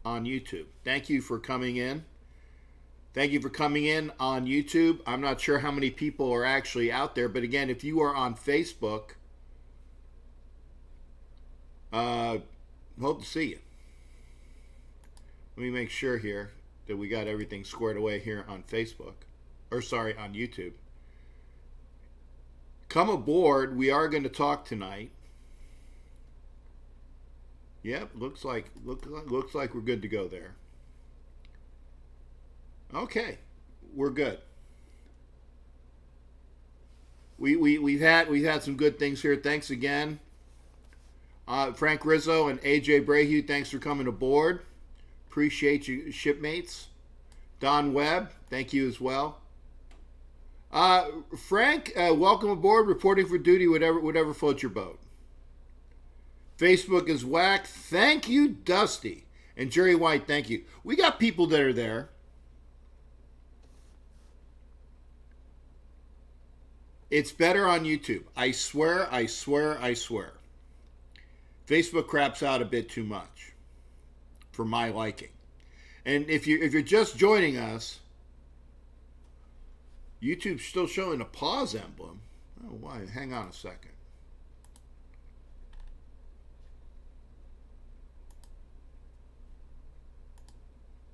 on YouTube. Thank you for coming in. Thank you for coming in on YouTube. I'm not sure how many people are actually out there, but again, if you are on Facebook, hope to see you. Let me make sure here that we got everything squared away here on Facebook. Or sorry, on YouTube. Come aboard. We are going to talk tonight. Yep, looks like we're good to go there. Okay, we're good. We've had some good things here. Thanks again, Frank Rizzo and AJ Brahue. Thanks for coming aboard. Appreciate you, shipmates. Don Webb, thank you as well. Frank, welcome aboard. Reporting for duty. Whatever floats your boat. Facebook is whack. Thank you, Dusty and Jerry White. Thank you. We got people that are there. It's better on YouTube. I swear. Facebook craps out a bit too much for my liking. And if you're just joining us, YouTube's still showing a pause emblem. Oh, why? Hang on a second.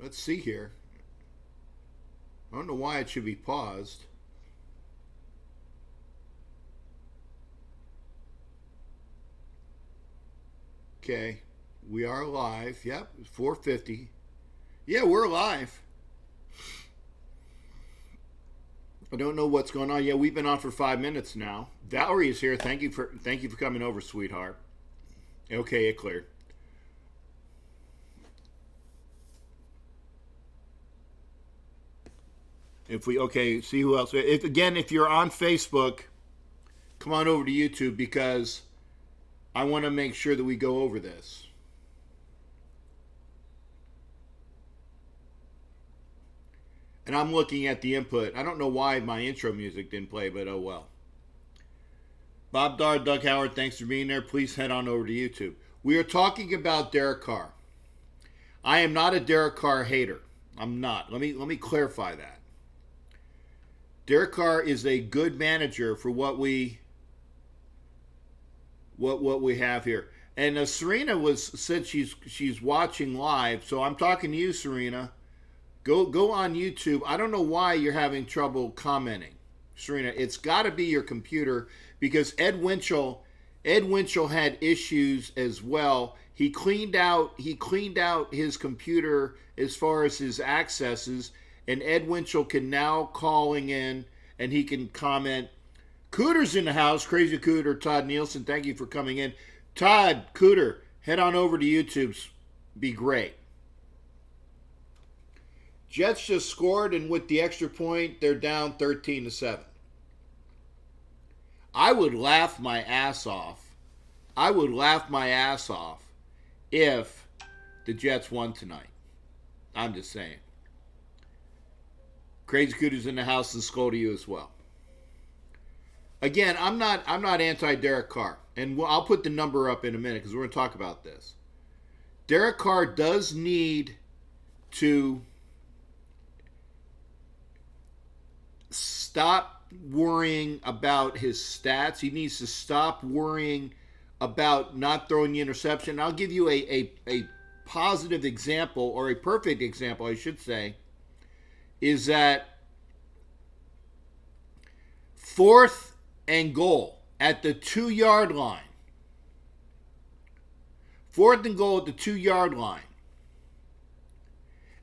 Let's see here. I don't know why it should be paused. Okay, we are live. Yep, 4:50. Yeah, we're live. I don't know what's going on. Yeah, we've been on for 5 minutes now. Valerie is here. Thank you for coming over, sweetheart. Okay, it cleared. See who else. If you're on Facebook, come on over to YouTube because I want to make sure that we go over this. And I'm looking at the input. I don't know why my intro music didn't play, but oh well. Bob Dar, Doug Howard, thanks for being there. Please head on over to YouTube. We are talking about Derek Carr. I am not a Derek Carr hater. I'm not. Let me clarify that. Derek Carr is a good manager for what we have here. And Serena said she's watching live, so I'm talking to you, Serena. Go on YouTube. I don't know why you're having trouble commenting, Serena. It's got to be your computer because Ed Winchell had issues as well. He cleaned out his computer as far as his accesses, and Ed Winchell can now calling in and he can comment. Cooter's in the house. Crazy Cooter, Todd Nielsen, thank you for coming in. Todd, Cooter, head on over to YouTube. Be great. Jets just scored, and with the extra point, they're down 13-7. I would laugh my ass off. If the Jets won tonight. I'm just saying. Crazy Cooter's in the house and skull to you as well. Again, I'm not anti Derek Carr, and I'll put the number up in a minute because we're going to talk about this. Derek Carr does need to stop worrying about his stats. He needs to stop worrying about not throwing the interception. I'll give you a positive example, or a perfect example, I should say, is that 4th and goal at the 2-yard line. 4th and goal at the 2-yard line.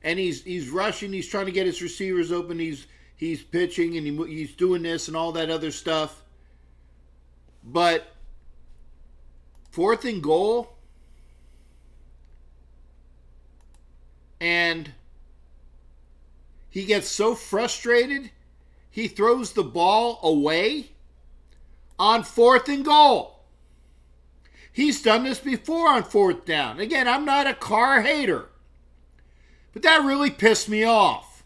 And he's rushing. He's trying to get his receivers open. He's pitching and he's doing this and all that other stuff. But 4th and goal, and he gets so frustrated, he throws the ball away on 4th and goal. He's done this before on 4th down. Again, I'm not a Carr hater, but that really pissed me off.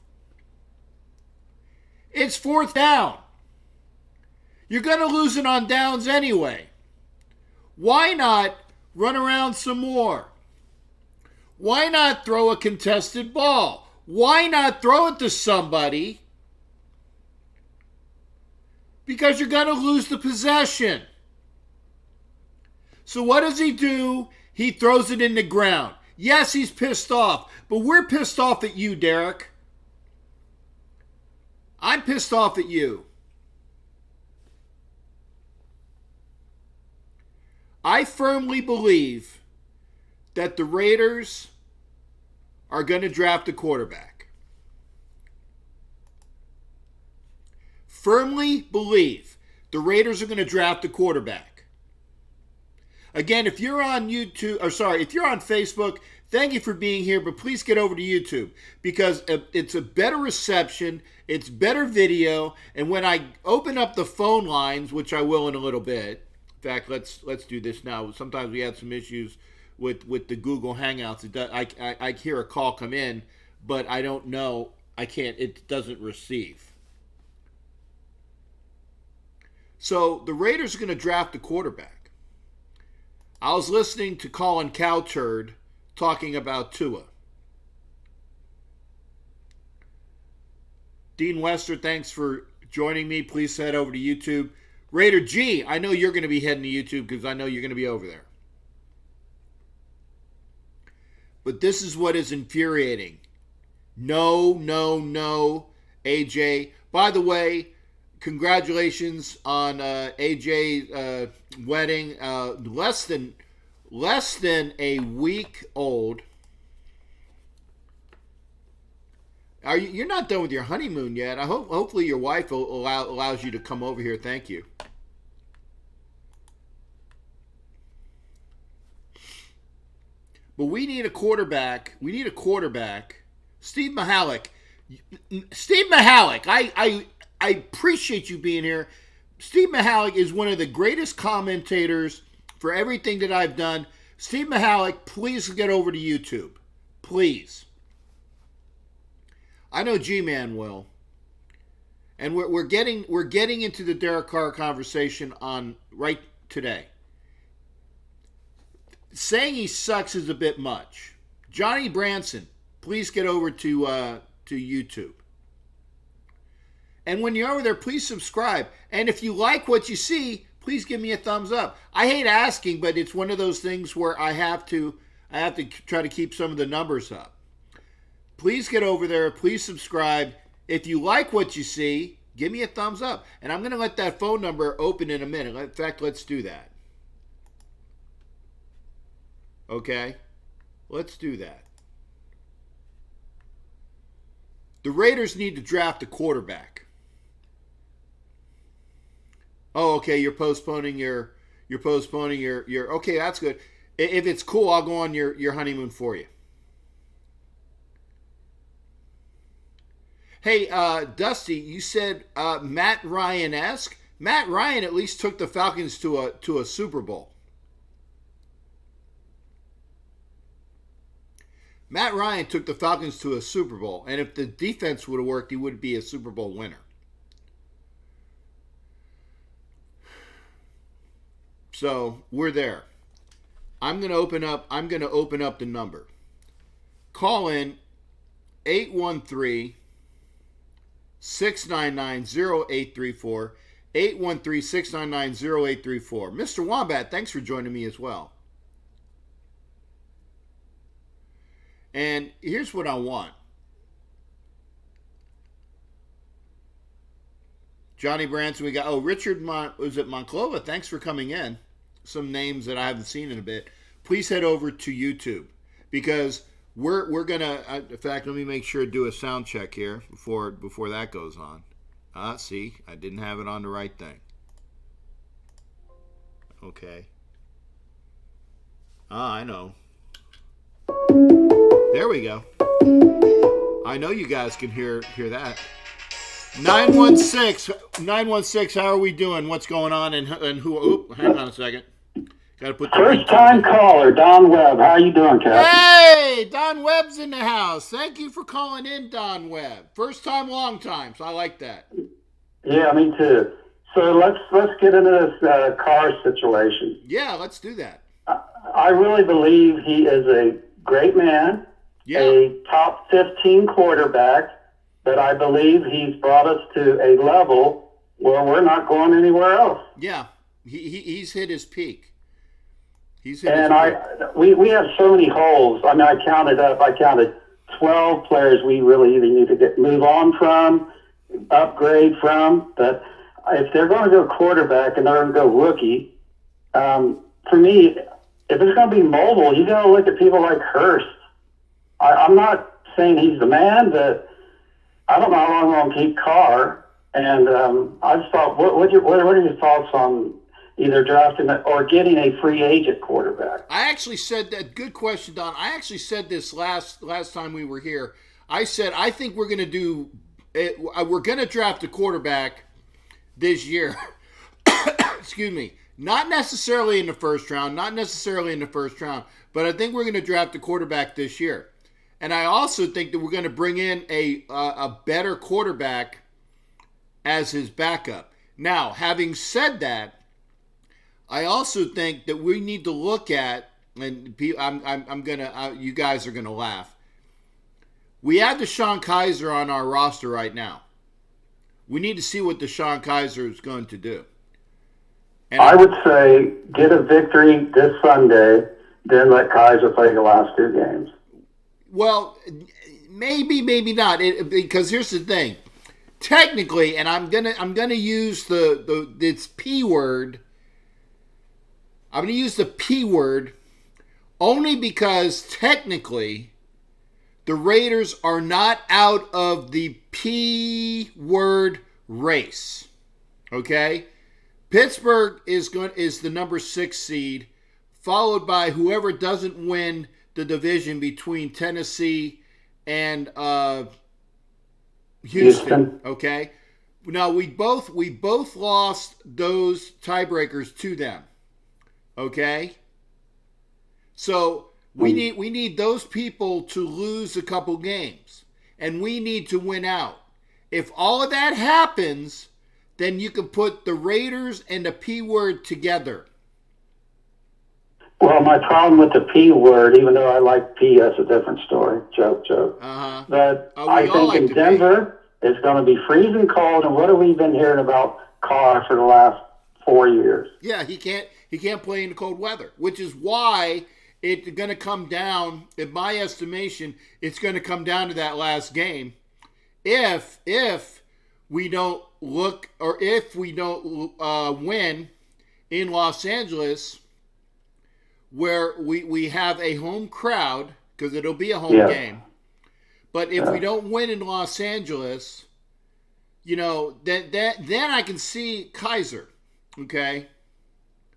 It's 4th down. You're going to lose it on downs anyway. Why not run around some more? Why not throw a contested ball? Why not throw it to somebody? Because you're going to lose the possession. So what does he do? He throws it in the ground. Yes, he's pissed off, but we're pissed off at you, Derek. I'm pissed off at you. I firmly believe that the Raiders are going to draft a quarterback. Firmly believe the Raiders are going to draft a quarterback. Again, if you're on if you're on Facebook, thank you for being here, but please get over to YouTube because it's a better reception, it's better video, and when I open up the phone lines, which I will in a little bit. In fact, let's do this now. Sometimes we have some issues with the Google Hangouts. I hear a call come in, but I don't know. It doesn't receive. So the Raiders are going to draft a quarterback. I was listening to Colin Cowherd talking about Tua. Dean Wester, thanks for joining me. Please head over to YouTube. Raider G, I know you're going to be heading to YouTube because I know you're going to be over there. But this is what is infuriating. No, AJ. By the way, congratulations on AJ's wedding. Less than a week old. You're not done with your honeymoon yet. Hopefully your wife allows you to come over here. Thank you. But we need a quarterback. Steve Mihalik. I appreciate you being here. Steve Mihalik is one of the greatest commentators for everything that I've done. Steve Mihalik, please get over to YouTube. Please. I know G-Man will. And we're getting into the Derek Carr conversation on right today. Saying he sucks is a bit much. Johnny Branson, please get over to YouTube. And when you're over there, please subscribe. And if you like what you see, please give me a thumbs up. I hate asking, but it's one of those things where I have to try to keep some of the numbers up. Please get over there. Please subscribe. If you like what you see, give me a thumbs up. And I'm going to let that phone number open in a minute. In fact, let's do that. Okay? Let's do that. The Raiders need to draft a quarterback. Oh, okay, you're postponing your okay, that's good. If it's cool, I'll go on your honeymoon for you. Hey, Dusty, you said Matt Ryan-esque. Matt Ryan at least took the Falcons to a Super Bowl. Matt Ryan took the Falcons to a Super Bowl, and if the defense would have worked, he would be a Super Bowl winner. So we're there. I'm going to open up the number. Call in 813-699-0834. 813-699-0834. Mr. Wombat, thanks for joining me as well. And here's what I want. Johnny Branson, we got, Richard Monclova, thanks for coming in. Some names that I haven't seen in a bit. Please head over to YouTube because we're going to, in fact, let me make sure to do a sound check here before that goes on. See, I didn't have it on the right thing. Okay. I know. There we go. I know you guys can hear that. 916, how are we doing? What's going on? And who? Oh, hang on a second. Got to put the first time caller, Don Webb. How you doing, Captain? Hey, Don Webb's in the house. Thank you for calling in, Don Webb. First time, long time. So I like that. Yeah, me too. So let's get into this Carr situation. Yeah, let's do that. I really believe he is a great man, Yeah. a top 15 quarterback, but I believe he's brought us to a level where we're not going anywhere else. Yeah. He's hit his peak. We have so many holes. I mean, I counted 12 players we really either need to move on from, upgrade from. But if they're going to go quarterback and they're going to go rookie, for me, if it's going to be mobile, you got to look at people like Hurst. I'm not saying he's the man, but I don't know how long we're going to keep Carr. And I just thought, what are your thoughts on either drafting or getting a free agent quarterback? I actually said that. Good question, Don. I actually said this last time we were here. I said I think we're going to draft a quarterback this year. Excuse me. Not necessarily in the first round, but I think we're going to draft a quarterback this year. And I also think that we're going to bring in a better quarterback as his backup. Now, having said that, I also think that we need to look at, and you guys are gonna laugh. We have DeShone Kizer on our roster right now. We need to see what DeShone Kizer is going to do. And I would say get a victory this Sunday, then let Kizer play the last two games. Well, maybe not. Because here's the thing. Technically, and I'm gonna use this P word. I'm going to use the P word only because technically the Raiders are not out of the P word race. Okay? Pittsburgh is the number 6 seed, followed by whoever doesn't win the division between Tennessee and Houston. Okay? Now we both lost those tiebreakers to them. Okay? So we need those people to lose a couple games. And we need to win out. If all of that happens, then you can put the Raiders and the P word together. Well, my problem with the P word, even though I like P, that's a different story. Joke. Uh-huh. But I think in Denver, it's going to be freezing cold. And what have we been hearing about Carr for the last 4 years? Yeah, he can't play in the cold weather, which is why it's going to come down, in my estimation, it's going to come down to that last game. If we don't look, or if we don't win in Los Angeles, where we have a home crowd, because it'll be a home game. But if we don't win in Los Angeles, then I can see Kizer. Okay?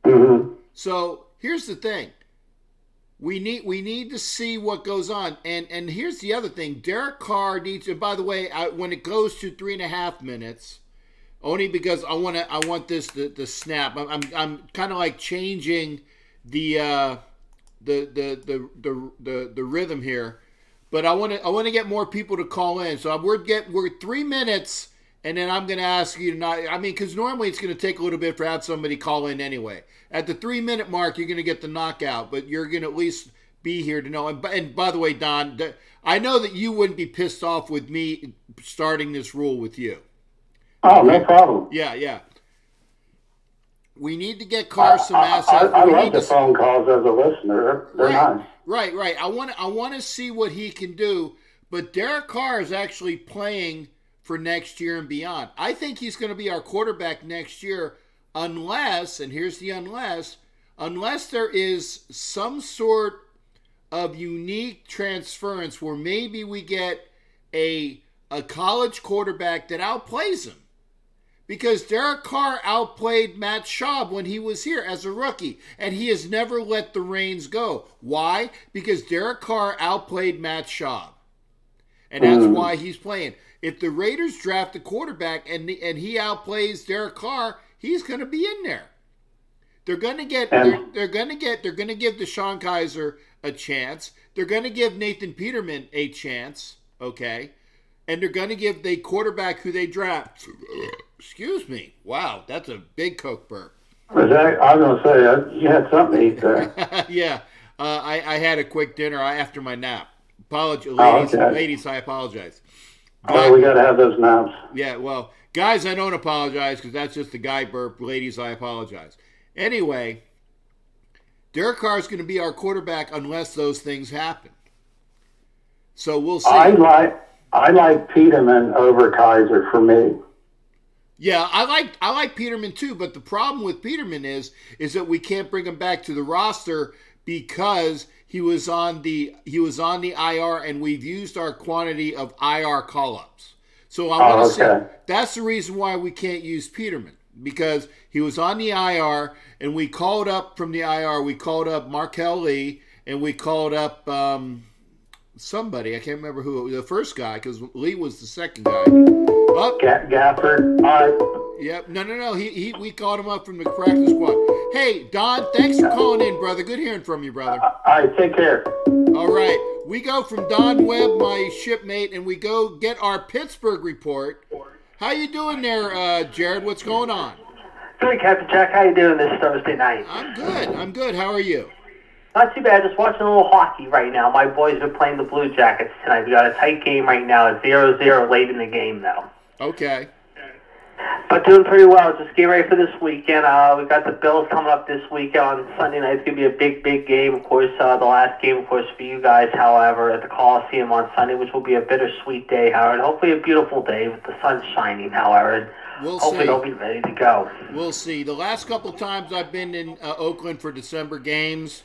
Mm-hmm. So here's the thing. We need to see what goes on. And here's the other thing. Derek Carr needs to, by the way, when it goes to 3.5 minutes, only because I want this to snap. I'm kind of like changing the rhythm here. But I want to get more people to call in. So we're 3 minutes, and then I'm going to ask you to not. I mean, because normally it's going to take a little bit for have somebody call in anyway. At the 3 minute mark, you're going to get the knockout, but you're going to at least be here to know. And by the way, Don, I know that you wouldn't be pissed off with me starting this rule with you. Oh, no problem. Yeah. We need to get Carr some assets. I love the phone calls as a listener. They're nice. Right. I want to see what he can do. But Derek Carr is actually playing for next year and beyond. I think he's going to be our quarterback next year, unless, and here's the unless there is some sort of unique transference where maybe we get a college quarterback that outplays him. Because Derek Carr outplayed Matt Schaub when he was here as a rookie, and he has never let the reins go. Why? Because Derek Carr outplayed Matt Schaub, and that's why he's playing. If the Raiders draft a quarterback and he outplays Derek Carr, he's going to be in there. They're going to give DeShone Kizer a chance. They're going to give Nathan Peterman a chance. Okay. And they're going to give the quarterback who they draft. Excuse me. Wow, that's a big Coke burp. I was going to say, you had something to eat there. Yeah. I had a quick dinner after my nap. Apologies, Oh, okay. ladies, I apologize. Oh, we got to have those naps. Yeah, well, guys, I don't apologize because that's just the guy burp. Ladies, I apologize. Anyway, Derek Carr is going to be our quarterback unless those things happen. So we'll see. I like Peterman over Kaiser for me. Yeah, I like Peterman too, but the problem with Peterman is that we can't bring him back to the roster because he was on the IR and we've used our quantity of IR call-ups. So I want to say that's the reason why we can't use Peterman, because he was on the IR and we called up from the IR. We called up Markel Lee and we called up somebody. I can't remember who the first guy, because Lee was the second guy. Oh. Gafford. Yep. No. We called him up from the practice squad. Hey, Don, thanks for calling in, brother. Good hearing from you, brother. All right, take care. All right. We go from Don Webb, my shipmate, and we go get our Pittsburgh report. How you doing there, Jared? What's going on? Good, Captain Jack. How you doing this Thursday night? I'm good. How are you? Not too bad. Just watching a little hockey right now. My boys are playing the Blue Jackets tonight. We got a tight game right now. It's 0-0 late in the game, though. Okay. But doing pretty well. Just getting ready for this weekend. We got the Bills coming up this weekend on Sunday night. It's going to be a big, big game. Of course, the last game, of course, for you guys, however, at the Coliseum on Sunday, which will be a bittersweet day, however. Hopefully a beautiful day with the sun shining, however. And hopefully they'll be ready to go. We'll see. The last couple of times I've been in Oakland for December games,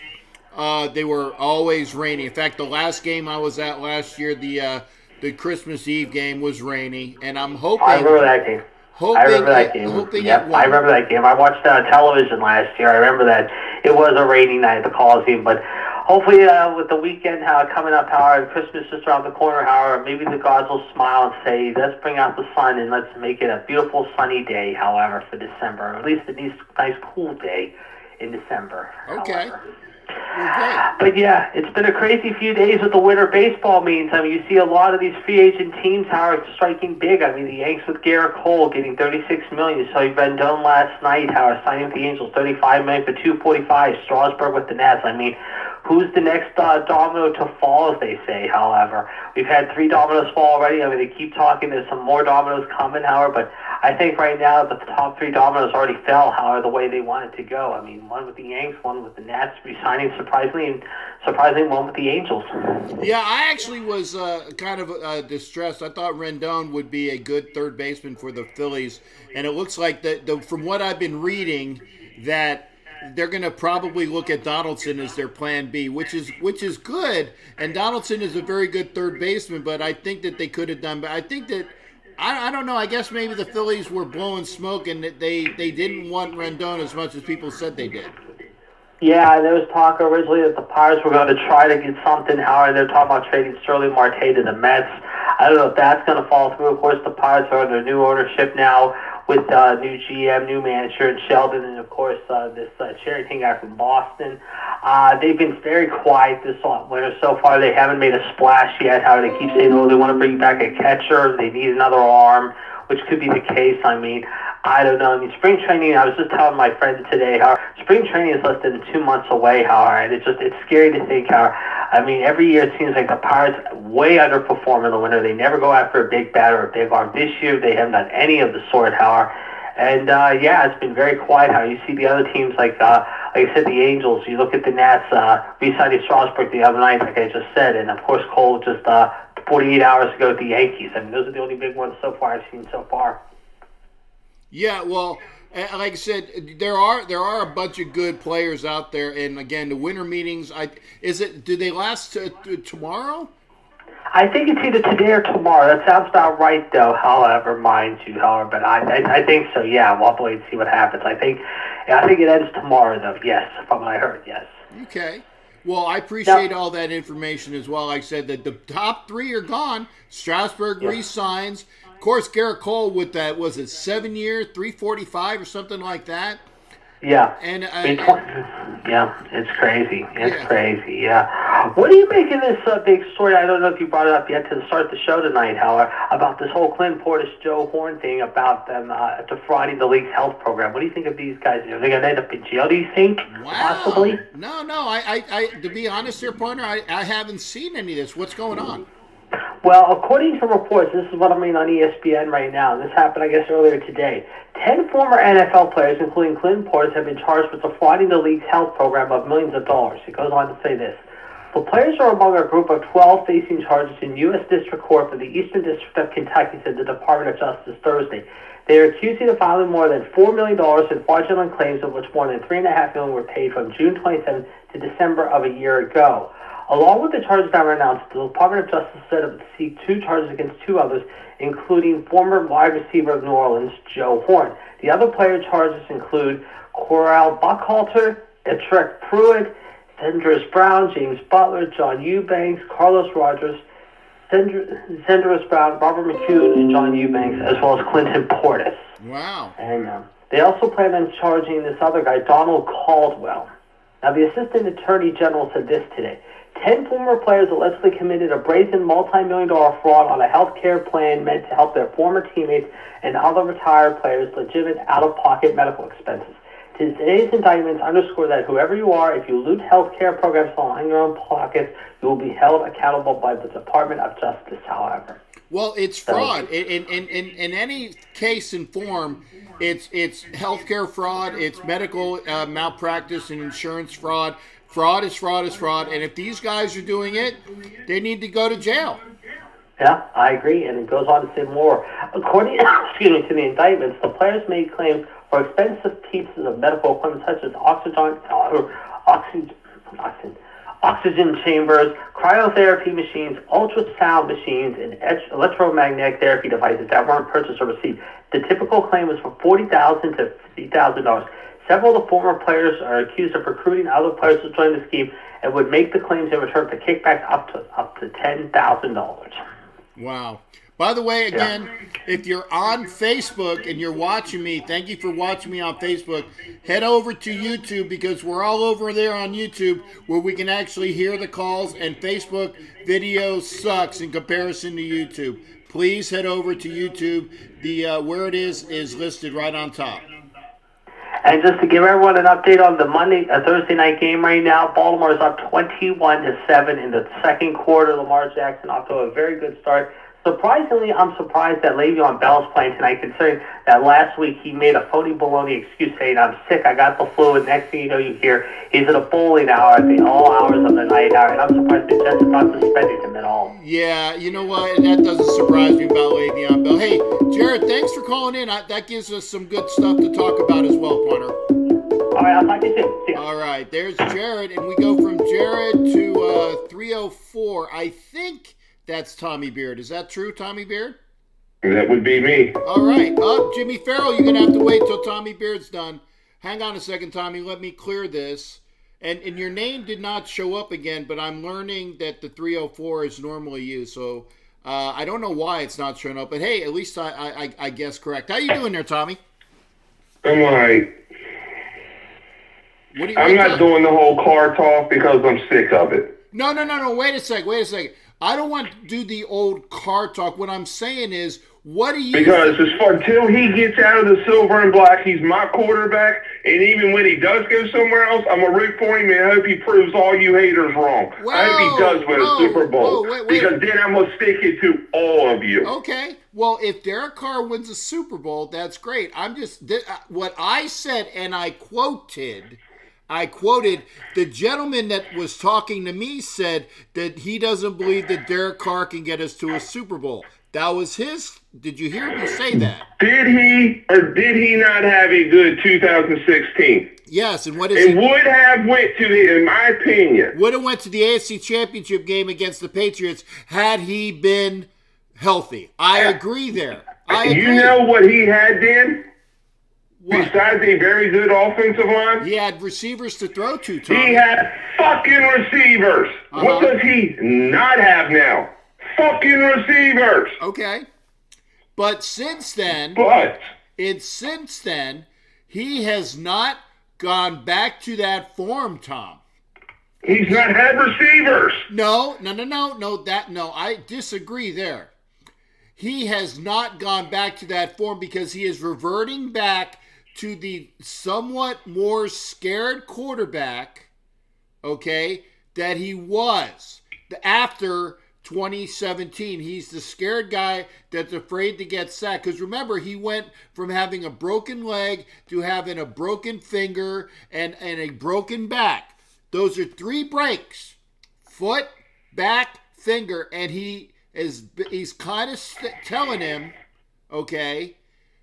they were always rainy. In fact, the last game I was at last year, the Christmas Eve game, was rainy, and I'm hoping. I remember that game. I remember that game. I remember that game. I watched television last year. I remember that it was a rainy night at the Coliseum, but hopefully with the weekend coming up, however, Christmas just around the corner, however, maybe the gods will smile and say, let's bring out the sun and let's make it a beautiful sunny day, however, for December, or at least a nice cool day in December. Okay. However. But yeah, it's been a crazy few days with the winter baseball meetings. I mean, you see a lot of these free agent teams how are striking big. I mean, the Yanks with Garrett Cole getting $36 million. You saw Rendon last night, how are signing with the Angels $35 million for $245. Strasburg with the Nats. I mean, who's the next domino to fall, as they say, however. We've had 3 dominoes fall already. I mean, they keep talking. There's some more dominoes coming, however, but I think right now the top 3 dominoes already fell, however, the way they want it to go. I mean, one with the Yanks, one with the Nats resigning surprisingly, and surprisingly one with the Angels. Yeah, I actually was kind of distressed. I thought Rendon would be a good third baseman for the Phillies, and it looks like that from what I've been reading, that they're going to probably look at Donaldson as their plan B, which is good. And Donaldson is a very good third baseman, but I think that they could have done. But I think that I don't know. I guess maybe the Phillies were blowing smoke and that they didn't want Rendon as much as people said they did. Yeah, there was talk originally that the Pirates were going to try to get something. However, they're talking about trading Sterling Marte to the Mets. I don't know if that's going to fall through. Of course, the Pirates are under new ownership now with new GM, new manager, and Sheldon, and of course this Cherry guy from Boston. They've been very quiet this winter so far. They haven't made a splash yet. How they keep saying, oh, they want to bring back a catcher, they need another arm, which could be the case. I mean, I don't know. I mean, spring training, I was just telling my friend today how spring training is less than 2 months away, and it's scary to think how, I mean, every year it seems like the Pirates way underperform in the winter. They never go after a big bat or a big arm. This year they haven't done any of the sort, and yeah, it's been very quiet. How you see the other teams like I said, the Angels. You look at the Nats, re-signing Strasburg the other night, like I just said, and of course Cole just 48 hours ago at the Yankees. I mean, those are the only big ones so far I've seen so far. Yeah, well, like I said, there are a bunch of good players out there, and again, the winter meetings. Do they last tomorrow? I think it's either today or tomorrow. That sounds about right, though. However, mind you, but I think so. Yeah, we'll have to wait and see what happens. I think it ends tomorrow, though. Yes, from what I heard. Yes. Okay. Well, I appreciate all that information as well. Like I said, that the top 3 are gone. Strasburg re-signs. Of course, Garrett Cole with that, was it 7 year, $345 or something like that? Yeah. And yeah, it's crazy. It's crazy. Yeah. What do you make of this big story? I don't know if you brought it up yet to start the show tonight, however, about this whole Clint Portis, Joe Horn thing about them defrauding the league's health program. What do you think of these guys? Are they going to end up in jail, do you think? Wow. Possibly? No. I to be honest here, partner, I haven't seen any of this. What's going on? Well, according to reports, this is what I'm reading on ESPN right now. This happened, I guess, earlier today. 10 former NFL players, including Clint Portis, have been charged with defrauding the league's health program of millions of dollars. It goes on to say this. The players are among a group of 12 facing charges in U.S. District Court for the Eastern District of Kentucky, said the Department of Justice Thursday. They are accused of filing more than $4 million in fraudulent claims, of which more than $3.5 million were paid from June 27th to December of a year ago. Along with the charges that were announced, the Department of Justice said it would seek 2 charges against 2 others, including former wide receiver of New Orleans, Joe Horn. The other player charges include Corral Buckhalter, Etrick Pruitt, Zendris Brown, James Butler, John Eubanks, Carlos Rogers, Zendris Brown, Robert McCune, and John Eubanks, as well as Clinton Portis. Wow. And they also plan on charging this other guy, Donald Caldwell. Now, the Assistant Attorney General said this today. 10 former players allegedly committed a brazen multi-million-dollar fraud on a health care plan meant to help their former teammates and other retired players legitimate out-of-pocket medical expenses. Today's indictments underscore that whoever you are, if you loot health care programs on your own pockets, you will be held accountable by the Department of Justice, however. Well, it's fraud. In any case and form, it's healthcare fraud, it's medical malpractice and insurance fraud. Fraud is fraud is fraud. And if these guys are doing it, they need to go to jail. Yeah, I agree. And it goes on to say more. According to the indictments, the players made claims for expensive pieces of medical equipment such as oxygen chambers, cryotherapy machines, ultrasound machines, and electromagnetic therapy devices that weren't purchased or received. The typical claim was for $40,000 to $50,000. Several of the former players are accused of recruiting other players to join the scheme and would make the claims in return for kickbacks up to $10,000. Wow. By the way, again, if you're on Facebook and you're watching me, thank you for watching me on Facebook. Head over to YouTube because we're all over there on YouTube where we can actually hear the calls, and Facebook video sucks in comparison to YouTube. Please head over to YouTube. The where it is listed right on top. And just to give everyone an update on the Thursday night game right now, Baltimore is up 21-7 in the second quarter. Lamar Jackson off to a very good start. Surprisingly, I'm surprised that Le'Veon Bell's playing tonight, considering that last week he made a phony baloney excuse saying, I'm sick, I got the flu, and next thing you know, you hear he's at a bowling hour at all hours of the night hour, and I'm surprised the Jets are not suspending him at all. Yeah, you know what? That doesn't surprise me about Le'Veon Bell. Hey, Jared, thanks for calling in. That gives us some good stuff to talk about as well, partner. All right, I'll talk to you soon. See ya. All right, there's Jared, and we go from Jared to 304. I think that's Tommy Beard. Is that true, Tommy Beard? That would be me. All right. Jimmy Farrell, you're going to have to wait till Tommy Beard's done. Hang on a second, Tommy. Let me clear this. And your name did not show up again, but I'm learning that the 304 is normally used. So I don't know why it's not showing up. But, hey, at least I guess correct. How you doing there, Tommy? I'm all right. I'm not doing the whole car talk because I'm sick of it. No. Wait a second. I don't want to do the old car talk. What I'm saying is, what do you... Because until he gets out of the silver and black, he's my quarterback. And even when he does go somewhere else, I'm going to root for him and I hope he proves all you haters wrong. I hope he does win a Super Bowl. Wait. Because then I'm going to stick it to all of you. Okay. Well, if Derek Carr wins a Super Bowl, that's great. I'm just... What I said, and I quoted the gentleman that was talking to me said that he doesn't believe that Derek Carr can get us to a Super Bowl. That was his. Did you hear me say that? Did he or did he not have a good 2016? Yes, and what is it? Would have went to the, in my opinion. Would have went to the AFC Championship game against the Patriots had he been healthy. I agree there. You know what he had then? What? Besides a very good offensive line? He had receivers to throw to, Tom. He had fucking receivers. What does he not have now? Fucking receivers. Okay. But since then, he has not gone back to that form, Tom. He's not had receivers. No. I disagree there. He has not gone back to that form because he is reverting back to the somewhat more scared quarterback, okay, that he was after 2017. He's the scared guy that's afraid to get sacked. Because remember, he went from having a broken leg to having a broken finger and a broken back. Those are 3 breaks: foot, back, finger, and he's kind of telling him, okay,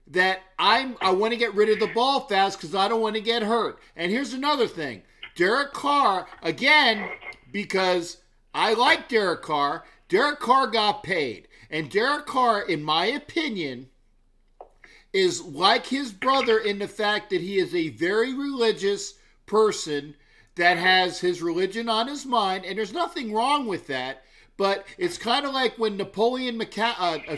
that I want to get rid of the ball fast because I don't want to get hurt. And here's another thing. Derek Carr, again, because I like Derek Carr got paid. And Derek Carr, in my opinion, is like his brother in the fact that he is a very religious person that has his religion on his mind, and there's nothing wrong with that. But it's kind of like when Napoleon Kaufman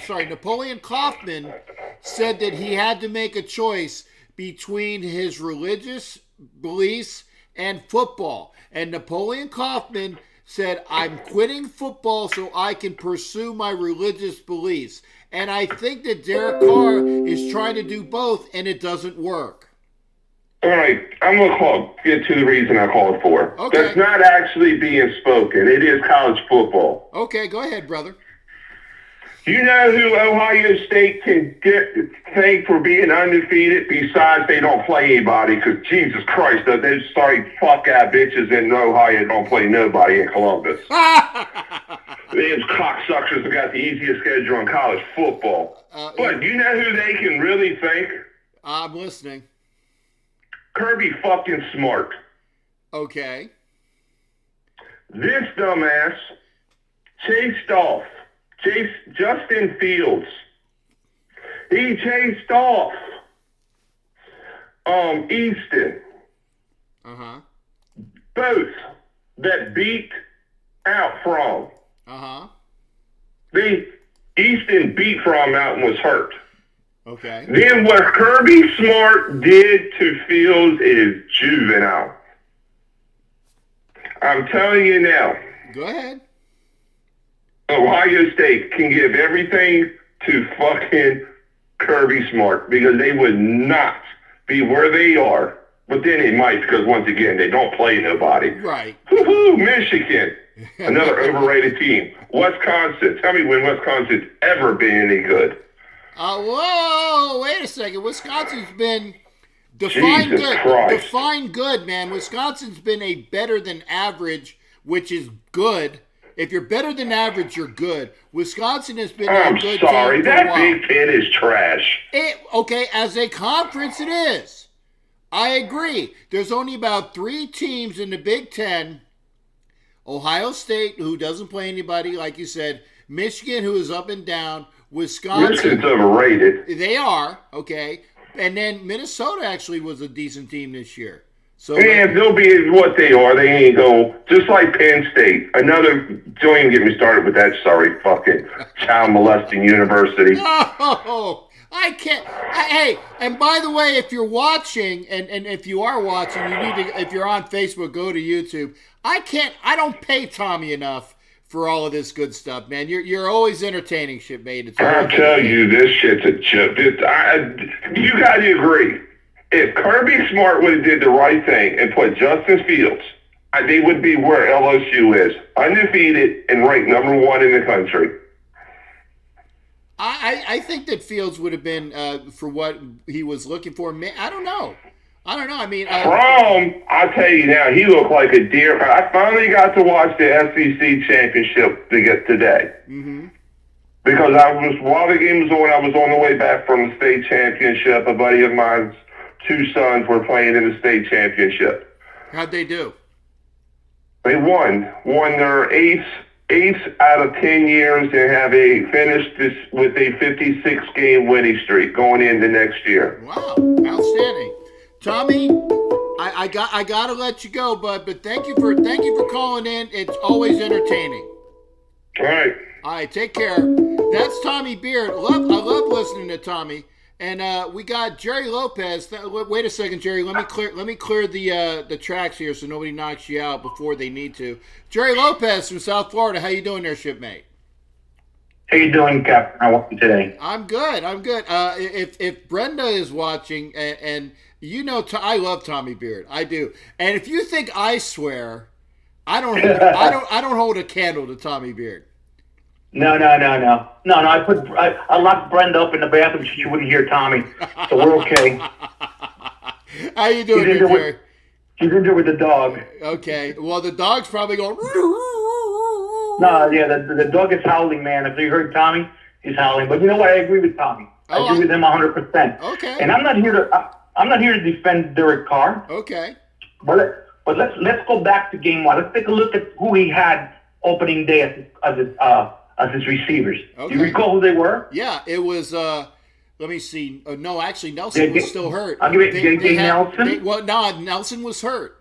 said that he had to make a choice between his religious beliefs and football. And Napoleon Kaufman said, I'm quitting football so I can pursue my religious beliefs. And I think that Derek Carr is trying to do both, and it doesn't work. All right, I'm going to get to the reason I called for. Okay. That's not actually being spoken. It is college football. Okay, go ahead, brother. You know who Ohio State can thank for being undefeated besides they don't play anybody? Because Jesus Christ, those sorry fuck-out bitches in Ohio don't play nobody in Columbus. These cocksuckers have got the easiest schedule in college football. But you know who they can really thank? I'm listening. Kirby fucking Smart. Okay. This dumbass chased off Justin Fields. He chased off Easton. Uh-huh. Both that beat out from. Uh-huh. The Easton beat from out and was hurt. Okay. Then what Kirby Smart did to Fields is juvenile. I'm telling you now. Go ahead. Ohio State can give everything to fucking Kirby Smart because they would not be where they are. But then they might because, once again, they don't play nobody. Right. Woo-hoo, Michigan, another overrated team. Wisconsin. Tell me when Wisconsin's ever been any good. Whoa, wait a second. Wisconsin's been define good. Define good, man. Wisconsin's been a better than average, which is good. If you're better than average, you're good. Wisconsin has been a good team. I'm sorry, that Big Ten is trash. Okay, as a conference, it is. I agree. There's only about 3 teams in the Big Ten. Ohio State, who doesn't play anybody, like you said. Michigan, who is up and down. Wisconsin. Michigan's overrated. They are, okay. And then Minnesota actually was a decent team this year. So and they'll be what they are. They ain't go just like Penn State. Don't even get me started with that sorry fucking child molesting university. Oh, I can't. Hey, and by the way, if you're watching, and if you are watching, you need to. If you're on Facebook, go to YouTube. I don't pay Tommy enough for all of this good stuff, man. You're always entertaining shit, mate. I'll tell you, this shit's a joke. You got to agree. If Kirby Smart would have did the right thing and put Justin Fields, they would be where LSU is, undefeated and ranked number 1 in the country. I think that Fields would have been for what he was looking for. I don't know. I mean, I'll tell you now, he looked like a deer. I finally got to watch the SEC championship today. Mm-hmm. Because while the game was on, I was on the way back from the state championship. A buddy of mine's 2 sons were playing in the state championship. How'd they do? They won their 8th out of 10 years and have finished this with a 56-game winning streak going into next year. Wow, outstanding. Tommy, I got to let you go, bud, but thank you for calling in. It's always entertaining. All right. All right, take care. That's Tommy Beard. I love listening to Tommy. And we got Jerry Lopez. Wait a second, Jerry. Let me clear the tracks here so nobody knocks you out before they need to. Jerry Lopez from South Florida. How you doing there, shipmate? How you doing, Cap? How are you today? I'm good. If Brenda is watching, and you know, I love Tommy Beard. I do. And if you think I swear, I don't hold a candle to Tommy Beard. No. I locked Brenda up in the bathroom so she wouldn't hear Tommy. So we're okay. How you doing, Jerry? She's in there with the dog. Okay. Well, the dog's probably going. No, yeah, the dog is howling, man. If you heard Tommy, he's howling. But you know what? I agree with Tommy. I agree with him 100%. Okay. And I'm not here to defend Derek Carr. Okay. But let's go back to game one. Let's take a look at who he had opening day as his receivers. Okay. Do you recall who they were? Yeah, it was. Let me see. No, actually, Nelson was still hurt. I'll give it J.J. Nelson. Nelson was hurt.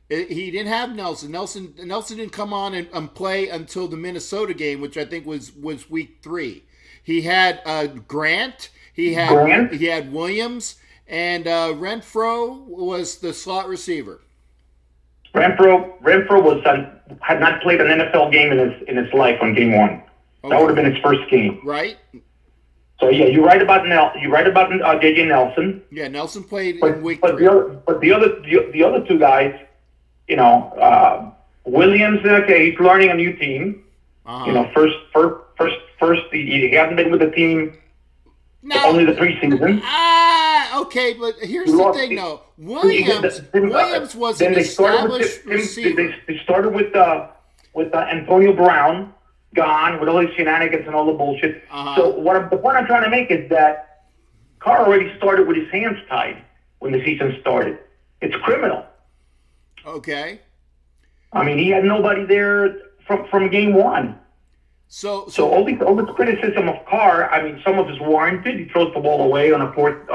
He didn't have Nelson. Nelson didn't come on and play until the Minnesota game, which I think was week 3. He had Grant. He had Williams, and Renfro was the slot receiver. Renfro had not played an NFL game in his life on game 1. Okay. That would have been his first game. Right. So yeah, you're right about J.J. Nelson. Yeah, Nelson played in week 3. The other two guys, you know, Williams. Okay, he's learning a new team. Uh-huh. You know, first he hasn't been with the team only the preseason. Okay, but here's the thing, though. Williams was an established receiver. They started with Antonio Brown. Gone with all these shenanigans and all the bullshit. Uh-huh. So the point I'm trying to make is that Carr already started with his hands tied when the season started. It's criminal. Okay. I mean, he had nobody there from game 1. So all this criticism of Carr, I mean, some of it's warranted. He throws the ball away on a fourth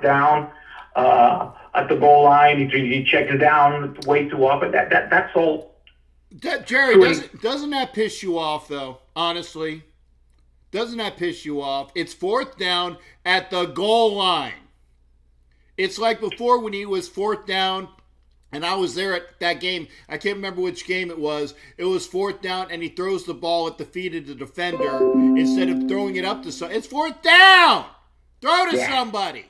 down at the goal line. He checks it down way too often. That's all. Jerry, doesn't that piss you off, though? Honestly, doesn't that piss you off? It's 4th down at the goal line. It's like before when he was 4th down, and I was there at that game. I can't remember which game it was. It was 4th down, and he throws the ball at the feet of the defender instead of throwing it up to somebody. It's 4th down. Throw to somebody.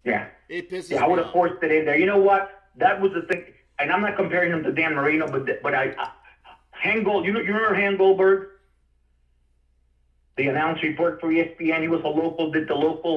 Yeah. It pisses me off. I would have forced it in there. You know what? That was the thing. And I'm not comparing him to Dan Marino, but Hank Gold. You remember Hank Goldberg, the announcer report for ESPN. He was did the local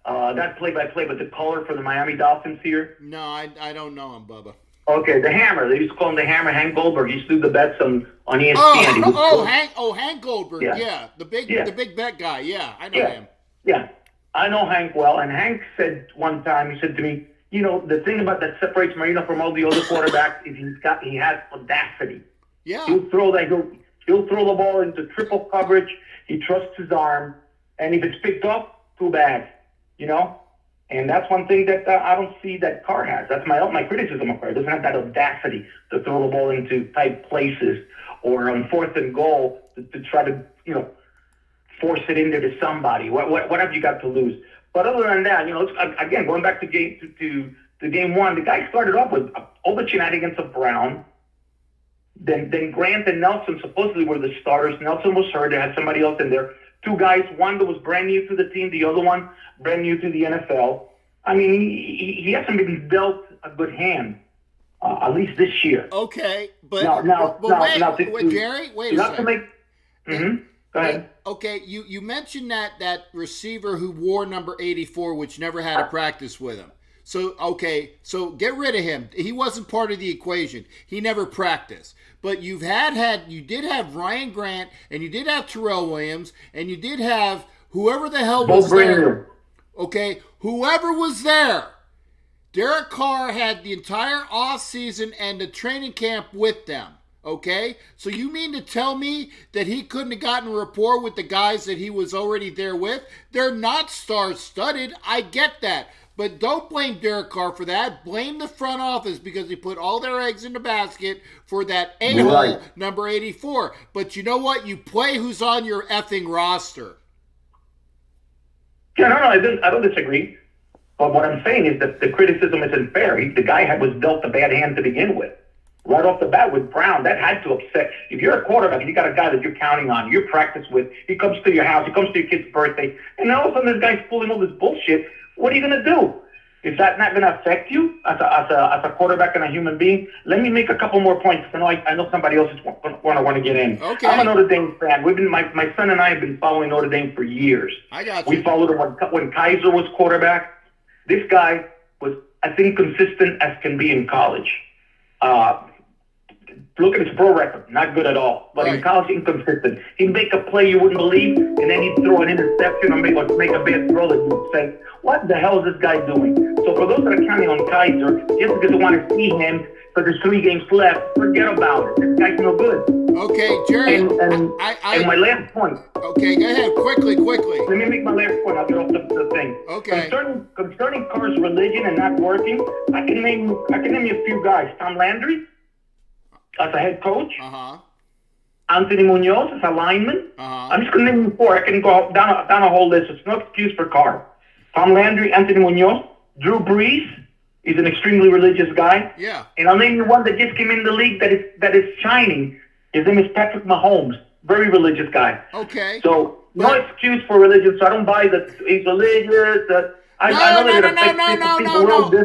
not play-by-play, but the caller for the Miami Dolphins here. No, I don't know him, Bubba. Okay, the Hammer. They used to call him the Hammer. Hank Goldberg. He used to do the bets on ESPN. Hank Goldberg. Yeah, the big bet guy. Yeah, I know him. Yeah, I know Hank well. And Hank said one time, he said to me, you know, the thing about that separates Marino from all the other quarterbacks is he has audacity. Yeah. He'll throw the ball into triple coverage. He trusts his arm, and if it's picked up, too bad. You know, and that's one thing that I don't see that Carr has. That's my criticism of Carr. He doesn't have that audacity to throw the ball into tight places or on 4th and goal to try to, you know, force it in there to somebody. What have you got to lose? But other than that, you know, again, going back to game 1, the guy started off with all the shenanigans of Brown. Then Grant and Nelson supposedly were the starters. Nelson was hurt. They had somebody else in there. 2 guys, one that was brand new to the team, the other one brand new to the NFL. I mean, he hasn't been dealt a good hand, at least this year. Okay, but Jerry, wait a second. Go ahead. Okay, you mentioned that receiver who wore number 84, which never had a practice with him. So get rid of him. He wasn't part of the equation. He never practiced. But you did have Ryan Grant, and you did have Terrell Williams, and you did have whoever the hell was there. Okay, whoever was there. Derek Carr had the entire offseason and the training camp with them. Okay? So you mean to tell me that he couldn't have gotten a rapport with the guys that he was already there with? They're not star-studded. I get that. But don't blame Derek Carr for that. Blame the front office because he put all their eggs in the basket for that a-hole number 84. But you know what? You play who's on your effing roster. Yeah, no, I don't disagree. But what I'm saying is that the criticism isn't fair. The guy was dealt a bad hand to begin with. Right off the bat with Brown, that had to upset. If you're a quarterback and you got a guy that you're counting on, you practice with, he comes to your house, he comes to your kid's birthday, and all of a sudden this guy's pulling all this bullshit, what are you going to do? Is that not going to affect you as a quarterback and a human being? Let me make a couple more points. I know somebody else is want to get in. Okay. I'm a Notre Dame fan. My son and I have been following Notre Dame for years. I got you. We followed him when Kaiser was quarterback. This guy was as inconsistent as can be in college. Look at his pro record, not good at all. But in college, inconsistent. He'd make a play you wouldn't believe, and then he'd throw an interception or make a bad throw that you'd say, what the hell is this guy doing? So for those that are counting on Kaiser, just because they want to see him, but there's 3 games left, forget about it. This guy's no good. Okay, Jerry. And my last point. Okay, go ahead. Quickly. Let me make my last point. I'll get off the thing. Okay. Concerning Carr's religion and not working, I can name you a few guys. Tom Landry as a head coach. Anthony Munoz as a lineman. I'm just going to name you 4. I can go down a whole list. It's no excuse for Carr. Tom Landry, Anthony Munoz, Drew Brees. He's an extremely religious guy. Yeah. And I'll name you one that just came in the league that is shining. His name is Patrick Mahomes. Very religious guy. Okay. So no excuse for religion. So I don't buy that he's religious.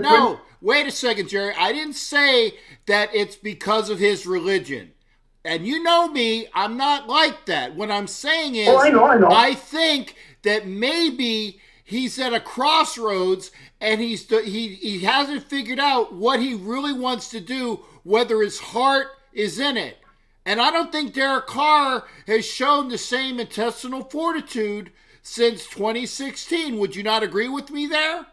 No. Wait a second, Jerry. I didn't say that it's because of his religion. And you know me, I'm not like that. What I'm saying is, I know. I think that maybe he's at a crossroads and he hasn't figured out what he really wants to do, whether his heart is in it. And I don't think Derek Carr has shown the same intestinal fortitude since 2016. Would you not agree with me there?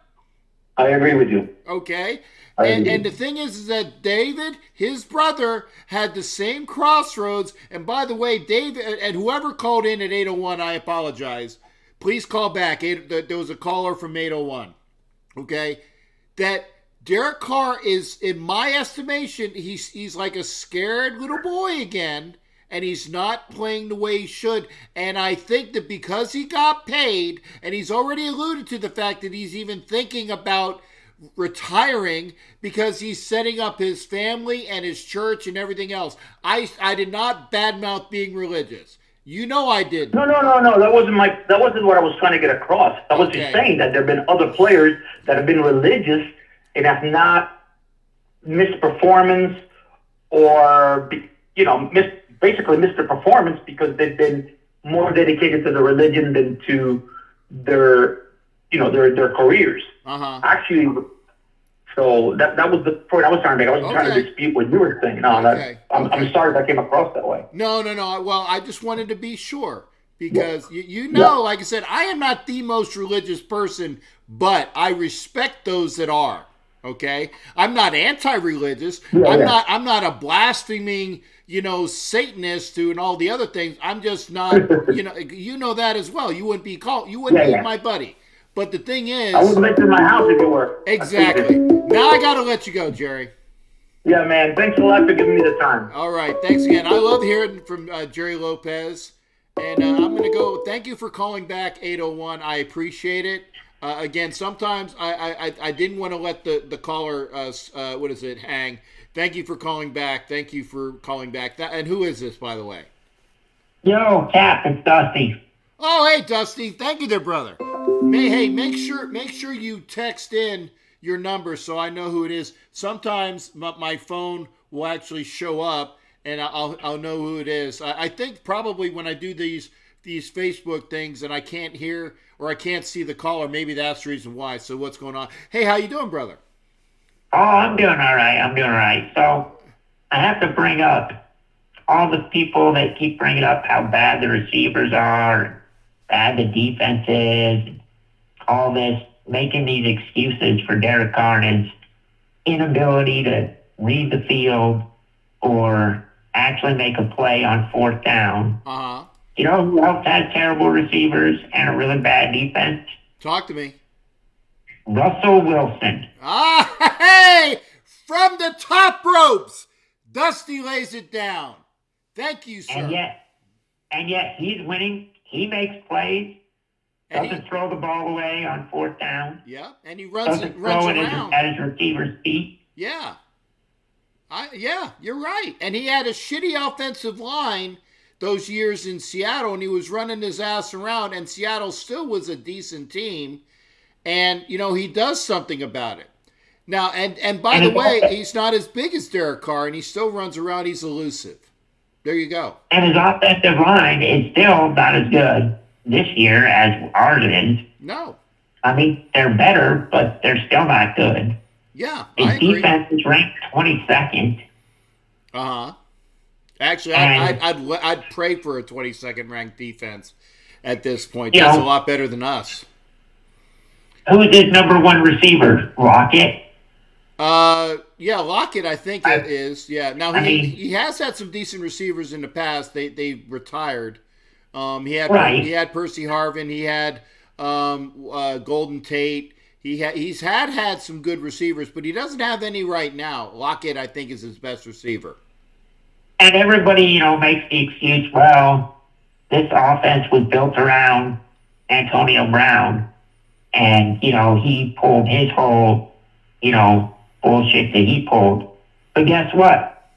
I agree with you. Okay. And the thing is that David, his brother, had the same crossroads. And by the way, David, and whoever called in at 801, I apologize. Please call back. There was a caller from 801. Okay. That Derek Carr is, in my estimation, he's like a scared little boy again. And he's not playing the way he should. And I think that because he got paid, and he's already alluded to the fact that he's even thinking about retiring because he's setting up his family and his church and everything else. I did not badmouth being religious. You know I didn't. No. That wasn't what I was trying to get across. I was just saying that there have been other players that have been religious and have not missed performance or basically missed their performance because they've been more dedicated to the religion than to their careers. Actually, so that was the point I was trying to make. I wasn't trying to dispute what you were saying. No, I'm sorry that came across that way. No. Well, I just wanted to be sure because like I said, I am not the most religious person, but I respect those that are. Okay, I'm not anti-religious. I'm not a blaspheming, Satanist and all the other things. I'm just not, you know that as well. You wouldn't be my buddy. But the thing is, I wouldn't let you in my house if you were. Exactly. Now I got to let you go, Jerry. Yeah, man. Thanks a lot for giving me the time. All right. Thanks again. I love hearing from Jerry Lopez. And I'm going to go. Thank you for calling back 801. I appreciate it. Again, sometimes I didn't want to let the caller, hang. Thank you for calling back. Thank you for calling back. And who is this, by the way? Yo, Cap, it's Dusty. Oh, hey, Dusty. Thank you there, brother. Make sure you text in your number so I know who it is. Sometimes my phone will actually show up and I'll know who it is. I think probably when I do these Facebook things and I can't hear or I can't see the caller, maybe that's the reason why. So what's going on? Hey, how you doing, brother? Oh, I'm doing all right. So I have to bring up all the people that keep bringing up how bad the receivers are, bad the defense is, all this, making these excuses for Derek Carr and his inability to read the field or actually make a play on 4th down. You know who else has terrible receivers and a really bad defense? Talk to me. Russell Wilson. Hey! From the top ropes, Dusty lays it down. Thank you, sir. And yet he's winning. He makes plays. Doesn't throw the ball away on fourth down. Yeah, and he runs Doesn't throw it around. at his receiver's feet. Yeah. Yeah, you're right. And he had a shitty offensive line those years in Seattle, and he was running his ass around, and Seattle still was a decent team. And, he does something about it. Now, and by the way, he's not as big as Derek Carr, and he still runs around. He's elusive. There you go. And his offensive line is still not as good this year as ours is. No. I mean, they're better, but they're still not good. Yeah, His I agree. defense is ranked 22nd. Uh-huh. Actually, I'd pray for a 22nd ranked defense at this point. That's a lot better than us. Who is his number one receiver? Lockett? Yeah, Lockett, I think it is. Yeah. Now he has had some decent receivers in the past. They retired. He had Percy Harvin. He had Golden Tate. He's had some good receivers, but he doesn't have any right now. Lockett, I think, is his best receiver. And everybody, makes the excuse, well, this offense was built around Antonio Brown, and, he pulled his whole, bullshit that he pulled. But guess what?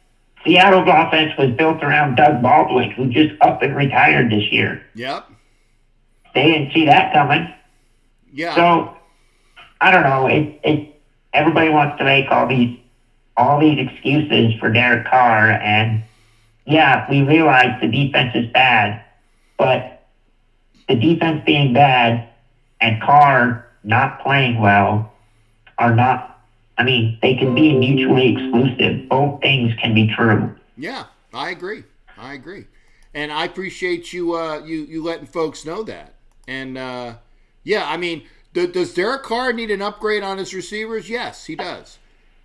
Seattle's offense was built around Doug Baldwin, who just up and retired this year. Yep. They didn't see that coming. Yeah. So, I don't know. Everybody wants to make all these excuses for Derek Carr, and yeah, we realize the defense is bad, but the defense being bad and Carr not playing well are not. I mean, they can be mutually exclusive. Both things can be true. Yeah, I agree. And I appreciate you you letting folks know that. And yeah, I mean, does Derek Carr need an upgrade on his receivers? Yes, he does.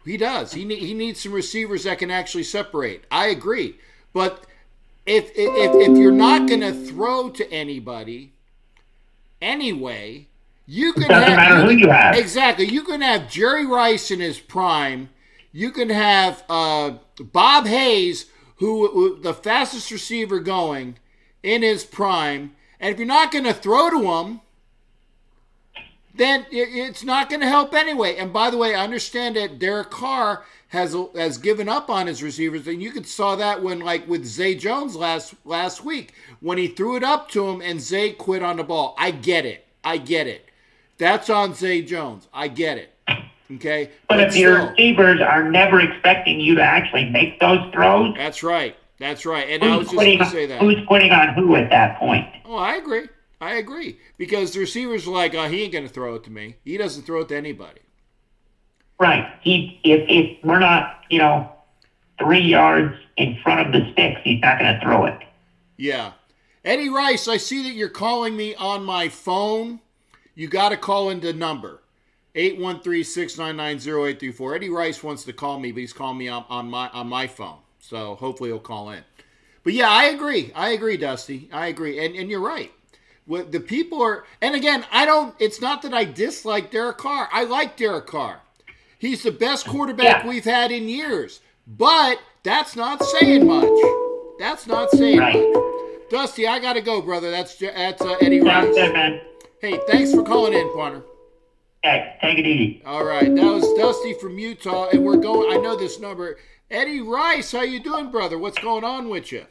He does. He needs some receivers that can actually separate. I agree. But if you're not going to throw to anybody anyway, you can doesn't matter who you have. Exactly. You can have Jerry Rice in his prime. You can have Bob Hayes, who the fastest receiver going in his prime. And if you're not going to throw to him, then it's not going to help anyway. And by the way, I understand that Derek Carr has given up on his receivers, and you could saw that when, like, with Zay Jones last week, when he threw it up to him and Zay quit on the ball. I get it. That's on Zay Jones. I get it. Okay? But if your receivers are never expecting you to actually make those throws. That's right. And I was just going to say that. Who's quitting on who at that point? Oh, I agree. Because the receivers are like, oh, he ain't going to throw it to me. He doesn't throw it to anybody. Right. If we're not, 3 yards in front of the sticks, he's not going to throw it. Yeah. Eddie Rice, I see that you're calling me on my phone. You got to call in the number, 813-699-0834. Eddie Rice wants to call me, but he's calling me on my phone. So hopefully he'll call in. But yeah, I agree, Dusty. I agree. And you're right. What the people are, and again, it's not that I dislike Derek Carr. I like Derek Carr. He's the best quarterback we've had in years. But that's not saying much. Much. Dusty, I got to go, brother. That's Eddie Rice. Good, man. Hey, thanks for calling in, partner. Hey, take it easy. All right, that was Dusty from Utah, and we're going, I know this number. Eddie Rice, how you doing, brother? What's going on with you?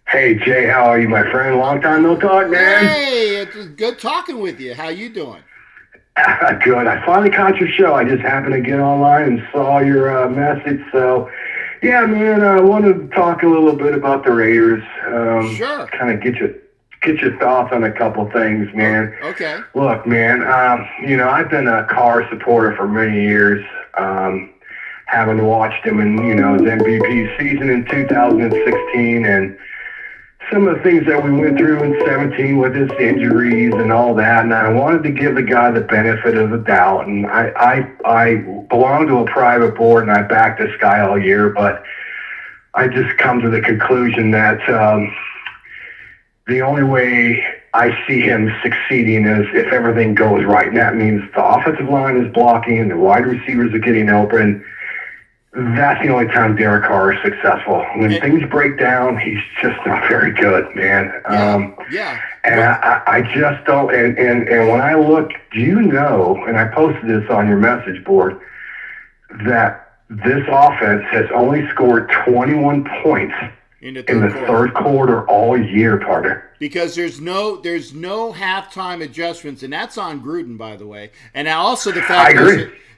Hey, Jay, how are you, my friend? Long time no talk, man. Hey, it's good talking with you. How you doing? Good. I finally caught your show. I just happened to get online and saw your message. So, yeah, man, I wanted to talk a little bit about the Raiders. Sure. Kind of get your thoughts on a couple things, man. Okay. Look, man, I've been a Carr supporter for many years. Having watched him in, his MVP season in 2016 and some of the things that we went through in 17 with his injuries and all that, and I wanted to give the guy the benefit of the doubt. And I belong to a private board, and I backed this guy all year, but I just come to the conclusion that the only way I see him succeeding is if everything goes right, and that means the offensive line is blocking and the wide receivers are getting open. That's the only time Derek Carr is successful. When things break down, he's just not very good, man. Yeah. And I just don't, and when I look, do you know, and I posted this on your message board, that this offense has only scored 21 points in the third quarter all year, partner. Because there's no halftime adjustments, and that's on Gruden, by the way. And also the fact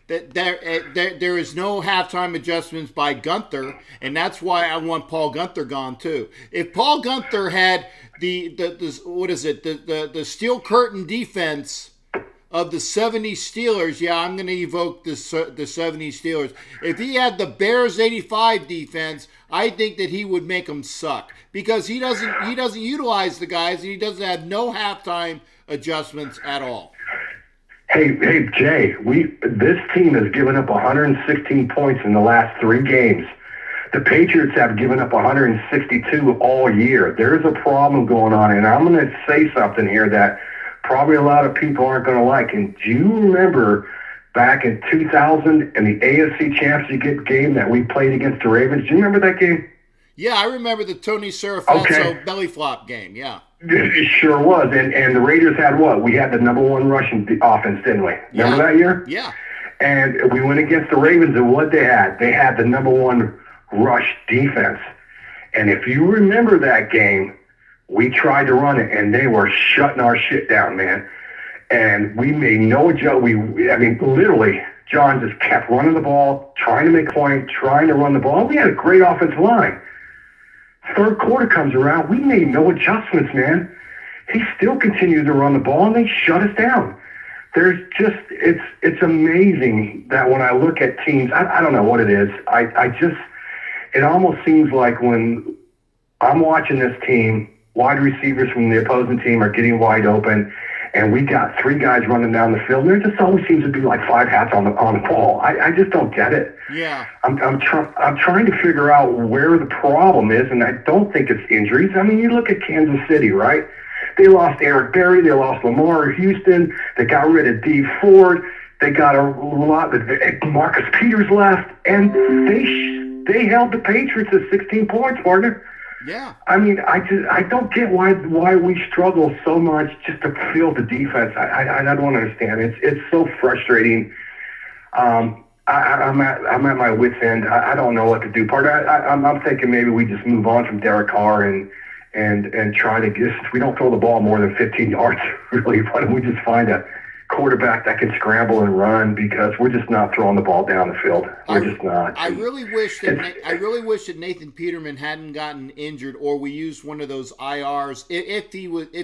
that there is no halftime adjustments by Gunther, and that's why I want Paul Gunther gone too. If Paul Gunther had the steel curtain defense of the 70 Steelers, yeah, I'm going to evoke the 70 Steelers. If he had the Bears 85 defense, I think that he would make them suck because he doesn't utilize the guys, and he doesn't have no halftime adjustments at all. Hey, Jay, this team has given up 116 points in the last 3 games. The Patriots have given up 162 all year. There's a problem going on, and I'm going to say something here that probably a lot of people aren't going to like. And do you remember back in 2000 in the AFC Championship game that we played against the Ravens? Do you remember that game? Yeah, I remember the Tony Serafazzo belly flop game, yeah. It sure was. And the Raiders had what? We had the number 1 rushing offense, didn't we? Remember that year? Yeah. And we went against the Ravens, and what they had? They had the number 1 rush defense. And if you remember that game, we tried to run it, and they were shutting our shit down, man. And we made no adjustment. Literally, John just kept running the ball, trying to make points, trying to run the ball. We had a great offensive line. Third quarter comes around, we made no adjustments, man. He still continued to run the ball, and they shut us down. There's just, it's amazing that when I look at teams, I don't know what it is. It almost seems like when I'm watching this team, wide receivers from the opposing team are getting wide open, and we got 3 guys running down the field. There just always seems to be like 5 hats on the ball. I just don't get it. Yeah. I'm trying to figure out where the problem is, and I don't think it's injuries. I mean, you look at Kansas City, right? They lost Eric Berry, they lost Lamar Houston, they got rid of Dee Ford, they got a lot of Marcus Peters left, and they held the Patriots at 16 points, partner. Yeah. I mean, I don't get why we struggle so much just to field the defense. I don't understand. It's so frustrating. I'm at my wit's end. I don't know what to do. I'm thinking maybe we just move on from Derek Carr and try to get. We don't throw the ball more than 15 yards. Really, why don't we just find a quarterback that can scramble and run, because we're just not throwing the ball down the field. We're just not. I really wish that Nathan Peterman hadn't gotten injured, or we used one of those IRs if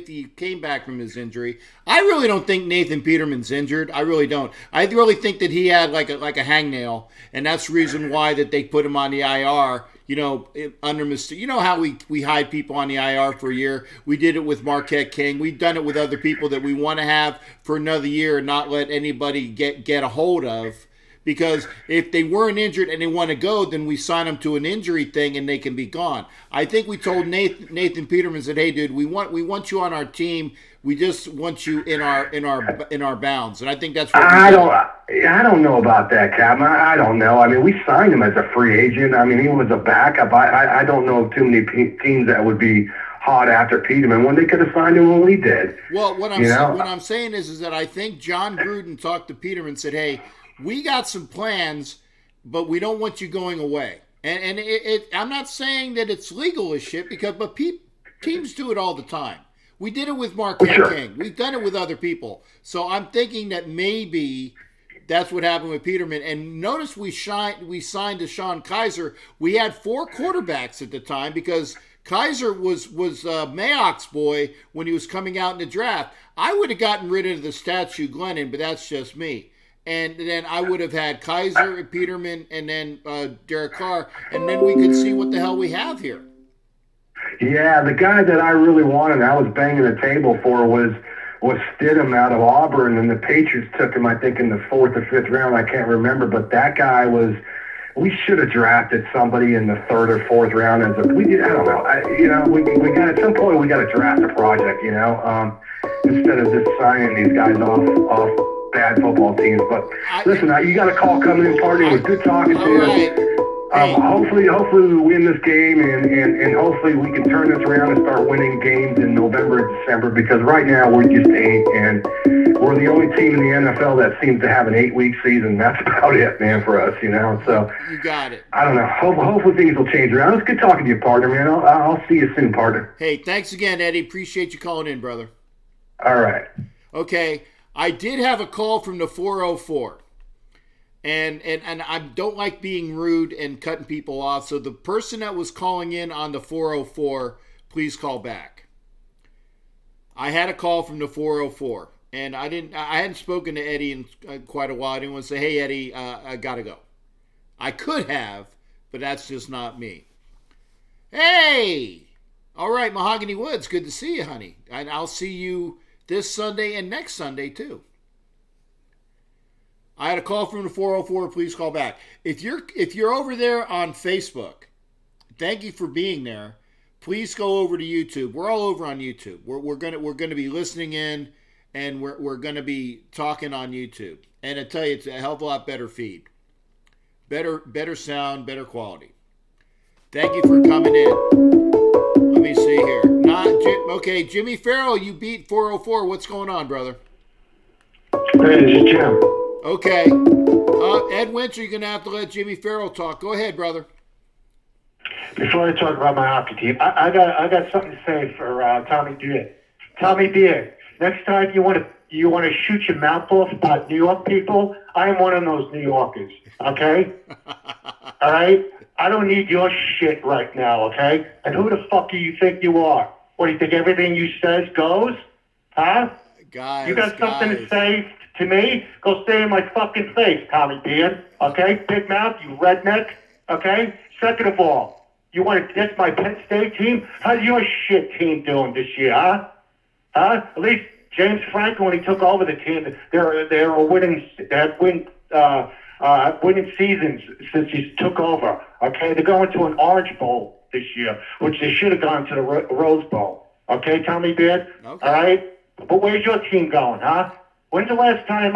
he came back from his injury. I really don't think Nathan Peterman's injured. I really don't. I really think that he had like a hangnail, and that's the reason why that they put him on the IR. You know, under Mr. You know how we hide people on the IR for a year? We did it with Marquette King. We've done it with other people that we want to have for another year and not let anybody get a hold of. Because if they weren't injured and they want to go, then we sign them to an injury thing and they can be gone. I think we told Nathan Peterman, said, "Hey, dude, we want you on our team. We just want you in our bounds." And I think that's what I don't know about that, Cap. I don't know. I mean, we signed him as a free agent. I mean, he was a backup. I don't know of too many teams that would be hot after Peterman when they could have signed him when we did. Well, what I'm saying is that I think John Gruden talked to Peterman and said, "Hey, we got some plans, but we don't want you going away." And I'm not saying that it's legal as shit, but teams do it all the time. We did it with Marquette King. We've done it with other people. So I'm thinking that maybe that's what happened with Peterman. And notice we signed Deshaun Kaiser. We had 4 quarterbacks at the time because Kaiser was Mayock's boy when he was coming out in the draft. I would have gotten rid of the statue Glennon, but that's just me. And then I would have had Kaiser, Peterman, and then Derek Carr, and then we could see what the hell we have here. Yeah, the guy that I really wanted, I was banging the table for, was Stidham out of Auburn, and the Patriots took him, I think, in the 4th or 5th round. I can't remember, but that guy was. We should have drafted somebody in the 3rd or 4th round I don't know. We got at some point we got to draft a project, instead of just signing these guys off bad football teams. But listen, you got a call coming in, party. It was good talking to you. Hopefully we win this game, and hopefully we can turn this around and start winning games in November and December, because right now we just ain't, and we're the only team in the NFL that seems to have an 8-week season. That's about it, man, for us, So you got it. I don't know. Hopefully things will change around. It's good talking to you, partner, man. I'll see you soon, partner. Hey, thanks again, Eddie. Appreciate you calling in, brother. All right. Okay, I did have a call from the 404. And I don't like being rude and cutting people off. So the person that was calling in on the 404, please call back. I had a call from the 404, and I hadn't spoken to Eddie in quite a while. I didn't want to say, "Hey Eddie, I gotta go." I could have, but that's just not me. Hey, all right, Mahogany Woods, good to see you, honey. And I'll see you this Sunday and next Sunday too. I had a call from the 404. Please call back. If you're over there on Facebook, thank you for being there. Please go over to YouTube. We're all over on YouTube. We're gonna be listening in, and we're gonna be talking on YouTube. And I tell you, it's a hell of a lot better feed, better sound, better quality. Thank you for coming in. Let me see here. Okay, Jimmy Farrell, you beat 404. What's going on, brother? Hey, this is Jim. Okay. Ed Winter, you're going to have to let Jimmy Farrell talk. Go ahead, brother. Before I talk about my hockey team, I got something to say for Tommy Beard. Tommy Beard, next time you want to shoot your mouth off about New York people, I am one of those New Yorkers, okay? All right? I don't need your shit right now, okay? And who the fuck do you think you are? What, do you think everything you says goes? Huh? Guys, you got something to say to me? Go stay in my fucking face, Tommy Beard. Okay? Big mouth, you redneck. Okay? Second of all, you want to diss my Penn State team? How's your shit team doing this year, huh? Huh? At least James Franklin, when he took over the team, they were winning. They had winning seasons since he took over. Okay? They're going to an Orange Bowl this year, which they should have gone to the Rose Bowl. Okay, Tommy Beard? Okay. All right? But where's your team going, huh? When's the last time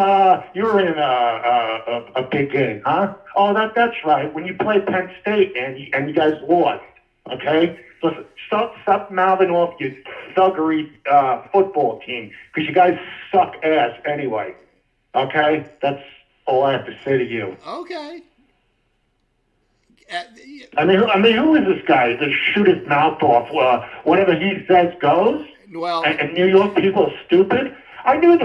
you were in a big game, huh? Oh, that's right. When you played Penn State and you guys lost, okay? So stop mouthing off your thuggery football team, because you guys suck ass anyway, okay? That's all I have to say to you. Okay. I mean, who is this guy to shoot his mouth off? Whatever he says goes? Well, and New York people are stupid? I knew the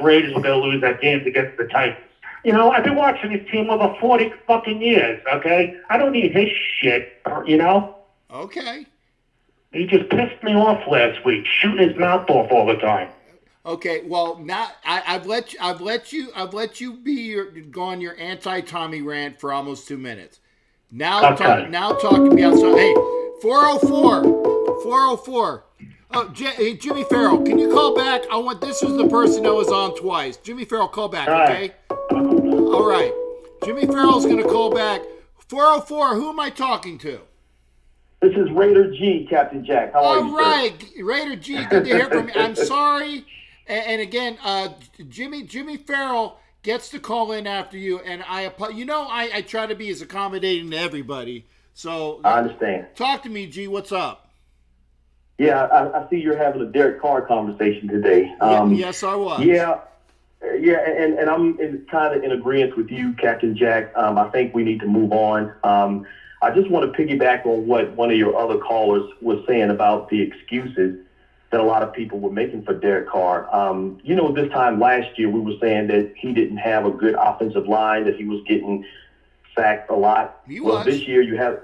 Raiders were going to lose that game against the Titans. I've been watching this team over 40 fucking years, okay? I don't need his shit, Okay. He just pissed me off last week, shooting his mouth off all the time. Okay, well, now I've let you go on your anti-Tommy rant for almost 2 minutes. Now okay. Talk to me outside. Hey, 404. Oh, hey, Jimmy Farrell, can you call back? This is the person that was on twice. Jimmy Farrell, call back, okay? All right. Jimmy Farrell's going to call back. 404, who am I talking to? This is Raider G, Captain Jack. How are you, all right, Raider G, good to hear from you. I'm sorry. And again, Jimmy Farrell gets to call in after you, and I try to be as accommodating to everybody. So I understand. Talk to me, G. What's up? Yeah, I see you're having a Derek Carr conversation today. Yes, I was. Yeah, and I'm kind of in agreement with you, Captain Jack. I think we need to move on. I just want to piggyback on what one of your other callers was saying about the excuses that a lot of people were making for Derek Carr. This time last year we were saying that he didn't have a good offensive line, that he was getting sacked a lot. This year you have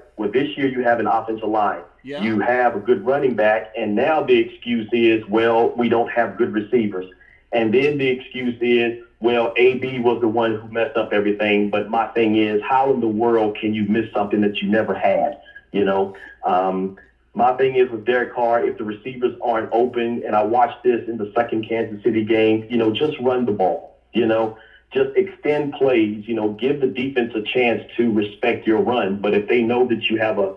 an offensive line. Yeah. You have a good running back, and now the excuse is, well, we don't have good receivers. And then the excuse is, well, AB was the one who messed up everything. But my thing is, how in the world can you miss something that you never had? My thing is with Derek Carr, if the receivers aren't open, and I watched this in the second Kansas City game, just run the ball, just extend plays, give the defense a chance to respect your run. But if they know that you have a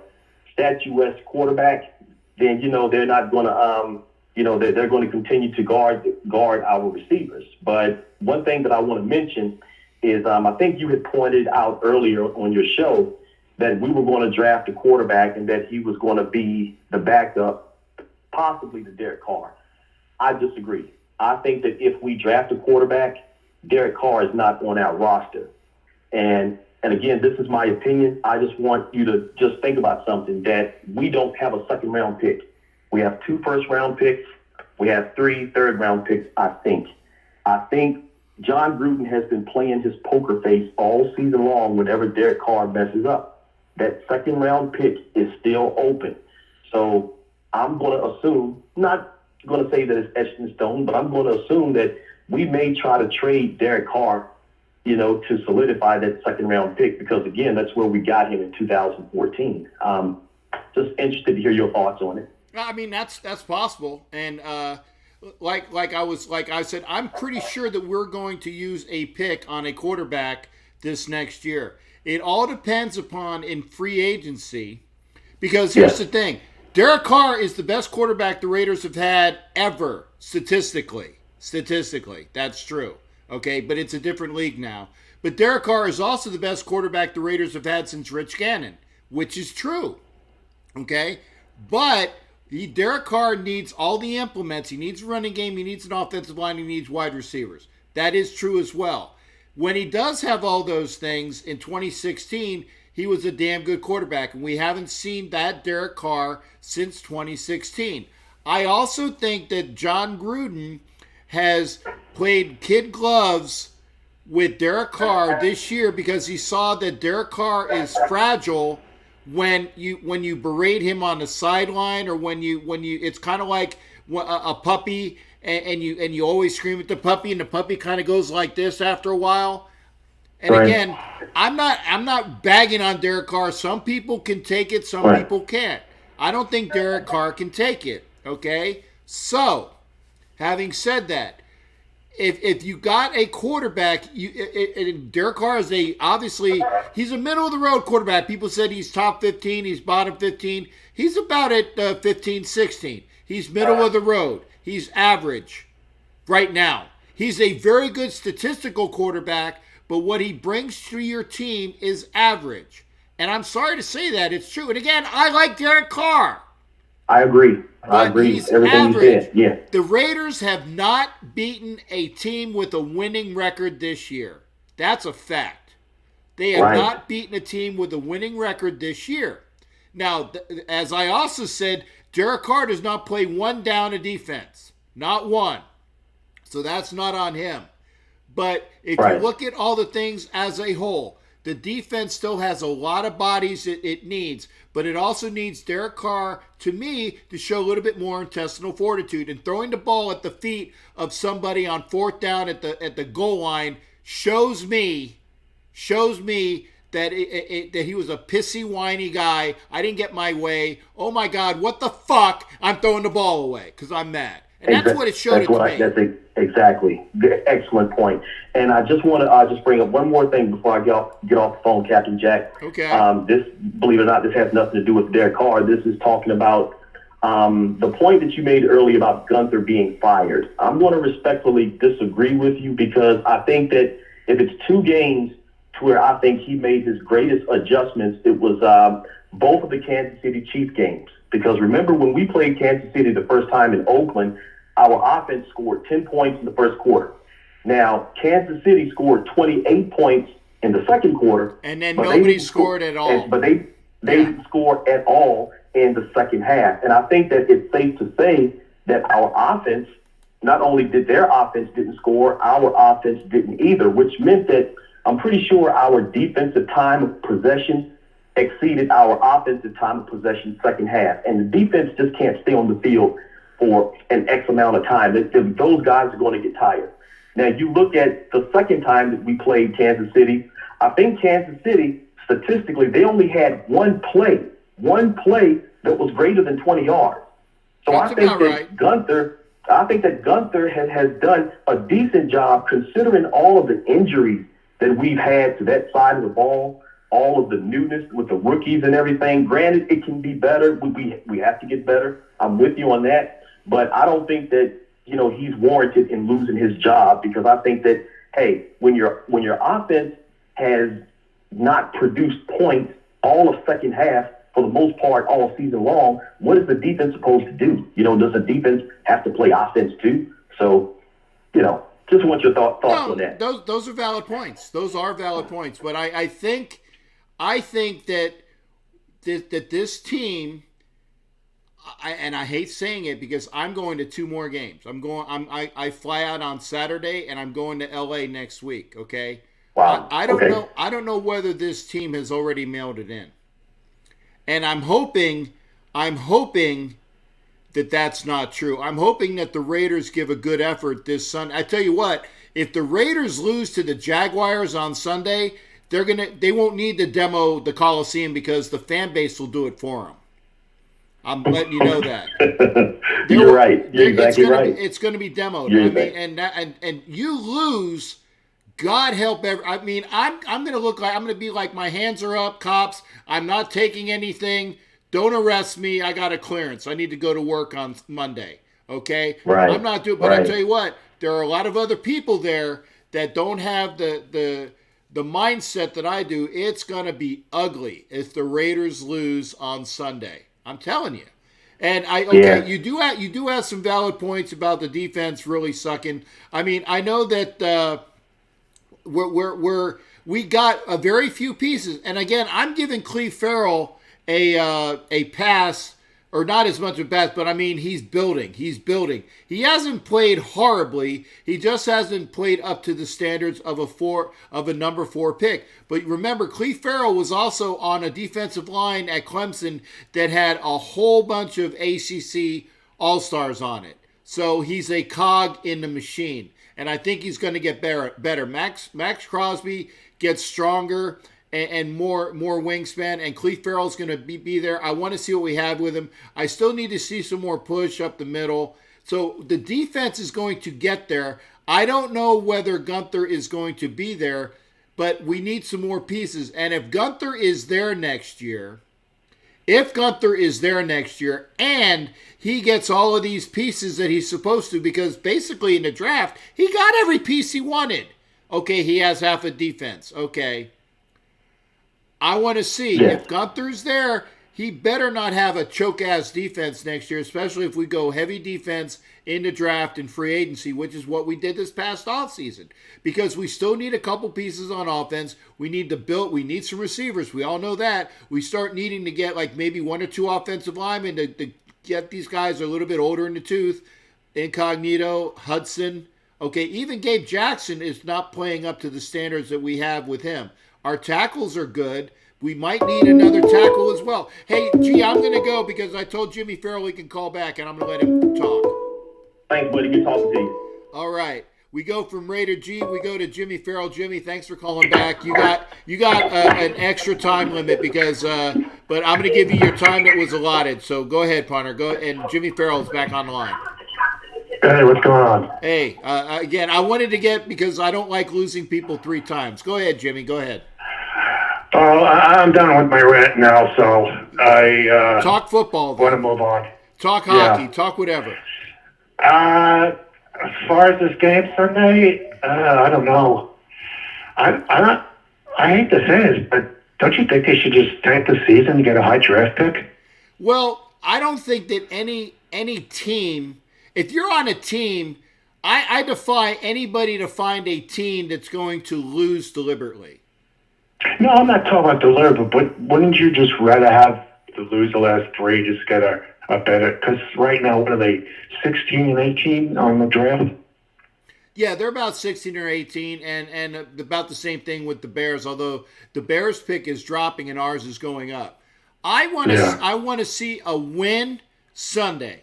statuesque quarterback, then, they're not going to, they're going to continue to guard our receivers. But one thing that I want to mention is I think you had pointed out earlier on your show that we were going to draft a quarterback and that he was going to be the backup, possibly to Derek Carr. I disagree. I think that if we draft a quarterback, Derek Carr is not on our roster. And again, this is my opinion. I just want you to just think about something, that we don't have a second-round pick. We have 2 first-round picks. We have 3 third-round picks, I think. I think John Gruden has been playing his poker face all season long whenever Derek Carr messes up. That second-round pick is still open. So I'm going to assume, not going to say that it's etched in stone, but I'm going to assume that we may try to trade Derek Carr, to solidify that second-round pick, because, again, that's where we got him in 2014. Just interested to hear your thoughts on it. I mean, that's possible. And like I said, I'm pretty sure that we're going to use a pick on a quarterback this next year. It all depends upon in free agency, because here's the thing. Derek Carr is the best quarterback the Raiders have had ever, statistically. Statistically, that's true. Okay, but it's a different league now. But Derek Carr is also the best quarterback the Raiders have had since Rich Gannon, which is true. Okay, but Derek Carr needs all the implements. He needs a running game. He needs an offensive line. He needs wide receivers. That is true as well. When he does have all those things in 2016, he was a damn good quarterback, and we haven't seen that Derek Carr since 2016. I also think that John Gruden has played kid gloves with Derek Carr this year because he saw that Derek Carr is fragile when you berate him on the sideline, or when you it's kind of like a puppy, and you always scream at the puppy, and the puppy kind of goes like this after a while. And again, I'm not bagging on Derek Carr. Some people can take it, some people can't. I don't think Derek Carr can take it. Okay, so having said that, if you got a quarterback, Derek Carr is obviously he's a middle of the road quarterback. People said he's top 15, he's bottom 15. He's about at 15, 16. He's middle of the road. He's average right now. He's a very good statistical quarterback, but what he brings to your team is average. And I'm sorry to say that, it's true. And again, I like Derek Carr. I agree. I agree with everything you said. Yeah. The Raiders have not beaten a team with a winning record this year. That's a fact. They have not beaten a team with a winning record this year. Now, as I also said, Derek Carr does not play one down of defense. Not one. So that's not on him. But if you look at all the things as a whole, the defense still has a lot of bodies it needs, but it also needs Derek Carr, to me, to show a little bit more intestinal fortitude. And throwing the ball at the feet of somebody on 4th down at the goal line shows me that that he was a pissy, whiny guy. I didn't get my way. Oh my God, what the fuck? I'm throwing the ball away because I'm mad. And that's what it showed to me. Exactly. Excellent point. And I just want to just bring up one more thing before I get off the phone, Captain Jack. Okay. This, believe it or not, this has nothing to do with Derek Carr. This is talking about the point that you made earlier about Gunther being fired. I'm going to respectfully disagree with you, because I think that if it's 2 games to where I think he made his greatest adjustments, it was both of the Kansas City Chiefs games. Because remember, when we played Kansas City the first time in Oakland, our offense scored 10 points in the first quarter. Now, Kansas City scored 28 points in the second quarter. And then nobody scored at all. But they didn't score at all in the second half. And I think that it's safe to say that our offense, not only did their offense didn't score, our offense didn't either, which meant that I'm pretty sure our defensive time of possession exceeded our offensive time of possession second half. And the defense just can't stay on the field for an X amount of time. Those guys are going to get tired. Now, you look at the second time that we played Kansas City, I think Kansas City, statistically, they only had one play that was greater than 20 yards. So That's I think that Gunther has done a decent job, considering all of the injuries that we've had to that side of the ball, all of the newness with the rookies and everything. Granted, it can be better. We have to get better. I'm with you on that. But I don't think that, he's warranted in losing his job, because I think that, hey, when your offense has not produced points all of second half, for the most part, all season long, what is the defense supposed to do? Does the defense have to play offense too? So, just want your thoughts on that. Those are valid points. Those are valid points. But I think that this team, and I hate saying it because I'm going to 2 more games. I fly out on Saturday and I'm going to LA next week. Okay. Wow. I don't know. I don't know whether this team has already mailed it in. And I'm hoping that that's not true. I'm hoping that the Raiders give a good effort this Sunday. I tell you what, if the Raiders lose to the Jaguars on Sunday, they won't need to demo the Coliseum because the fan base will do it for them. I'm letting you know that. You're right. You're exactly right. It's going to be demoed. And you lose. God help I'm going to look like I'm going to be like my hands are up, cops. I'm not taking anything. Don't arrest me. I got a clearance. I need to go to work on Monday. Okay? Right. I'm not doing, but I tell you what, there are a lot of other people there that don't have the mindset that I do. It's going to be ugly if the Raiders lose on Sunday. I'm telling you. And you do have some valid points about the defense really sucking. I mean, I know that we got a very few pieces, and again, I'm giving Cleve Farrell a pass, or not as much of a pass, but I mean he's building. He hasn't played horribly. He just hasn't played up to the standards of a number 4 pick. But remember, Cleve Farrell was also on a defensive line at Clemson that had a whole bunch of ACC All-Stars on it. So he's a cog in the machine. And I think he's going to get better. Max Crosby gets stronger and more wingspan, and Cleve Farrell's going to be there. I want to see what we have with him. I still need to see some more push up the middle. So the defense is going to get there. I don't know whether Gunther is going to be there, but we need some more pieces. And if Gunther is there next year, and he gets all of these pieces that he's supposed to, because basically in the draft, he got every piece he wanted. Okay, he has half a defense. Okay. I want to see if Gunther's there, he better not have a choke-ass defense next year, especially if we go heavy defense in the draft and free agency, which is what we did this past offseason. Because we still need a couple pieces on offense. We need to build. We need some receivers. We all know that. We start needing to get like maybe 1 or 2 offensive linemen to get these guys a little bit older in the tooth. Incognito, Hudson. Okay, even Gabe Jackson is not playing up to the standards that we have with him. Our tackles are good. We might need another tackle as well. Hey, I'm going to go because I told Jimmy Farrell he can call back, and I'm going to let him talk. Thanks, buddy. Good talking to you. All right. We go from Raider G. We go to Jimmy Farrell. Jimmy, thanks for calling back. You got an extra time limit because, but I'm going to give you your time that was allotted. So go ahead, partner. Go, and Jimmy Farrell's back on the line. Hey, what's going on? Hey, again, I wanted to get because I don't like losing people 3 times. Go ahead, Jimmy. Go ahead. Oh, I'm done with my rant now, so I talk football. Want to move on. Talk hockey. Talk whatever. As far as this game Sunday, I don't know. I hate to say this, but don't you think they should just tank the season and get a high draft pick? Well, I don't think that any team, if you're on a team, I defy anybody to find a team that's going to lose deliberately. No, I'm not talking about deliberate, but wouldn't you just rather have to lose the last 3, just get a better? Because right now, what are they, 16 and 18 on the draft? Yeah, they're about 16 or 18, and about the same thing with the Bears, although the Bears pick is dropping and ours is going up. I want to see a win Sunday.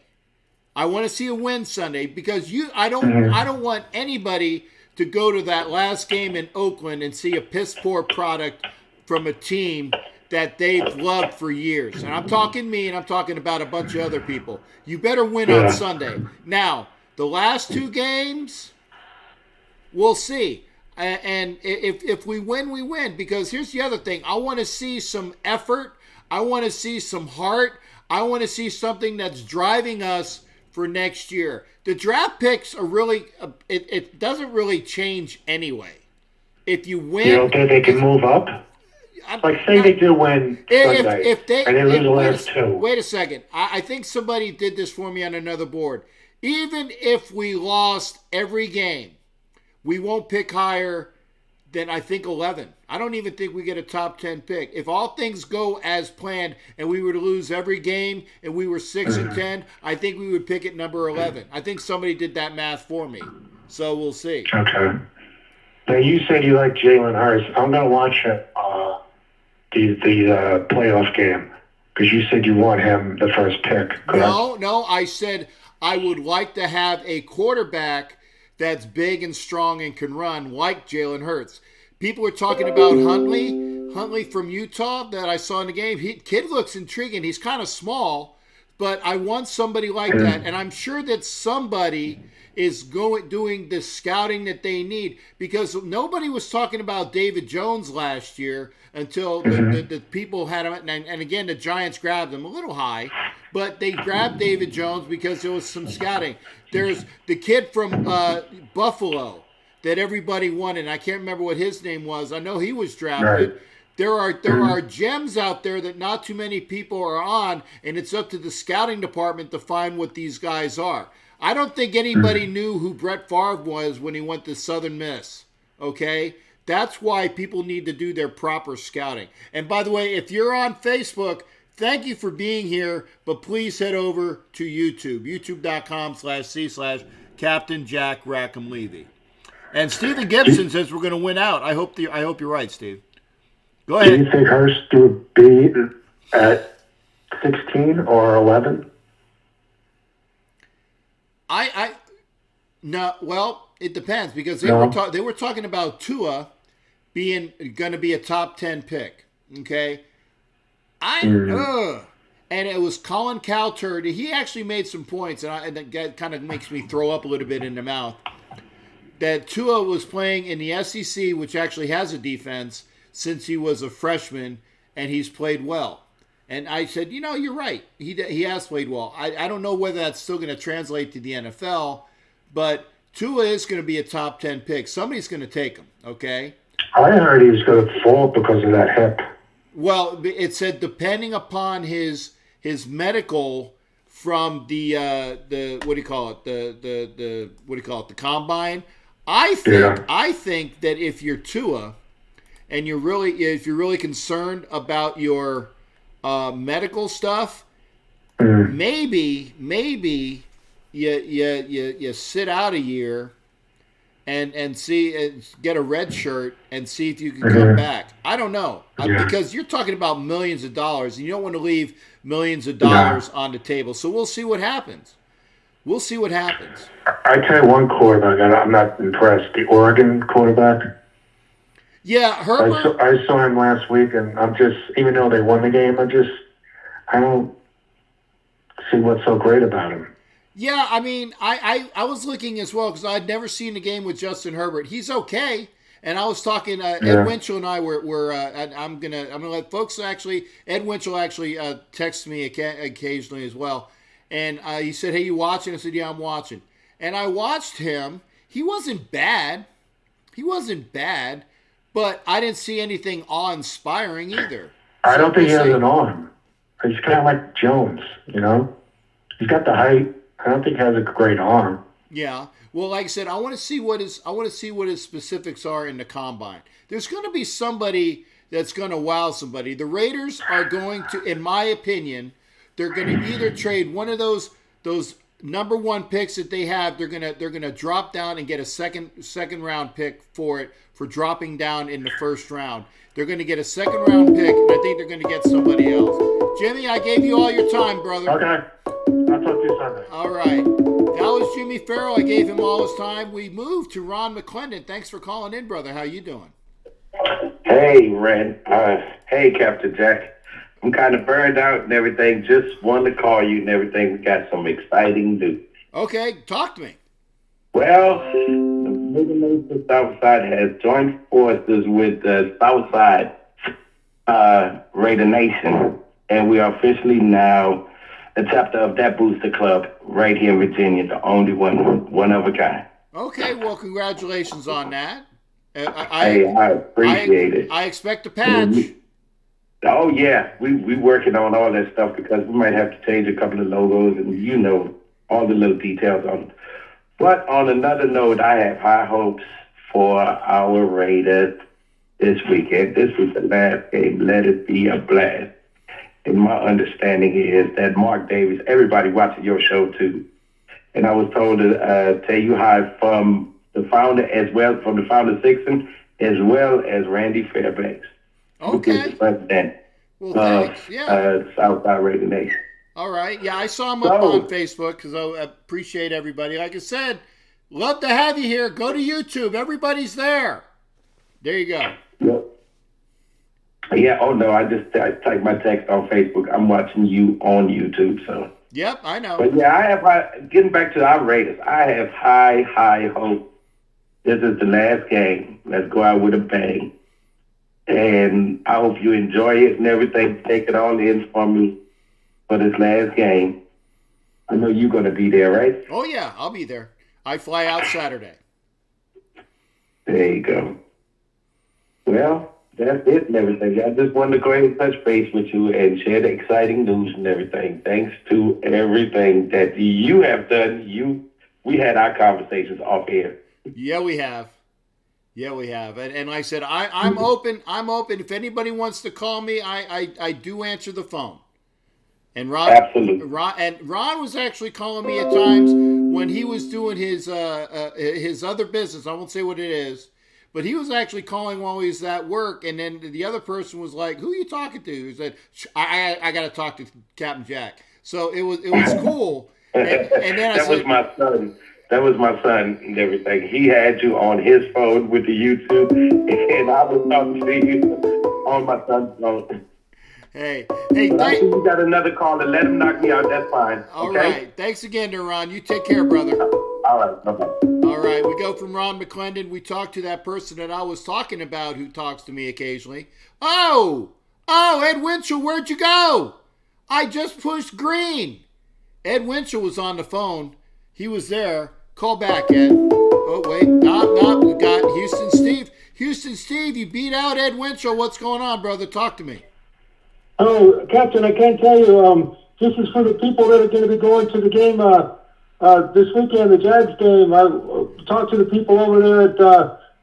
I want to see a win Sunday because I don't want anybody to go to that last game in Oakland and see a piss-poor product from a team that they've loved for years. And I'm talking me, and I'm talking about a bunch of other people. You better win on Sunday. Now, the last 2 games, we'll see. And if we win, we win. Because here's the other thing. I want to see some effort. I want to see some heart. I want to see something that's driving us for next year. The draft picks are really, it doesn't really change anyway. If you win. You don't think they can move up? Like, say they do win Sunday, if they and they lose the last two. Wait a second. I think somebody did this for me on another board. Even if we lost every game, we won't pick higher than, I think, 11. I don't even think we get a top 10 pick. If all things go as planned and we were to lose every game and we were 6-10, I think we would pick at number 11. I think somebody did that math for me. So we'll see. Okay. Now, you said you like Jalen Hurts. I'm going to watch the playoff game because you said you want him the first pick. Correct? No. I said I would like to have a quarterback that's big and strong and can run like Jalen Hurts. People are talking about Huntley from Utah that I saw in the game. Kid looks intriguing. He's kind of small, but I want somebody like that. And I'm sure that somebody is doing the scouting that they need, because nobody was talking about David Jones last year until the people had him. And again, the Giants grabbed him a little high, but they grabbed David Jones because there was some scouting. There's the kid from Buffalo that everybody wanted. I can't remember what his name was. I know he was drafted. Right. There are gems out there that not too many people are on, and it's up to the scouting department to find what these guys are. I don't think anybody knew who Brett Favre was when he went to Southern Miss, okay? That's why people need to do their proper scouting. And by the way, if you're on Facebook, thank you for being here, but please head over to YouTube, youtube.com/C/Captain Jack Rackham Levy. And Stephen Gibson says we're going to win out. I hope you're right, Steve. Go ahead. Do you think Hurst would be at 16 or 11? No. Well, it depends, because they were talking about Tua being going to be a top 10 pick. Okay, and it was Colin Cowherd. He actually made some points, and that kind of makes me throw up a little bit in the mouth. That Tua was playing in the SEC, which actually has a defense, since he was a freshman, and he's played well. And I said, you're right. He has played well. I don't know whether that's still going to translate to the NFL, but Tua is going to be a top 10 pick. Somebody's going to take him, okay? I heard he was going to fall because of that hip. Well, it said depending upon his medical from the what do you call it? The combine. I think that if you're Tua and if you're really concerned about your medical stuff, maybe you sit out a year and see, get a red shirt and see if you can come back. I don't know, because you're talking about millions of dollars, and you don't want to leave millions of dollars on the table. So we'll see what happens. I tell you one quarterback, and I'm not impressed. The Oregon quarterback. Yeah, Herbert. I saw him last week, and I'm just, even though they won the game, I don't see what's so great about him. Yeah, I mean, I was looking as well, because I'd never seen a game with Justin Herbert. He's okay, and I was talking. Ed Winchell and I were. I'm gonna let folks actually. Ed Winchell actually texts me occasionally as well, and he said, "Hey, you watching?" I said, "Yeah, I'm watching." And I watched him. He wasn't bad, but I didn't see anything awe-inspiring either. I don't think he has an arm. He's kind of like Jones, He's got the height. I don't think he has a great arm. Yeah. Well, like I said, I want to see what his specifics are in the combine. There's going to be somebody that's going to wow somebody. The Raiders are going to, in my opinion, they're going to either trade one of those number one picks that they have. They're going to drop down and get a second round pick for dropping down in the first round. They're going to get a second round pick, and I think they're going to get somebody else. Jimmy, I gave you all your time, brother. Okay. I'll talk to you Sunday. All right. That was Jimmy Farrell. I gave him all his time. We moved to Ron McClendon. Thanks for calling in, brother. How you doing? Hey, Ren. Hey, Captain Jack. I'm kind of burned out and everything. Just wanted to call you and everything. We got some exciting news. Okay. Talk to me. Well, the Middle Mesa Southside has joined forces with the Southside Raider Nation, and we are officially now a chapter of that booster club right here in Virginia, the only one of a kind. Okay, well, congratulations on that. I appreciate it. I expect a patch. Oh yeah, we working on all that stuff because we might have to change a couple of logos and all the little details on it. But on another note, I have high hopes for our Raiders this weekend. This is the last game. Let it be a blast. And my understanding is that Mark Davis, everybody watching your show too, and I was told to tell you hi from the founder from the founder Sixon, as well as Randy Fairbanks. Okay. Who is the president Well, thanks. Yeah. Southside Raider Nation. All right. Yeah, I saw him up on Facebook because I appreciate everybody. Like I said, love to have you here. Go to YouTube. Everybody's there. There you go. Yep. Yeah. Oh no, I typed my text on Facebook. I'm watching you on YouTube. So. Yep, I know. But yeah, I have getting back to our Raiders. I have high hope. This is the last game. Let's go out with a bang. And I hope you enjoy it and everything. Take it all in for me for this last game. I know you're going to be there, right? Oh, yeah, I'll be there. I fly out Saturday. There you go. Well, that's it and everything. I just wanted to go ahead and touch base with you and share the exciting news and everything. Thanks to everything that you have done. We had our conversations off air. Yeah, we have. Yeah, we have. And like I said, I'm open. I'm open. If anybody wants to call me, I do answer the phone. And Absolutely. Ron was actually calling me at times when he was doing his other business. I won't say what it is, but he was actually calling while he was at work. And then the other person was like, "Who are you talking to?" He said, "I got to talk to Captain Jack." So it was cool. And then I said, was my son. That was my son and everything. He had you on his phone with the YouTube, and I was talking to you on my son's phone. Hey, you got another call and let him knock me out. That's fine. All right. Thanks again, to Ron. You take care, brother. All right. Bye-bye. All right. We go from Ron McClendon. We talk to that person that I was talking about who talks to me occasionally. Oh, Ed Winchell, where'd you go? I just pushed green. Ed Winchell was on the phone. He was there. Call back, Ed. Oh, wait. No. We got Houston Steve. Houston Steve, you beat out Ed Winchell. What's going on, brother? Talk to me. Oh, Captain, I can't tell you. This is for the people that are going to be going to the game this weekend, the Jags game. I talked to the people over there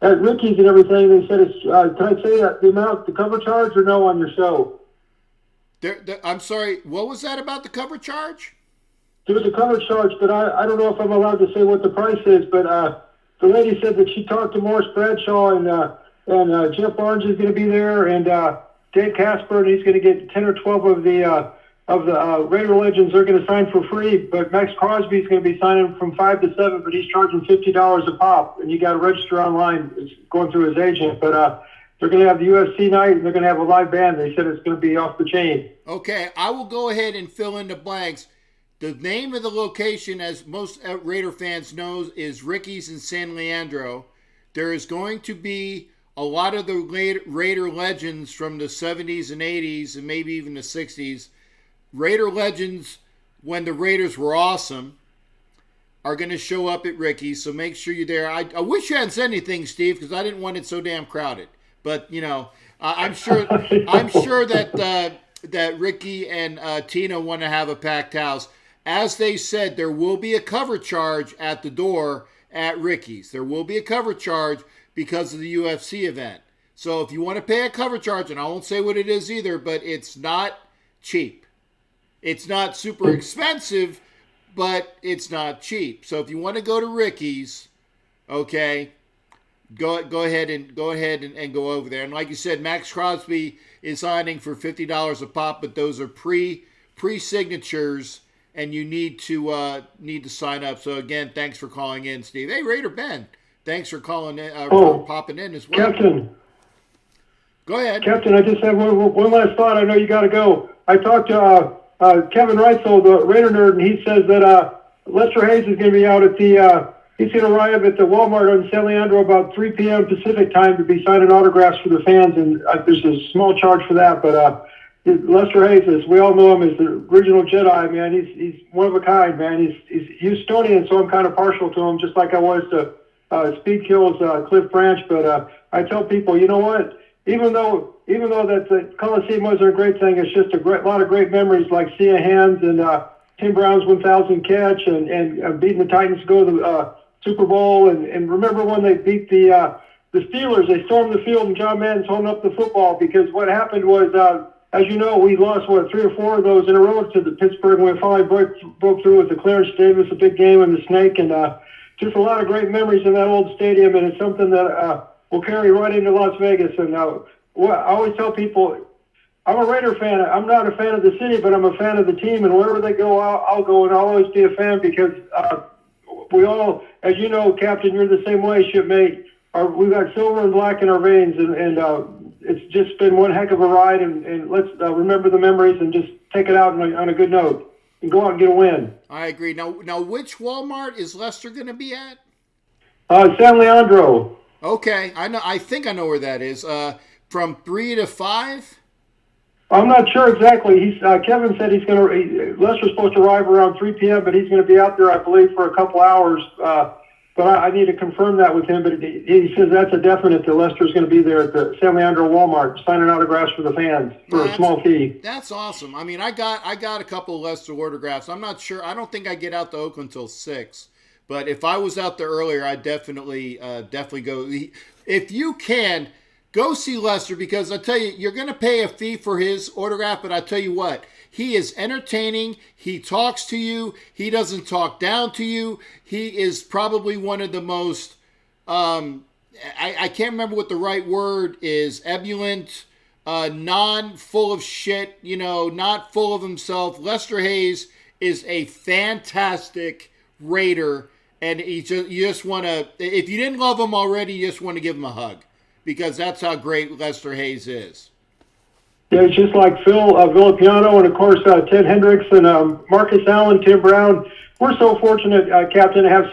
at Ricky's and everything. They said, "Can I say the amount, the cover charge, or no on your show?" I'm sorry. What was that about the cover charge? There was a cover charge, but I don't know if I'm allowed to say what the price is. But the lady said that she talked to Morris Bradshaw and Jeff Barnes is going to be there, and Dave Casper, and he's going to get 10 or 12 of the Raider legends. They're going to sign for free, but Max Crosby's going to be signing from 5 to 7, but he's charging $50 a pop, and you got to register online. It's going through his agent, but they're going to have the UFC night, and they're going to have a live band. They said it's going to be off the chain. Okay, I will go ahead and fill in the blanks. The name of the location, as most Raider fans know, is Ricky's in San Leandro. There is going to be a lot of the Raider legends from the 70s and 80s and maybe even the 60s. Raider legends, when the Raiders were awesome, are going to show up at Ricky's, so make sure you're there. I wish you hadn't said anything, Steve, because I didn't want it so damn crowded. But, I'm sure that Ricky and Tina want to have a packed house. As they said, there will be a cover charge at the door at Ricky's. There will be a cover charge because of the UFC event. So if you want to pay a cover charge, and I won't say what it is either, but it's not cheap. It's not super expensive, but it's not cheap. So if you want to go to Ricky's, okay, go ahead and go over there. And like you said, Max Crosby is signing for $50 a pop, but those are pre-signatures. And you need to sign up. So again, thanks for calling in, Steve. Hey, Raider Ben, thanks for calling in, for popping in as well. Captain, go ahead. Captain, I just have one last thought. I know you got to go. I talked to Kevin Reitzel, the Raider nerd, and he says that Lester Hayes is going to be out at the. He's going to arrive at the Walmart on San Leandro about 3 p.m. Pacific time to be signing autographs for the fans, and there's a small charge for that, but. Lester Hayes, we all know him as the original Jedi, man. He's one of a kind, man. He's Houstonian, so I'm kind of partial to him, just like I was to Speed Kills Cliff Branch. But I tell people, you know what? even though that the Coliseum wasn't a great thing, it's just a lot of great memories, like seeing hands and Tim Brown's 1,000 catch and beating the Titans to go to the Super Bowl. And remember when they beat the Steelers? They stormed the field and John Madden's holding up the football, because what happened was, as you know, we lost 3 or 4 of those in a row to the Pittsburgh. We finally broke through with the Clarence Davis, a big game, and the Snake, and just a lot of great memories in that old stadium. And it's something that will carry right into Las Vegas. And I always tell people, I'm a Raider fan. I'm not a fan of the city, but I'm a fan of the team. And wherever they go, I'll go, and I'll always be a fan, because we all, as you know, Captain, you're the same way, shipmate. We've got silver and black in our veins, and it's just been one heck of a ride. And let's remember the memories and just take it out on a good note and go out and get a win. I agree. Now, which Walmart is Lester going to be at? San Leandro. Okay, I know. I think I know where that is. From 3 to 5. I'm not sure exactly. Kevin said Lester's supposed to arrive around 3 p.m., but he's going to be out there, I believe, for a couple hours. But I need to confirm that with him. But he says that's a definite that Lester's going to be there at the San Leandro Walmart signing autographs for the fans for a small fee. That's awesome. I mean, I got a couple of Lester autographs. I'm not sure. I don't think I get out to Oakland until 6. But if I was out there earlier, I'd definitely go. If you can, go see Lester, because I tell you, you're going to pay a fee for his autograph. But I tell you what, he is entertaining. He talks to you. He doesn't talk down to you. He is probably one of the most, I can't remember what the right word is, ebullient, non-full of shit, not full of himself. Lester Hayes is a fantastic Raider, and you just want to, if you didn't love him already, you just want to give him a hug, because that's how great Lester Hayes is. Yeah, it's just like Phil Villapiano, and of course Ted Hendricks and Marcus Allen, Tim Brown. We're so fortunate, Captain, to have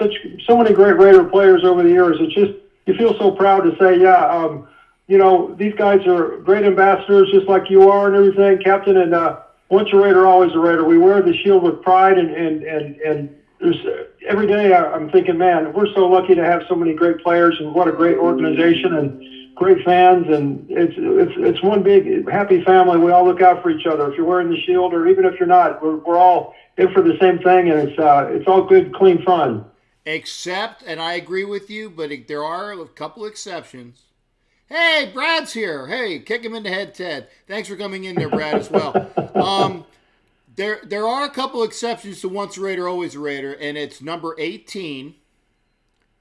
so many great Raider players over the years. It's just, you feel so proud to say, these guys are great ambassadors, just like you are and everything, Captain. And once a Raider, always a Raider. We wear the shield with pride, and there's every day I'm thinking, man, we're so lucky to have so many great players, and what a great organization and great fans, and it's one big happy family. We all look out for each other. If you're wearing the shield, or even if you're not, we're all in for the same thing, and it's all good, clean fun. Except, and I agree with you, but there are a couple exceptions. Hey, Brad's here. Hey, kick him in the head, Ted. Thanks for coming in there, Brad, as well. There are a couple exceptions to once a Raider, always a Raider, and it's number 18.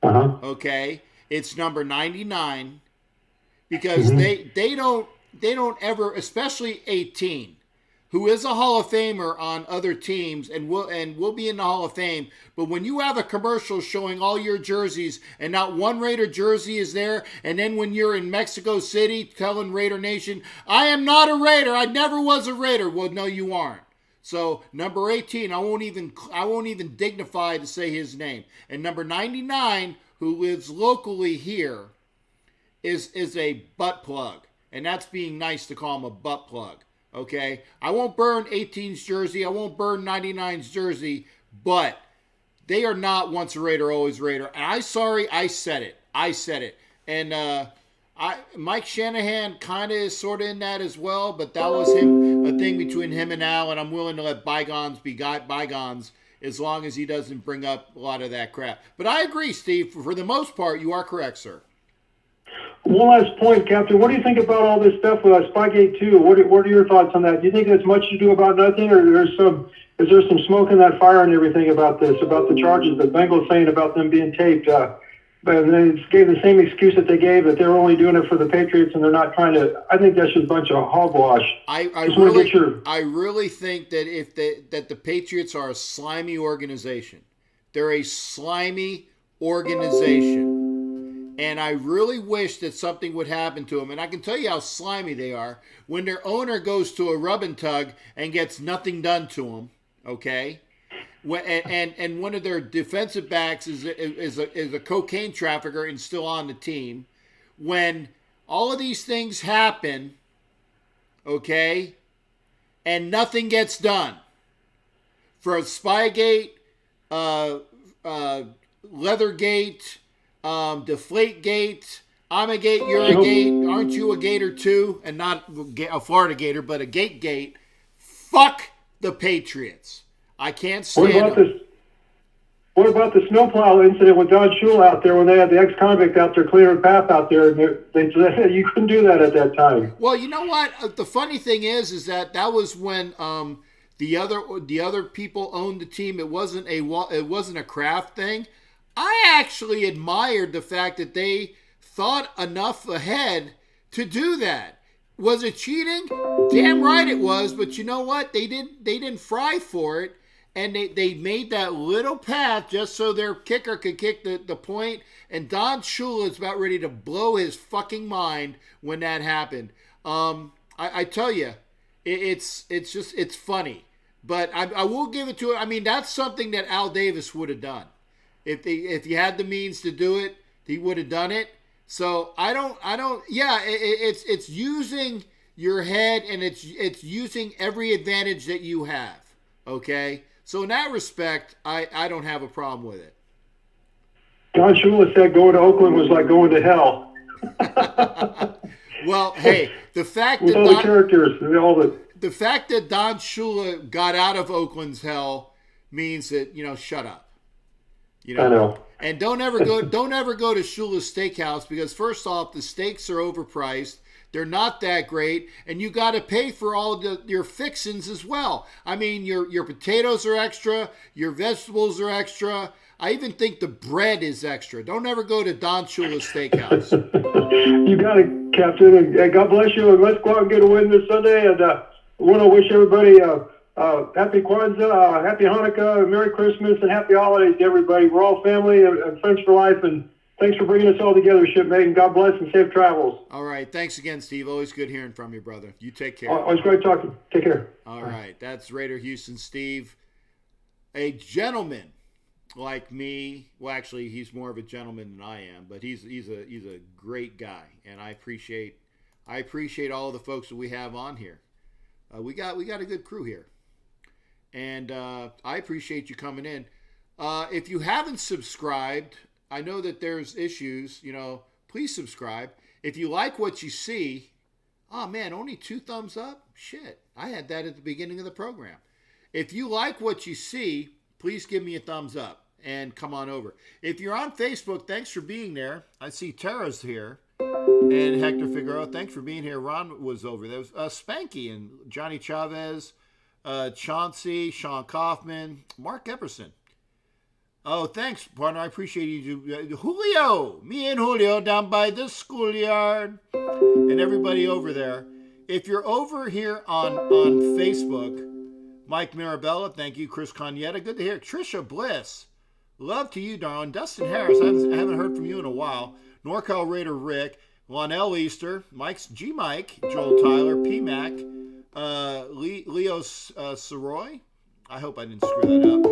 Okay, it's number 99. Because they don't ever, especially 18, who is a Hall of Famer on other teams and will be in the Hall of Fame. But when you have a commercial showing all your jerseys and not one Raider jersey is there, and then when you're in Mexico City telling Raider Nation, I am not a Raider, I never was a Raider. Well, no, you aren't. So number 18, I won't even dignify to say his name. And number 99, who lives locally here, is a butt plug, and that's being nice to call him a butt plug, okay? I won't burn 18's jersey, I won't burn 99's jersey, but they are not once a Raider, always Raider. And I said it. And Mike Shanahan kind of is sort of in that as well, but that was a thing between him and Al, and I'm willing to let bygones be bygones as long as he doesn't bring up a lot of that crap. But I agree, Steve, for the most part, you are correct, sir. One last point, Captain. What do you think about all this stuff with Spygate 2? What are your thoughts on that? Do you think there's much to do about nothing, or is there some smoke in that fire and everything about this, about the charges that Bengals saying about them being taped? But they gave the same excuse that they gave, that they're only doing it for the Patriots and they're not trying to. I think that's just a bunch of hogwash. I really think that that the Patriots are a slimy organization. They're a slimy organization. And I really wish that something would happen to them. And I can tell you how slimy they are when their owner goes to a rub and tug and gets nothing done to them, okay? And one of their defensive backs is a cocaine trafficker and still on the team. When all of these things happen, okay, and nothing gets done. For Spygate, Leathergate, Deflategate, I'm a Gate. You're a Gate. Aren't you a Gator too? And not a Florida Gator, but a Gate. Fuck the Patriots. I can't stand them. What about the snowplow incident with Don Shula out there when they had the ex-convict out there clearing a path out there? And they said you couldn't do that at that time. Well, you know what? The funny thing is that was when the other people owned the team. It wasn't a Kraft thing. I actually admired the fact that they thought enough ahead to do that. Was it cheating? Damn right it was. But you know what? They didn't fry for it. And they made that little path just so their kicker could kick the point. And Don Shula is about ready to blow his fucking mind when that happened. I tell you, it's funny. But I will give it to it. I mean, that's something that Al Davis would have done. If he had the means to do it, he would have done it. So I don't. Yeah, it's using your head, and it's using every advantage that you have. Okay. So in that respect, I don't have a problem with it. Don Shula said going to Oakland was like going to hell. Well, hey, the fact with that all the characters and all the fact that Don Shula got out of Oakland's hell means that, shut up. I know. And don't ever go to Shula's Steakhouse, because first off, the steaks are overpriced. They're not that great, and you got to pay for all your fixings as well. I mean, your potatoes are extra, your vegetables are extra. I even think the bread is extra. Don't ever go to Don Shula's Steakhouse. You got it, Captain, and God bless you, and let's go out and get a win this Sunday. And I want to wish everybody happy Kwanzaa, happy Hanukkah, Merry Christmas, and happy holidays to everybody. We're all family and friends for life, and thanks for bringing us all together, shipmate, and God bless and safe travels. All right. Thanks again, Steve. Always good hearing from you, brother. You take care. Always great talking. Take care. All right. That's Raider Houston Steve. A gentleman like me. Well, actually, he's more of a gentleman than I am, but he's a great guy, and I appreciate all the folks that we have on here. We got a good crew here, and I appreciate you coming in. If you haven't subscribed, I know that there's issues, please subscribe. If you like what you see, oh man, only 2 thumbs up? Shit, I had that at the beginning of the program. If you like what you see, please give me a thumbs up and come on over. If you're on Facebook, thanks for being there. I see Tara's here and Hector Figueroa. Thanks for being here. Ron was over there. Spanky and Johnny Chavez, Chauncey, Sean Kaufman, Mark Epperson. Oh, thanks, partner. I appreciate you. Julio, me and Julio down by the schoolyard, and everybody over there. If you're over here on Facebook, Mike Mirabella, thank you. Chris Cagnetta, good to hear. Trisha Bliss, love to you, darling. Dustin Harris, I haven't heard from you in a while. NorCal Raider Rick, Lonell Easter, G Mike, Joel Tyler, P Mac, Leo Soroy. I hope I didn't screw that up.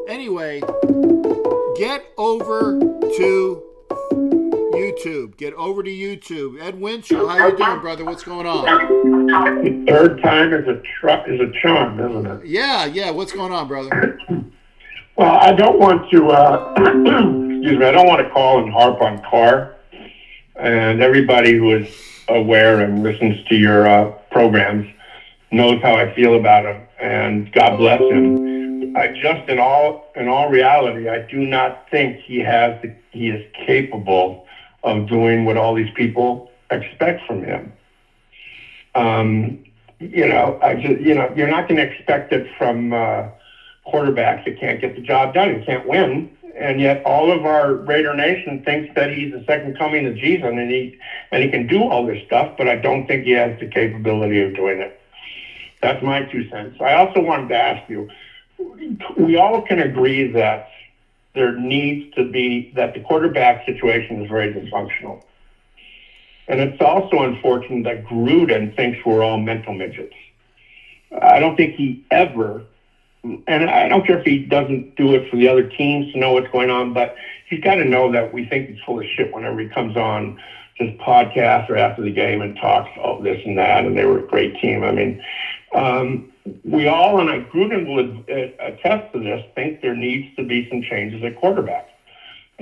Anyway, get over to YouTube. Get over to YouTube. Ed Winchell, how you doing, brother? What's going on? Third time is a charm, isn't it? Yeah. What's going on, brother? Well, I don't want to, excuse me, I don't want to call and harp on Carr. And everybody who is aware and listens to your programs knows how I feel about him. And God bless him. I just, in all reality, I do not think he is capable of doing what all these people expect from him. You're not going to expect it from quarterbacks that can't get the job done and can't win. And yet all of our Raider Nation thinks that he's the second coming of Jesus and he can do all this stuff, but I don't think he has the capability of doing it. That's my 2 cents. I also wanted to ask you, we all can agree that there needs to be, that the quarterback situation is very dysfunctional. And it's also unfortunate that Gruden thinks we're all mental midgets. I don't think he ever, and I don't care if he doesn't do it for the other teams to know what's going on, but he's got to know that we think he's full of shit whenever he comes on his podcast or after the game and talks, this and that, and they were a great team. I mean, we all, and Gruden would attest to this, think there needs to be some changes at quarterback.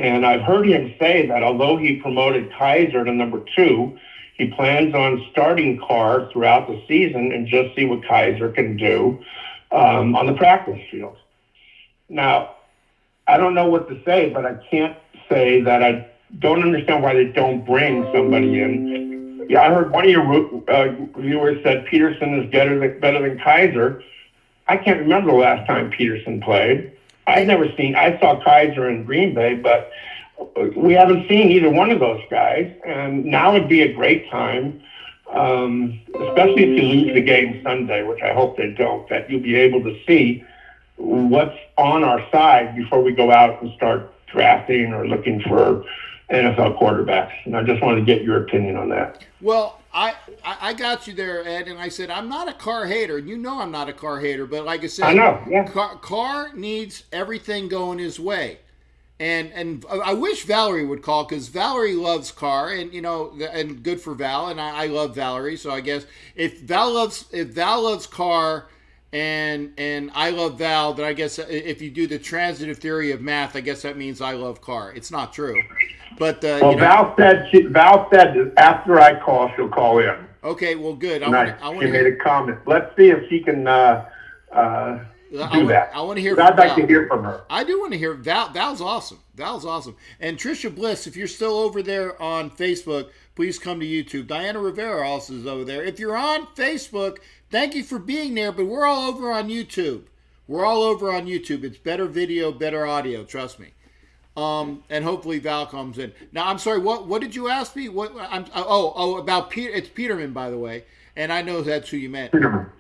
And I've heard him say that although he promoted Kaiser to number 2, he plans on starting Carr throughout the season and just see what Kaiser can do on the practice field. Now, I don't know what to say, but I can't say that I don't understand why they don't bring somebody in. Yeah, I heard one of your viewers said Peterson is better than Kaiser. I can't remember the last time Peterson played. I saw Kaiser in Green Bay, but we haven't seen either one of those guys. And now would be a great time, especially if you lose the game Sunday, which I hope they don't, that you'll be able to see what's on our side before we go out and start drafting or looking for NFL quarterbacks. And I just wanted to get your opinion on that. Well, I got you there, Ed, and I said I'm not a Carr hater. You know I'm not a Carr hater, but like I said, I know, yeah. Carr needs everything going his way. And I wish Valerie would call, because Valerie loves Carr, and and good for Val, and I love Valerie. So I guess if Val loves Carr and I love Val, then I guess if you do the transitive theory of math, I guess that means I love Carr. It's not true, but Val said after I call, she'll call in. Okay, well, good. She made a comment. Let's see if she can do that. I want to hear. I'd like to hear from her. I do want to hear. Val's awesome. Val's awesome. And Trisha Bliss, if you're still over there on Facebook, please come to YouTube. Diana Rivera also is over there. If you're on Facebook, thank you for being there. But we're all over on YouTube. It's better video, better audio. Trust me. And hopefully Val comes in. Now, I'm sorry. What did you ask me? About Peter. It's Peterman, by the way. And I know that's who you meant.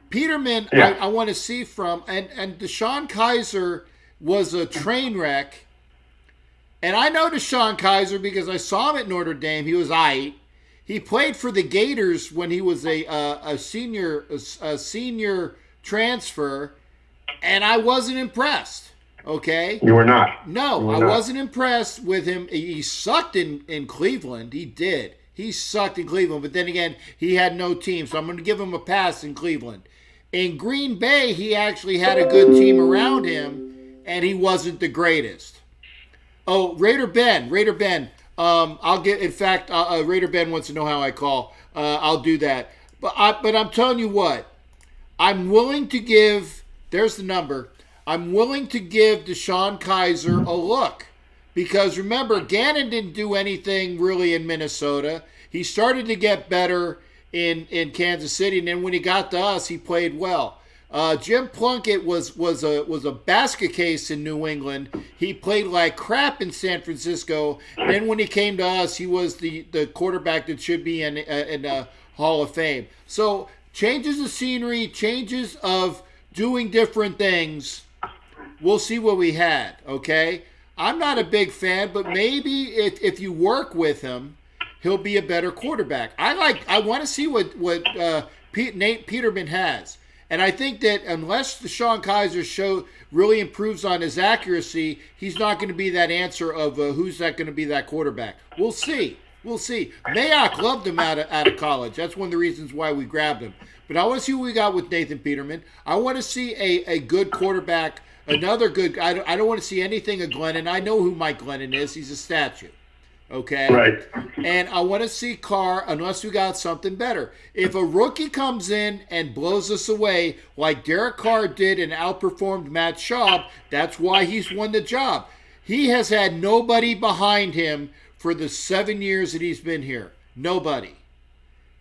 Peterman, yeah. I want to see from, and Deshaun Kaiser was a train wreck. And I know Deshaun Kaiser because I saw him at Notre Dame. He was aight. He played for the Gators when he was a senior transfer, and I wasn't impressed. Okay? You were not. No, I wasn't impressed with him. He sucked in Cleveland. He did. He sucked in Cleveland, but then again, he had no team, so I'm going to give him a pass in Cleveland. In Green Bay, he actually had a good team around him, and he wasn't the greatest. Oh, Raider Ben. Raider Ben, wants to know how I call. I'll do that. But I'm telling you what, I'm willing to give, there's the number, I'm willing to give Deshaun Kaiser a look. Because remember, Gannon didn't do anything really in Minnesota. He started to get better in Kansas City, and then when he got to us, he played well. Jim Plunkett was a basket case in New England. He played like crap in San Francisco. And then when he came to us, he was the quarterback that should be in the Hall of Fame. So changes of scenery, changes of doing different things. We'll see what we had, okay? I'm not a big fan, but maybe if you work with him, he'll be a better quarterback. I want to see what Nate Peterman has. And I think that unless Deshaun Kaiser really improves on his accuracy, he's not going to be that answer of who's that going to be that quarterback. We'll see. Mayock loved him out of college. That's one of the reasons why we grabbed him. But I want to see what we got with Nathan Peterman. I want to see a good quarterback. Another good. I don't want to see anything of Glennon. I know who Mike Glennon is. He's a statue. Okay. Right. And I want to see Carr unless we got something better. If a rookie comes in and blows us away like Derek Carr did and outperformed Matt Schaub, that's why he's won the job. He has had nobody behind him for the 7 years that he's been here. Nobody.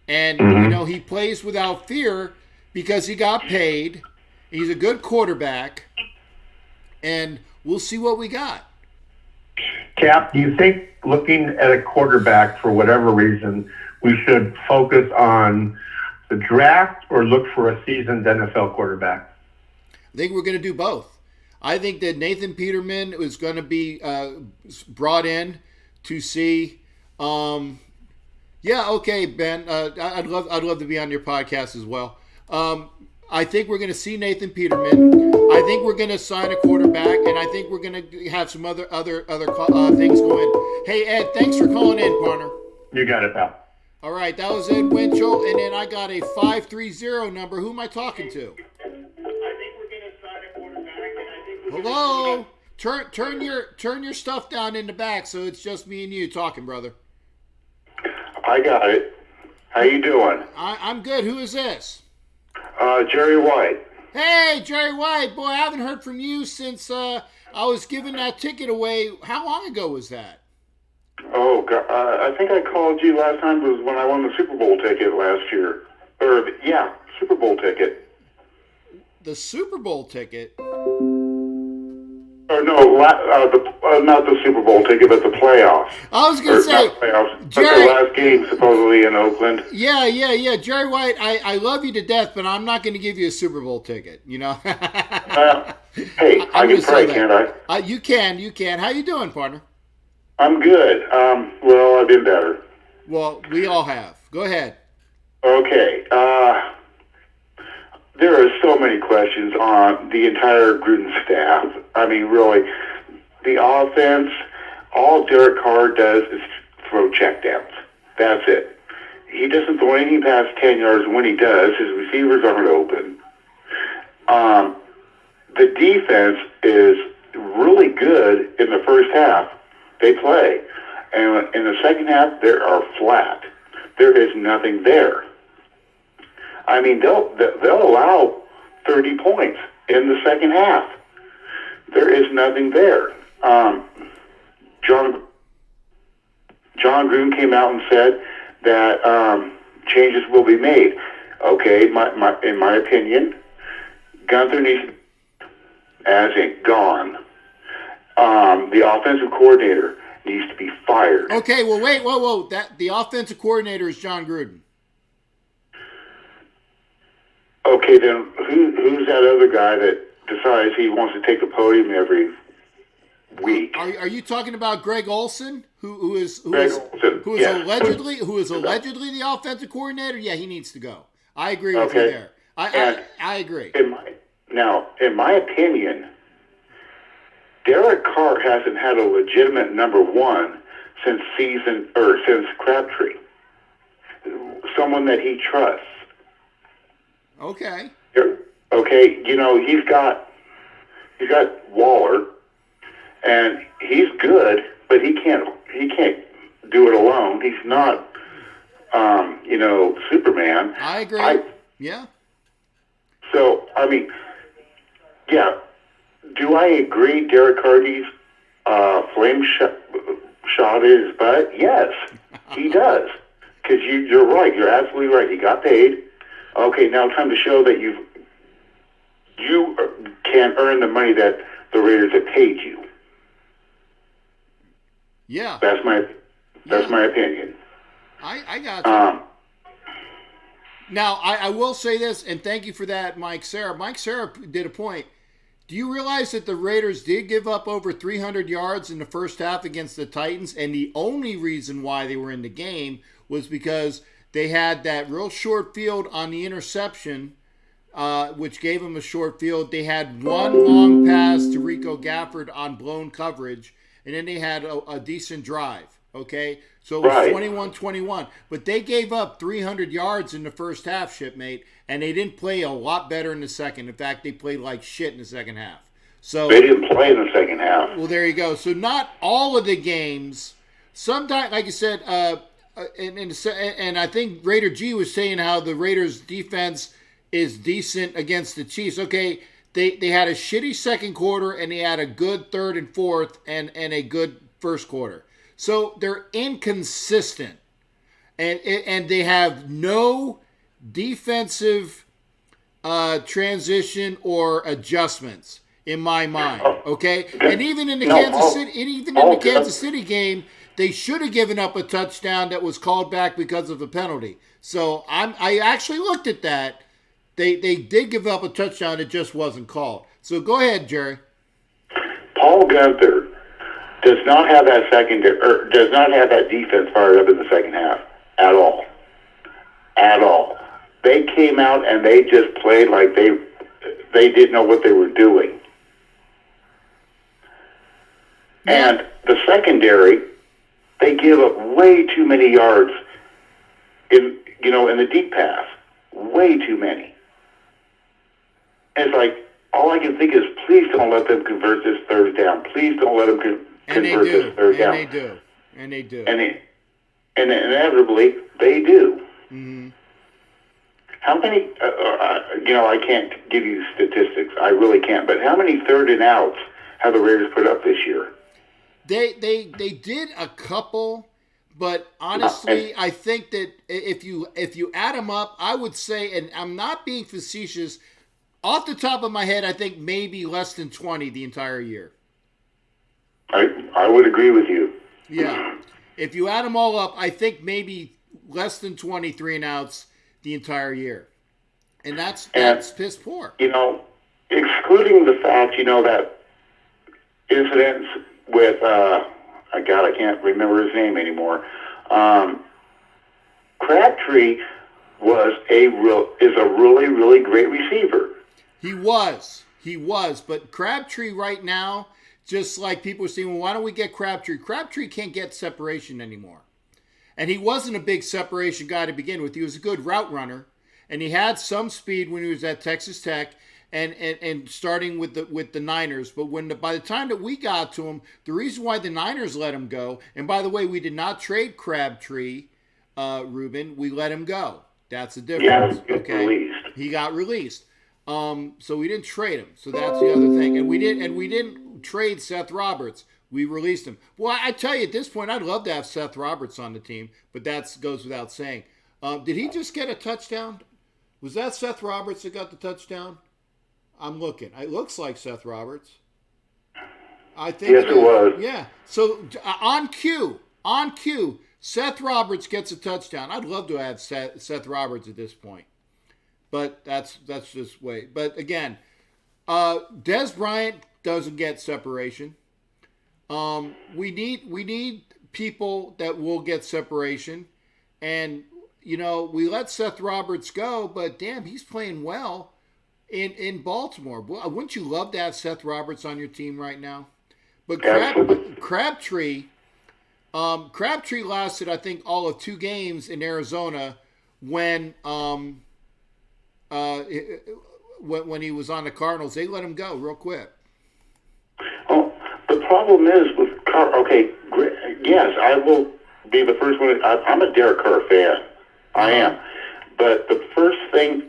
And, he plays without fear because he got paid. He's a good quarterback. And we'll see what we got. Cap, do you think looking at a quarterback for whatever reason, we should focus on the draft or look for a seasoned NFL quarterback? I think we're going to do both. I think that Nathan Peterman is going to be brought in to see. Ben. I'd love to be on your podcast as well. I think we're going to see Nathan Peterman. I think we're going to sign a quarterback, and I think we're going to have some other things going. Hey, Ed, thanks for calling in, partner. You got it, pal. All right, that was Ed Winchell, and then I got a 530 number. Who am I talking to? I think we're going to sign a quarterback, and I think Hello? turn your stuff down in the back so it's just me and you talking, brother. I got it. How you doing? I'm good. Who is this? Jerry White. Hey, Jerry White. Boy, I haven't heard from you since I was giving that ticket away. How long ago was that? Oh, God, I think I called you last time was when I won the Super Bowl ticket last year. Super Bowl ticket. The Super Bowl ticket? Oh, no, not the Super Bowl ticket, but the playoffs. I was going to say, playoffs, Jerry, but the last game supposedly in Oakland. Yeah. Jerry White, I love you to death, but I'm not going to give you a Super Bowl ticket, you know? Hey, I can pray, can't I? You can. How you doing, partner? I'm good. Well, I've been better. Well, we all have. Go ahead. Okay. There are so many questions on the entire Gruden staff. I mean, really, the offense, all Derek Carr does is throw checkdowns. That's it. He doesn't throw anything past 10 yards. When he does, his receivers aren't open. The defense is really good in the first half. They play. And in the second half, they are flat. There is nothing there. I mean, they'll allow 30 points in the second half. There is nothing there. John Gruden came out and said that changes will be made. Okay, in my opinion, Gunther needs, as in gone. The offensive coordinator needs to be fired. Okay, well, wait, whoa. The offensive coordinator is John Gruden. Okay, then who's that other guy that decides he wants to take the podium every week? Are you talking about Greg Olson, who is Olson, allegedly the offensive coordinator? Yeah, he needs to go. I agree with you there. I agree. In my opinion, Derek Carr hasn't had a legitimate number one since Crabtree. Someone that he trusts. Okay. Okay, you know, he's got Waller, and he's good, but he can't do it alone. He's not Superman. I agree. Yeah. So, I mean, yeah. Do I agree Derek Carr's flame shot his butt? Yes, he does. Because you're right. You're absolutely right. He got paid. Okay, now time to show that you can earn the money that the Raiders have paid you. Yeah. That's my opinion. I got you. Now, I will say this, and thank you for that, Mike Sarah. Mike Sarah did a point. Do you realize that the Raiders did give up over 300 yards in the first half against the Titans, and the only reason why they were in the game was because they had that real short field on the interception, which gave them a short field. They had one long pass to Rico Gafford on blown coverage, and then they had a decent drive, okay? So it was 21-21. But they gave up 300 yards in the first half, shipmate, and they didn't play a lot better in the second. In fact, they played like shit in the second half. So they didn't play in the second half. Well, there you go. So not all of the games. Sometimes, like I said, and I think Raider G was saying how the Raiders' defense is decent against the Chiefs. Okay, they had a shitty second quarter, and they had a good third and fourth, and a good first quarter. So they're inconsistent, and they have no defensive transition or adjustments in my mind. Okay, and even in the Kansas City game, they should have given up a touchdown that was called back because of a penalty. So I actually looked at that. They did give up a touchdown, it just wasn't called. So go ahead, Jerry. Paul Gunther does not have that does not have that defense fired up in the second half at all. At all. They came out and they just played like they didn't know what they were doing. Yeah. And the secondary, they give up way too many yards in the deep pass. Way too many. And it's like, all I can think is, please don't let them convert this third down. Please don't let them convert this third down. And they do. And they do. And inevitably, they do. Mm-hmm. How many, I can't give you statistics. I really can't. But how many third and outs have the Raiders put up this year? They did a couple, but honestly, I think that if you add them up, I would say, and I'm not being facetious, off the top of my head, I think maybe less than 20 the entire year. I would agree with you. Yeah. If you add them all up, I think maybe less than 23 and outs the entire year. And that's piss poor. Excluding the fact, that incidents with, I can't remember his name anymore. Crabtree is a really, really great receiver. He was, but Crabtree right now, just like people are saying, well, why don't we get Crabtree? Crabtree can't get separation anymore. And he wasn't a big separation guy to begin with. He was a good route runner, and he had some speed when he was at Texas Tech and starting with the Niners. But by the time that we got to him, the reason why the Niners let him go, and by the way, we did not trade Crabtree, Ruben. We let him go. That's the difference. Yeah, okay, released. He got released. So we didn't trade him. So that's the other thing. And we didn't trade Seth Roberts. We released him. Well, I tell you, at this point, I'd love to have Seth Roberts on the team, but that goes without saying. Did he just get a touchdown? Was that Seth Roberts that got the touchdown? I'm looking. It looks like Seth Roberts. I think yes, it was. Yeah. So on cue, Seth Roberts gets a touchdown. I'd love to have Seth Roberts at this point, but that's just wait. But again, Des Bryant doesn't get separation. We need people that will get separation, and we let Seth Roberts go, but damn, he's playing well in Baltimore. Wouldn't you love to have Seth Roberts on your team right now? But Crabtree lasted, I think, all of 2 games in Arizona when he was on the Cardinals. They let him go real quick. Oh, the problem is with Carr. Okay, yes, I will be the first one. I'm a Derek Carr fan. I am. But the first thing,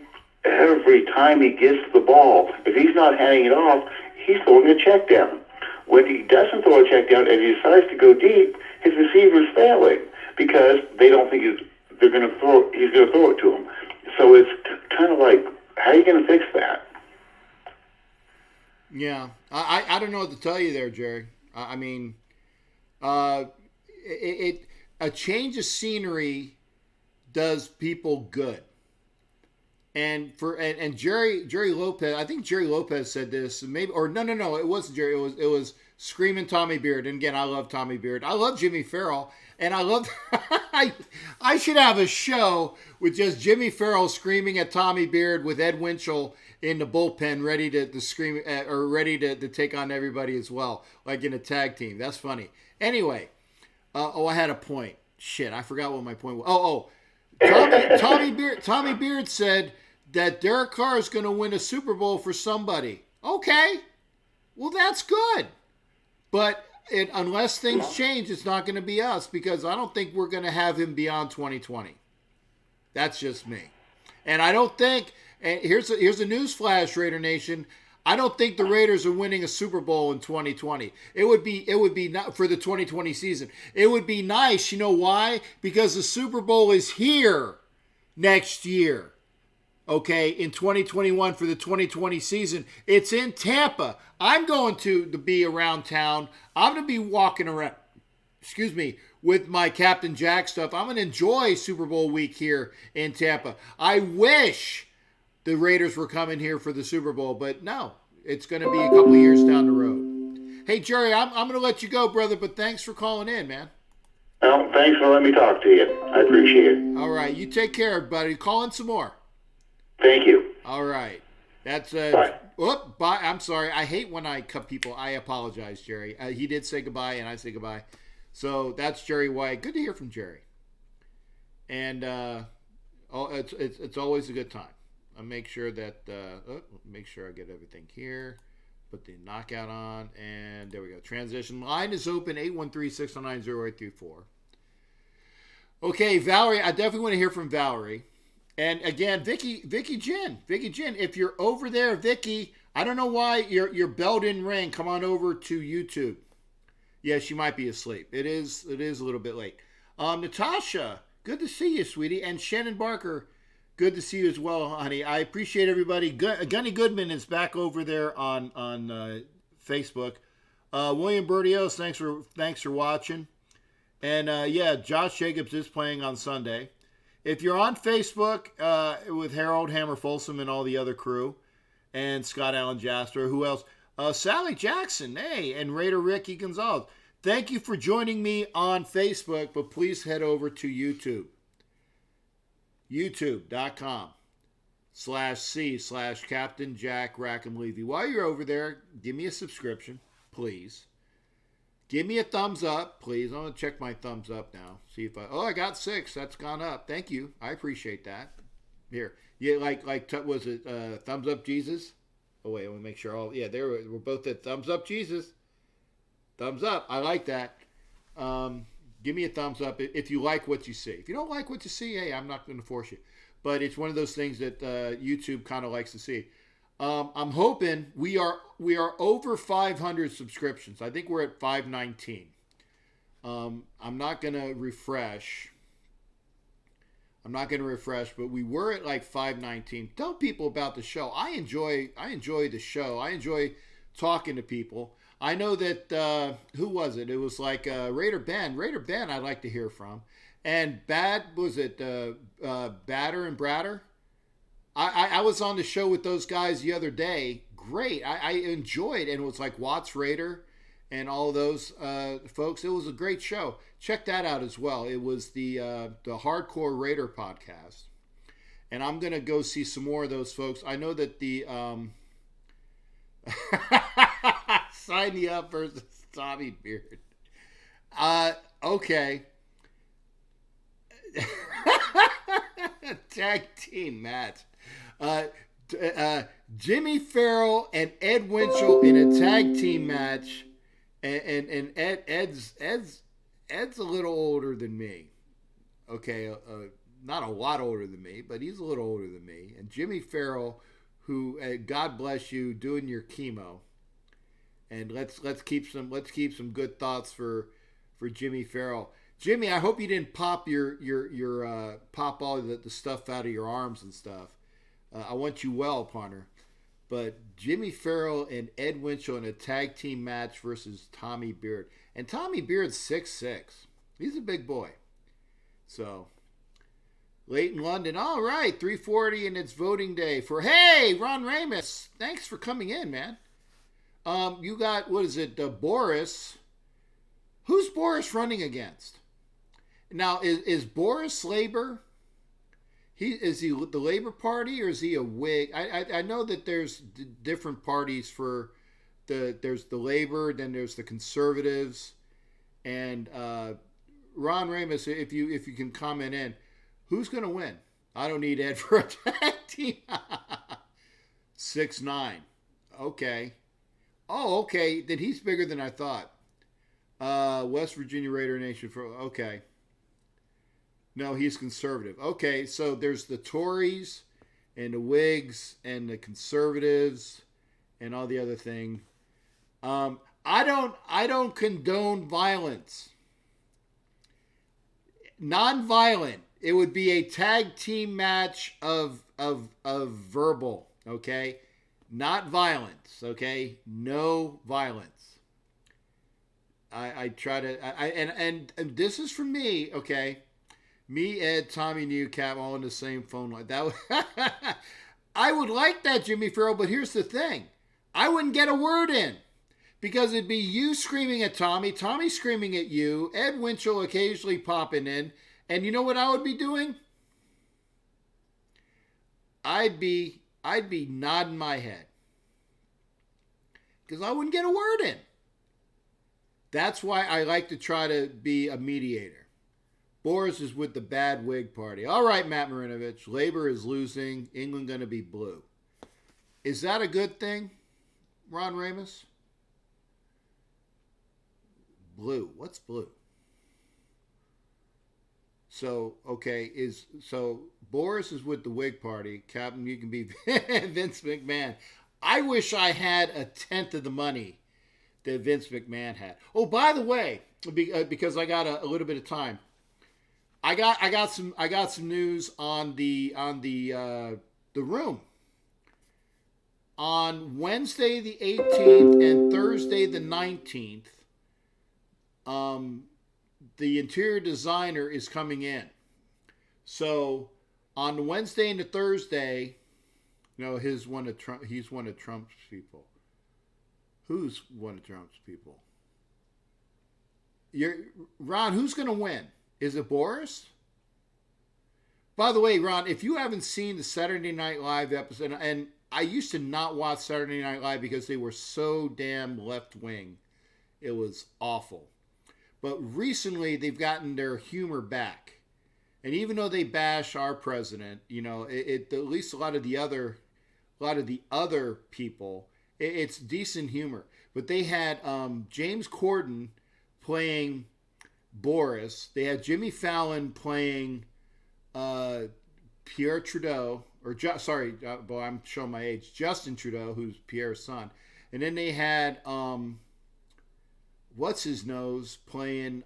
every time he gets the ball, if he's not handing it off, he's throwing a check down. When he doesn't throw a check down and he decides to go deep, his receiver's failing because they don't think he's going to throw it to him. So it's kind of like, how are you going to fix that? Yeah, I don't know what to tell you there, Jerry. I mean, a change of scenery does people good. And Jerry Lopez, I think Jerry Lopez said this, maybe, or no, it wasn't Jerry. It was Screaming Tommy Beard. And again, I love Tommy Beard. I love Jimmy Farrell, and I love. I should have a show with just Jimmy Farrell screaming at Tommy Beard with Ed Winchell in the bullpen, ready to scream or ready to take on everybody as well, like in a tag team. That's funny. Anyway, I had a point. Shit, I forgot what my point was. Tommy Beard said that Derek Carr is going to win a Super Bowl for somebody. Okay, well that's good, but unless things change, it's not going to be us because I don't think we're going to have him beyond 2020. That's just me, and I don't think. And here's a news flash, Raider Nation. I don't think the Raiders are winning a Super Bowl in 2020. It would be not for the 2020 season. It would be nice, you know why? Because the Super Bowl is here next year. Okay, in 2021 for the 2020 season. It's in Tampa. I'm going to be around town. I'm going to be walking around, with my Captain Jack stuff. I'm going to enjoy Super Bowl week here in Tampa. I wish the Raiders were coming here for the Super Bowl, but no, it's going to be a couple years down the road. Hey, Jerry, I'm going to let you go, brother, but thanks for calling in, man. Well, thanks for letting me talk to you. I appreciate it. All right, you take care, buddy. Call in some more. Thank you. All right. That's bye. Bye. I'm sorry. I hate when I cut people. I apologize, Jerry. He did say goodbye, and I say goodbye. So that's Jerry White. Good to hear from Jerry. And it's always a good time. I'll make sure that, make sure I get everything here. Put the knockout on, and there we go. Transition line is open, 813-609-0834. Okay, Valerie, I definitely want to hear from Valerie. And again, Vicky Jin, if you're over there, Vicky, I don't know why your bell didn't ring. Come on over to YouTube. Yeah, she might be asleep. It is a little bit late. Natasha, good to see you, sweetie. And Shannon Barker, good to see you as well, honey. I appreciate everybody. Gunny Goodman is back over there on Facebook. William Bertios, thanks for watching. And yeah, Josh Jacobs is playing on Sunday. If you're on Facebook with Harold Hammer Folsom and all the other crew, and Scott Allen Jasper, who else? Sally Jackson, hey, and Raider Ricky Gonzalez. Thank you for joining me on Facebook, but please head over to YouTube. YouTube.com/C/Captain Jack Rackham Levy. While you're over there, give me a subscription, please. Give me a thumbs up, please. I'm going to check my thumbs up now. See if I got 6. That's gone up. Thank you. I appreciate that. Here. Yeah, was it thumbs up Jesus? Oh, wait, I want to make sure all, yeah, we're both at thumbs up Jesus. Thumbs up. I like that. Give me a thumbs up if you like what you see. If you don't like what you see, hey, I'm not going to force you. But it's one of those things that YouTube kind of likes to see. I'm hoping we are over 500 subscriptions. I think we're at 519. I'm not going to refresh. But we were at like 519. Tell people about the show. I enjoy the show. I enjoy talking to people. I know that, who was it? It was like Raider Ben. Raider Ben I'd like to hear from. And Batter and Bratter? I was on the show with those guys the other day. Great. I enjoyed it. And it was like Watts Raider and all those folks. It was a great show. Check that out as well. It was the Hardcore Raider podcast. And I'm going to go see some more of those folks. I know that the... Sign me up versus Tommy Beard. Okay. Tag team match. Jimmy Farrell and Ed Winchell in a tag team match. And Ed's a little older than me. Okay, not a lot older than me, but he's a little older than me. And Jimmy Farrell, who God bless you, doing your chemo. And let's keep some good thoughts for Jimmy Farrell. Jimmy, I hope you didn't pop your pop all the stuff out of your arms and stuff. I want you well, partner. But Jimmy Farrell and Ed Winchell in a tag team match versus Tommy Beard. And Tommy Beard's 6'6". He's a big boy. So, late in London. All right, 3:40 and it's voting day for, hey, Ron Ramus. Thanks for coming in, man. You got, what is it, Boris. Who's Boris running against? Now, is Boris Labor? Is he the Labor Party or is he a Whig? I know that there's different parties for there's the Labor, then there's the Conservatives, and Ron Ramus, if you can comment in, who's going to win? I don't need Ed for a tag team. 6'9". Okay. Oh, okay. Then he's bigger than I thought. West Virginia Raider Nation. Okay. No, he's conservative. Okay, so there's the Tories and the Whigs and the Conservatives and all the other thing. I don't condone violence. Non-violent. It would be a tag team match of verbal. Okay. Not violence, okay? No violence. I try to, and this is for me, okay? Me, Ed, Tommy, Newcap, all in the same phone line. I would like that, Jimmy Farrell, but here's the thing. I wouldn't get a word in because it'd be you screaming at Tommy, Tommy screaming at you, Ed Winchell occasionally popping in, and you know what I would be doing? I'd be nodding my head because I wouldn't get a word in. That's why I like to try to be a mediator. Boris is with the bad wig party. All right, Matt Marinovich. Labor is losing. England going to be blue. Is that a good thing, Ron Ramus? Blue. What's blue? So, okay, Boris is with the wig party. Captain, you can be Vince McMahon. I wish I had a tenth of the money that Vince McMahon had. Oh, by the way, because I got a little bit of time, I got some news on the room. On Wednesday the 18th and Thursday the 19th, the interior designer is coming in. So on Wednesday and the Thursday, he's one of Trump's people. Who's one of Trump's people? Ron, who's going to win? Is it Boris? By the way, Ron, if you haven't seen the Saturday Night Live episode, and I used to not watch Saturday Night Live because they were so damn left-wing. It was awful. But recently, they've gotten their humor back. And even though they bash our president, at least a lot of the other people, it's decent humor. But they had James Corden playing Boris. They had Jimmy Fallon playing Pierre Trudeau, I'm showing my age, Justin Trudeau, who's Pierre's son. And then they had what's his nose playing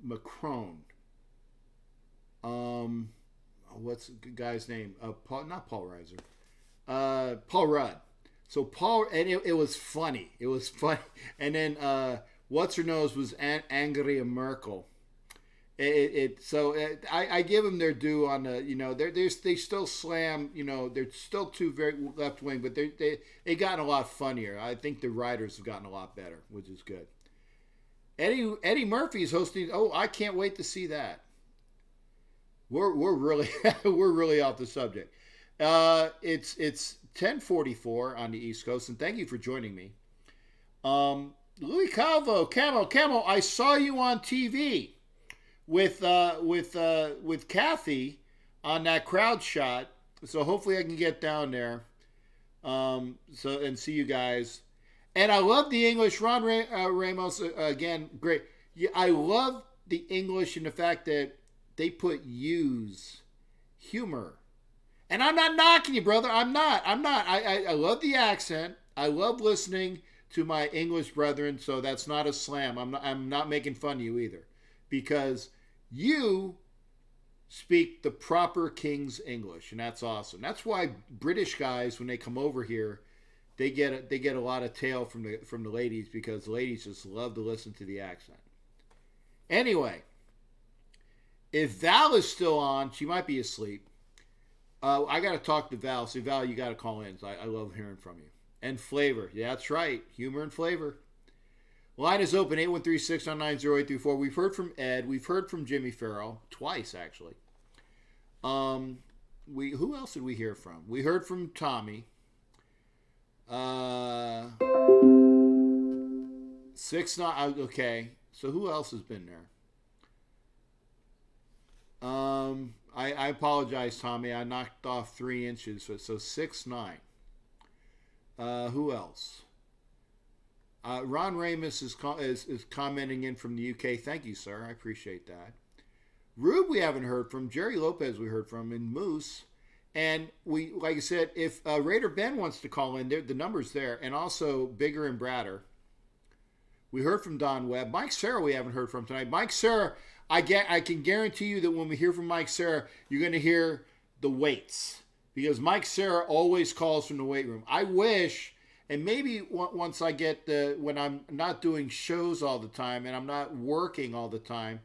Macron. What's the guy's name? Not Paul Reiser. Paul Rudd. So Paul, and it was funny. It was funny. And then what's her nose was Angela Merkel. I give them their due on the, they still slam, they're still too very left wing, but they gotten a lot funnier. I think the writers have gotten a lot better, which is good. Eddie Murphy is hosting. Oh, I can't wait to see that. We're really we're really off the subject. It's 10:44 on the East Coast, and thank you for joining me. Louis Calvo, Camo, I saw you on TV with Kathy on that crowd shot. So hopefully I can get down there. And see you guys. And I love the English. Ron Ramos, again, great. Yeah, I love the English and the fact that they put use, humor. And I'm not knocking you, brother. I'm not. I love the accent. I love listening to my English brethren, so that's not a slam. I'm not making fun of you either. Because you speak the proper King's English, and that's awesome. That's why British guys, when they come over here, they get a lot of tail from the ladies, because the ladies just love to listen to the accent. Anyway, if Val is still on, she might be asleep. I got to talk to Val. So Val, you got to call in. I love hearing from you. And flavor, yeah, that's right, humor and flavor. Line is open, 813-699-0834. We've heard from Ed. We've heard from Jimmy Farrell twice, actually. Who else did we hear from? We heard from Tommy. 6-9. Okay, so who else has been there? I apologize, Tommy. I knocked off 3 inches, so 6-9. Who else? Ron Ramus is commenting in from the UK. Thank you, sir. I appreciate that. Rube, we haven't heard from. Jerry Lopez, we heard from. And Moose. And we, like I said, if Raider Ben wants to call in, the number's there. And also Bigger and Bradder. We heard from Don Webb. Mike Sarah, we haven't heard from tonight. Mike Sarah, I can guarantee you that when we hear from Mike Sarah, you're going to hear the weights. Because Mike Sarah always calls from the weight room. I wish, and maybe once I get when I'm not doing shows all the time and I'm not working all the time,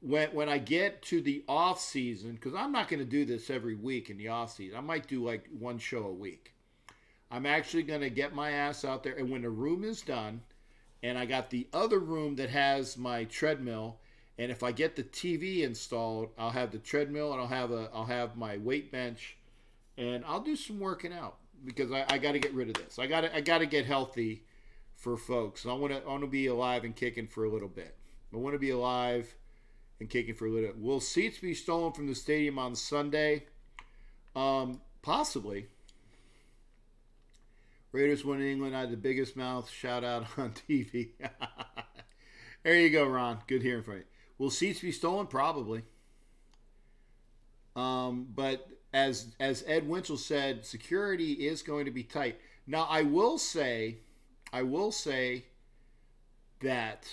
when I get to the off season, because I'm not going to do this every week in the off season. I might do like 1 show a week. I'm actually going to get my ass out there, and when the room is done, and I got the other room that has my treadmill, and if I get the TV installed, I'll have the treadmill and I'll have my weight bench, and I'll do some working out, because I got to get rid of this. I got to get healthy for folks. I want to be alive and kicking for a little bit. I want to be alive and kicking for a little. Will seats be stolen from the stadium on Sunday? Possibly. Raiders win in England. I had the biggest mouth. Shout out on TV. There you go, Ron. Good hearing from you. Will seats be stolen? Probably. But as Ed Winchell said, security is going to be tight. Now, I will say that,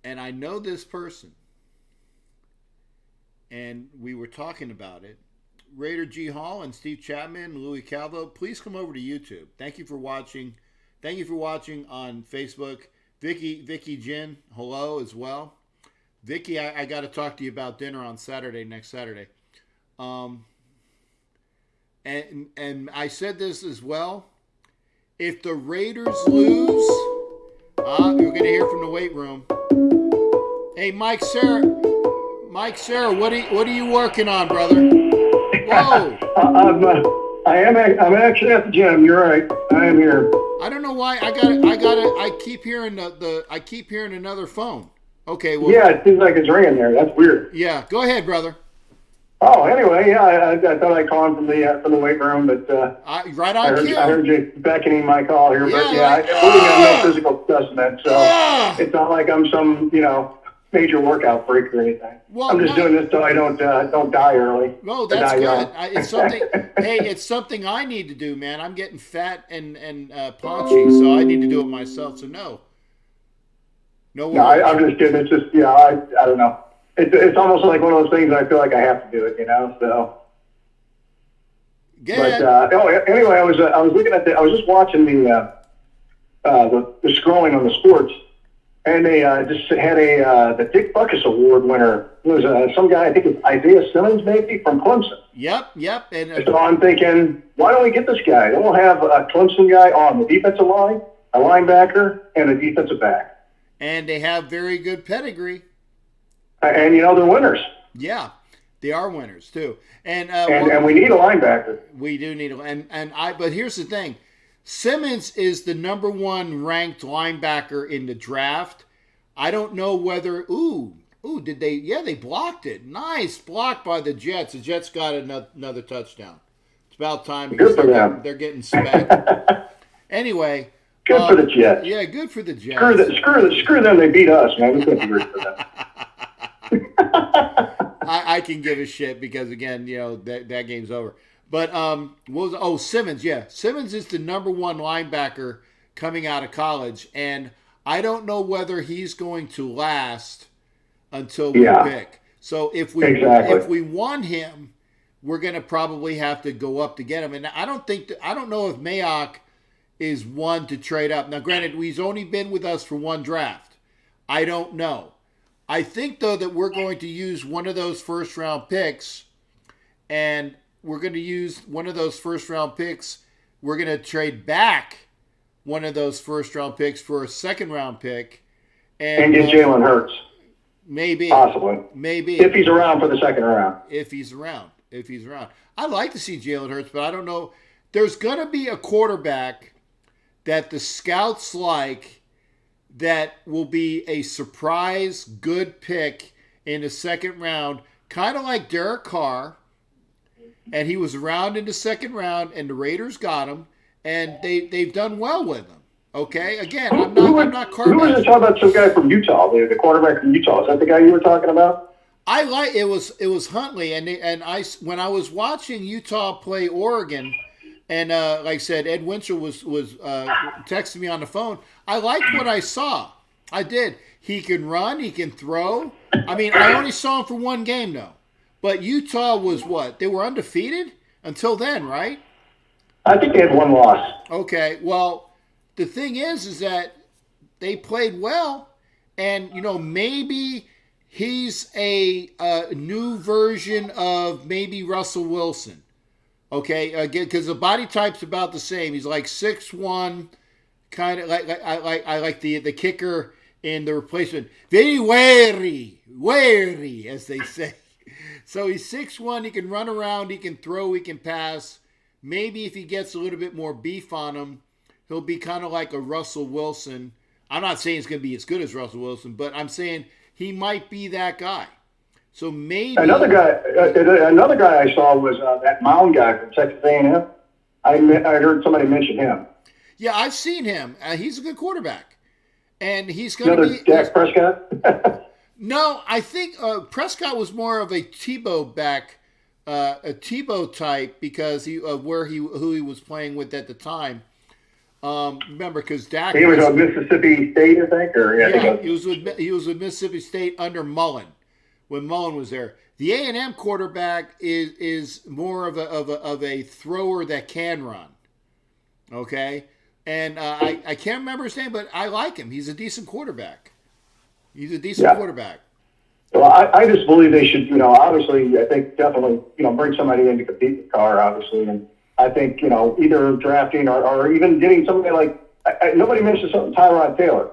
and I know this person, and we were talking about it. Raider G. Hall and Steve Chapman, Louis Calvo, please come over to YouTube. Thank you for watching. Thank you for watching on Facebook. Vicky Jin, hello as well. Vicky, I got to talk to you about dinner on Saturday, next Saturday. And I said this as well. If the Raiders lose, you're going to hear from the weight room. Hey, Mike Sarah, what are you working on, brother? Whoa! I'm actually at the gym. You're right. I am here. I don't know why I keep hearing I keep hearing another phone. Okay, well. Yeah, it seems like it's ringing there. That's weird. Yeah, go ahead, brother. Oh, anyway, yeah, I thought I'd call in from the weight room, but right on cue. I heard you beckoning my call here, yeah, but yeah, we got no physical specimen, so it's not like I'm some major workout freak or anything. Well, I'm just doing this so I don't die early. No, that's good. It's something. Hey, it's something I need to do, man. I'm getting fat and paunchy, so I need to do it myself. So no. No, I'm just kidding. It's just I don't know. It's almost like one of those things I feel like I have to do it, so. Good. But anyway, I was looking at I was just watching the scrolling on the sports. And they just had the Dick Buckus Award winner. It was some guy, I think it's Isaiah Simmons, maybe, from Clemson. Yep. And so I'm thinking, why don't we get this guy? Then we'll have a Clemson guy on the defensive line, a linebacker, and a defensive back. And they have very good pedigree. And they're winners. Yeah, they are winners too. And we need a linebacker. We do need but here's the thing. Simmons is the number 1 ranked linebacker in the draft. I don't know whether did they? Yeah, they blocked it. Nice block by the Jets. The Jets got another touchdown. It's about time because good for them. They're getting spanked. Anyway, good for the Jets. Yeah, good for the Jets. Screw them. They beat us, man. We couldn't root for them. I can give a shit because again, that game's over. But Simmons, yeah. Simmons is the number 1 linebacker coming out of college, and I don't know whether he's going to last until we pick. So if we want him, we're going to probably have to go up to get him. And I don't know if Mayock is one to trade up. Now, granted, he's only been with us for 1 draft. I don't know. I think though that we're going to use one of those first-round picks, and we're going to use one of those first-round picks. We're going to trade back one of those first-round picks for a second-round pick. And get Jalen Hurts. Maybe. Possibly. Maybe. If he's around for the second round. If he's around. I'd like to see Jalen Hurts, but I don't know. There's going to be a quarterback that the scouts like that will be a surprise good pick in the second round, kind of like Derek Carr. And he was around in the second round, and the Raiders got him, and they've done well with him. Okay, again, I'm not Carr. Who was talking about some guy from Utah, the quarterback from Utah? Is that the guy you were talking about? I like it was Huntley, and I when I was watching Utah play Oregon, and like I said, Ed Winchell was texting me on the phone. I liked what I saw. I did. He can run. He can throw. I mean, I only saw him for 1 game though. But Utah was what? They were undefeated until then, right? I think they had 1 loss. Okay. Well, the thing is that they played well, and maybe he's a new version of maybe Russell Wilson. Okay, again, because the body type's about the same. He's like 6'1", kind of like I like the kicker in the replacement. Very wary, as they say. So he's 6'1", he can run around, he can throw, he can pass. Maybe if he gets a little bit more beef on him, he'll be kind of like a Russell Wilson. I'm not saying he's going to be as good as Russell Wilson, but I'm saying he might be that guy. So maybe another guy I saw was that Mound guy from Texas A&M. I heard somebody mention him. Yeah, I've seen him. He's a good quarterback, and he's going to be Dak Prescott. No, I think Prescott was more of a Tebow back, a Tebow type because of who he was playing with at the time. Remember, because Dak he was on Mississippi State, I think, he was with Mississippi State under Mullen when Mullen was there. The A&M quarterback is more of a thrower that can run. Okay, and I can't remember his name, but I like him. He's a decent quarterback. He's a decent quarterback. Well, I just believe they should, obviously, I think definitely, bring somebody in to compete with Carr, obviously. And I think, either drafting or even getting somebody like, nobody mentioned something, Tyrod Taylor.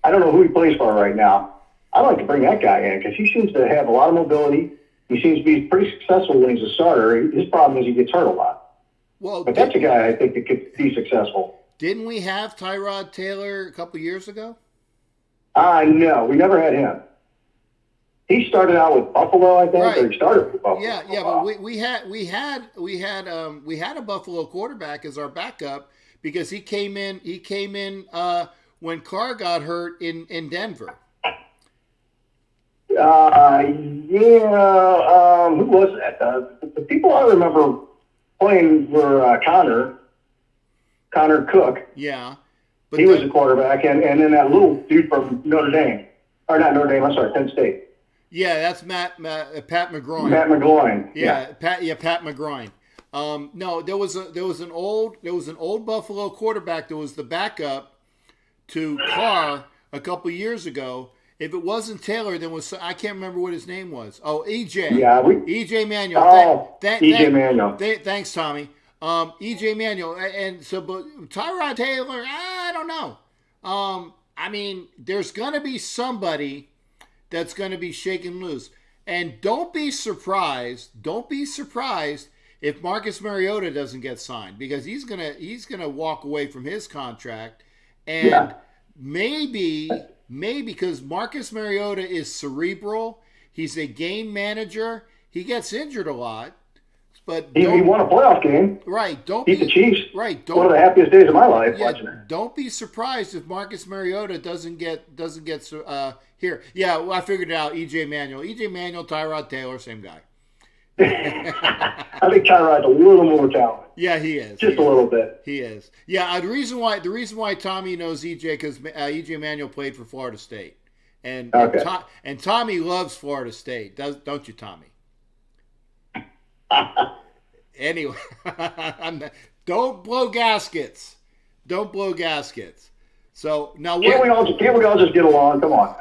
I don't know who he plays for right now. I'd like to bring that guy in because he seems to have a lot of mobility. He seems to be pretty successful when he's a starter. His problem is he gets hurt a lot. Well, but that's a guy I think that could be successful. Didn't we have Tyrod Taylor a couple years ago? No, we never had him. He started out with Buffalo, I think, or he started with Buffalo. Yeah, but we had a Buffalo quarterback as our backup because he came in when Carr got hurt in Denver. Who was that? The people I remember playing were Connor Cook. Yeah. But he was a quarterback, and then that little dude from Notre Dame. Or not Notre Dame, I'm sorry, Penn State. Yeah, that's Pat McGroin. Matt McGloin. Yeah, Pat McGroin. No, there was an old Buffalo quarterback that was the backup to Carr a couple years ago. If it wasn't Taylor, then I can't remember what his name was. Oh, EJ. Yeah, EJ Manuel. EJ Manuel. Thanks, Tommy. EJ Manuel, and so, but Tyrod Taylor, I don't know. I mean, there's going to be somebody that's going to be shaken loose, and don't be surprised if Marcus Mariota doesn't get signed because he's gonna walk away from his contract, and maybe because Marcus Mariota is cerebral, he's a game manager, he gets injured a lot. But he won a playoff game. Right. Beat the Chiefs. Right. One of the happiest days of my life watching it. Don't be surprised if Marcus Mariota doesn't get here. Yeah, well, I figured it out. EJ Manuel, Tyrod Taylor, same guy. I think Tyrod's a little more talented. Yeah, he is. Just a little bit. He is. Yeah, the reason why Tommy knows EJ because EJ Manuel played for Florida State, and Tommy loves Florida State, don't you, Tommy? Anyway, don't blow gaskets. So now, can't we all just get along? Come on.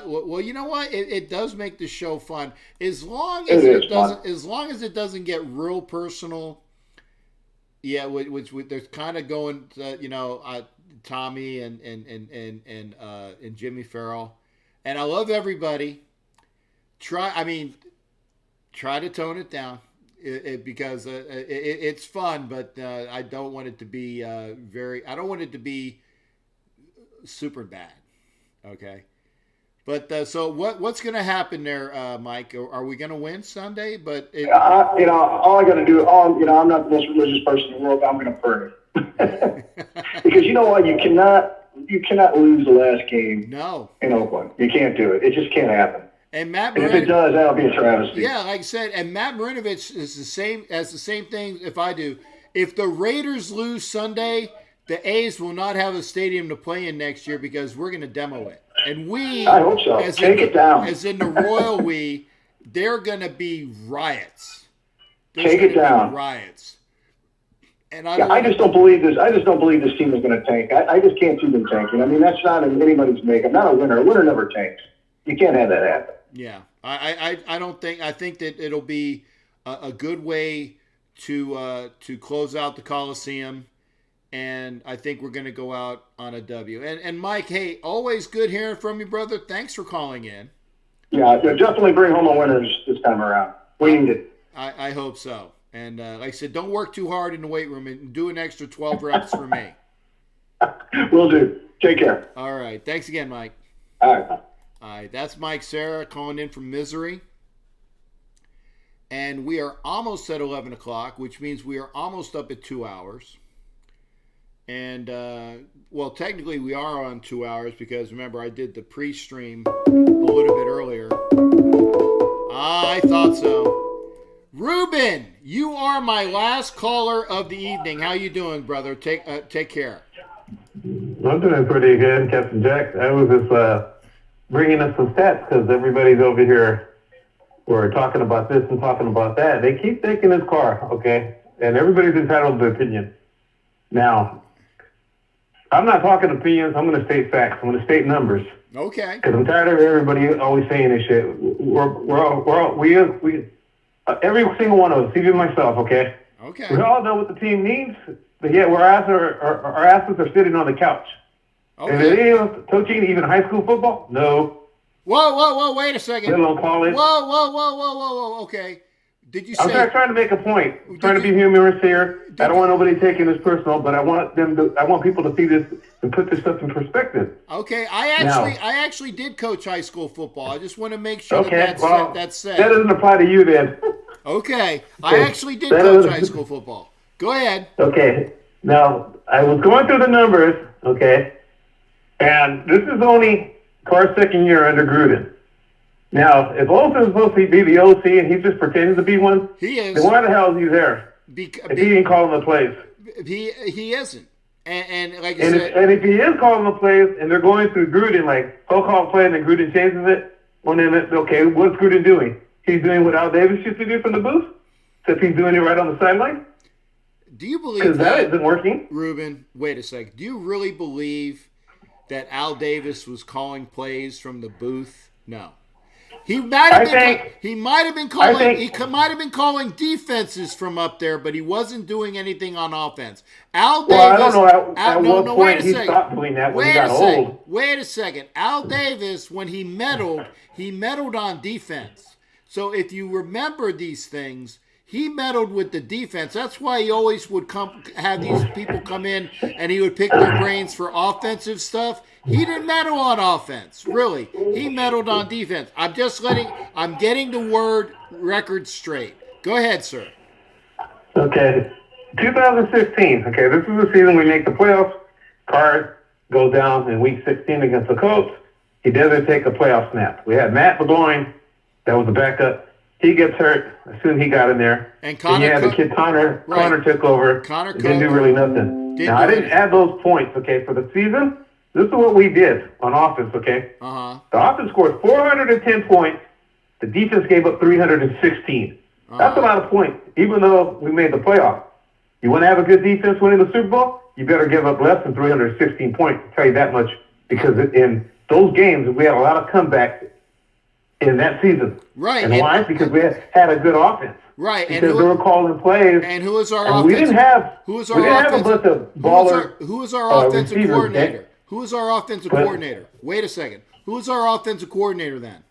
Well, you know what? It does make the show fun as long as it doesn't get real personal. Yeah, which they're kind of going to, Tommy and Jimmy Farrell, and I love everybody. Try to tone it down. Because it's fun, but I don't want it to be I don't want it to be super bad. Okay, but so what's going to happen there, Mike? Are we going to win Sunday? But all I got to do, I'm not the most religious person in the world. I'm going to pray because you know what, you cannot lose the last game. No, in Oakland, you can't do it. It just can't happen. And Matt if it does, that'll be a travesty. Yeah, like I said, and Matt Marinovich is the same thing. If I do, if the Raiders lose Sunday, the A's will not have a stadium to play in next year because we're going to demo it. And I hope so. Take it down. As in the royal they're going to be riots. Take it down. Riots. And I just don't believe this. I just don't believe this team is going to tank. I just can't see them tanking. I mean, that's not in anybody's make. I'm not a winner. A winner never tanks. You can't have that happen. Yeah, I don't think. I think that it'll be a good way to close out the Coliseum, and I think we're going to go out on a W. And Mike, hey, always good hearing from you, brother. Thanks for calling in. Yeah, definitely bring home a winner this time around. We need it. I hope so. And like I said, don't work too hard in the weight room and do an extra 12 reps for me. Will do. Take care. All right. Thanks again, Mike. All right. All right, that's Mike Sarah calling in from Misery. And we are almost at 11 o'clock, which means we are almost up at 2 hours. And, well, technically we are on 2 hours because, remember, I did the pre-stream a little bit earlier. I thought so. Ruben, you are my last caller of the evening. How you doing, brother? Take care. I'm doing pretty good, Captain Jack. I was just bringing us some stats because everybody's over here. We're talking about this and talking about that. They keep taking his car, okay? And everybody's entitled to their opinion. Now, I'm not talking opinions. I'm going to state facts. I'm going to state numbers. Okay. Because I'm tired of everybody always saying this shit. Every single one of us, even myself, okay? Okay. We all know what the team needs, but yet our asses are sitting on the couch. Okay. And it is coaching even high school football? No. Whoa, wait a second. Let alone college. Whoa, okay. Did you say... I'm trying to make a point. I'm trying to be humorous here. I don't want nobody taking this personal, but I want people to see this and put this stuff in perspective. Okay, I actually did coach high school football. I just want to make sure that's said. That doesn't apply to you then. Okay, I actually did coach high school football. Go ahead. Okay, now I was going through the numbers, okay, and this is only Carr's second year under Gruden. Now, if Olsen's supposed to be the OC and he's just pretending to be one, he is. Then why the hell is he there? If he ain't calling the plays. He isn't. And like I said, if he is calling the plays and they're going through Gruden, like he'll call a play and then Gruden changes it, well then okay, what's Gruden doing? He's doing what Al Davis used to do from the booth, except he's doing it right on the sideline. Do you believe because that isn't working? Ruben, wait a second. Do you really believe that Al Davis was calling plays from the booth? No. He might have been calling defenses from up there, but he wasn't doing anything on offense. Al Davis. Well, I don't know at what point he stopped doing that when he got old. Wait a second. Al Davis, when he meddled on defense. So if you remember these things, he meddled with the defense. That's why he always would have these people come in and he would pick their brains for offensive stuff. He didn't meddle on offense, really. He meddled on defense. I'm getting the record straight. Go ahead, sir. Okay. 2016. Okay, this is the season we make the playoffs. Carr goes down in week 16 against the Colts. He doesn't take a playoff snap. We had Matt McGloin. That was the backup. He gets hurt as soon as he got in there. And Connor, you had the kid Connor. Right. Connor took over. Didn't do really nothing. Now, I didn't add those points, okay, for the season. This is what we did on offense, okay? Uh-huh. The offense scored 410 points. The defense gave up 316. That's a lot of points, even though we made the playoffs. You want to have a good defense winning the Super Bowl? You better give up less than 316 points. I'll tell you that much. Because in those games, we had a lot of comebacks in that season. Right. And why? Because we had a good offense. Right. Because they were calling plays. And who was our offense? We didn't have a bunch of baller. Who was our offensive coordinator? Who was our offensive coordinator? Wait a second. Who was our offensive coordinator then?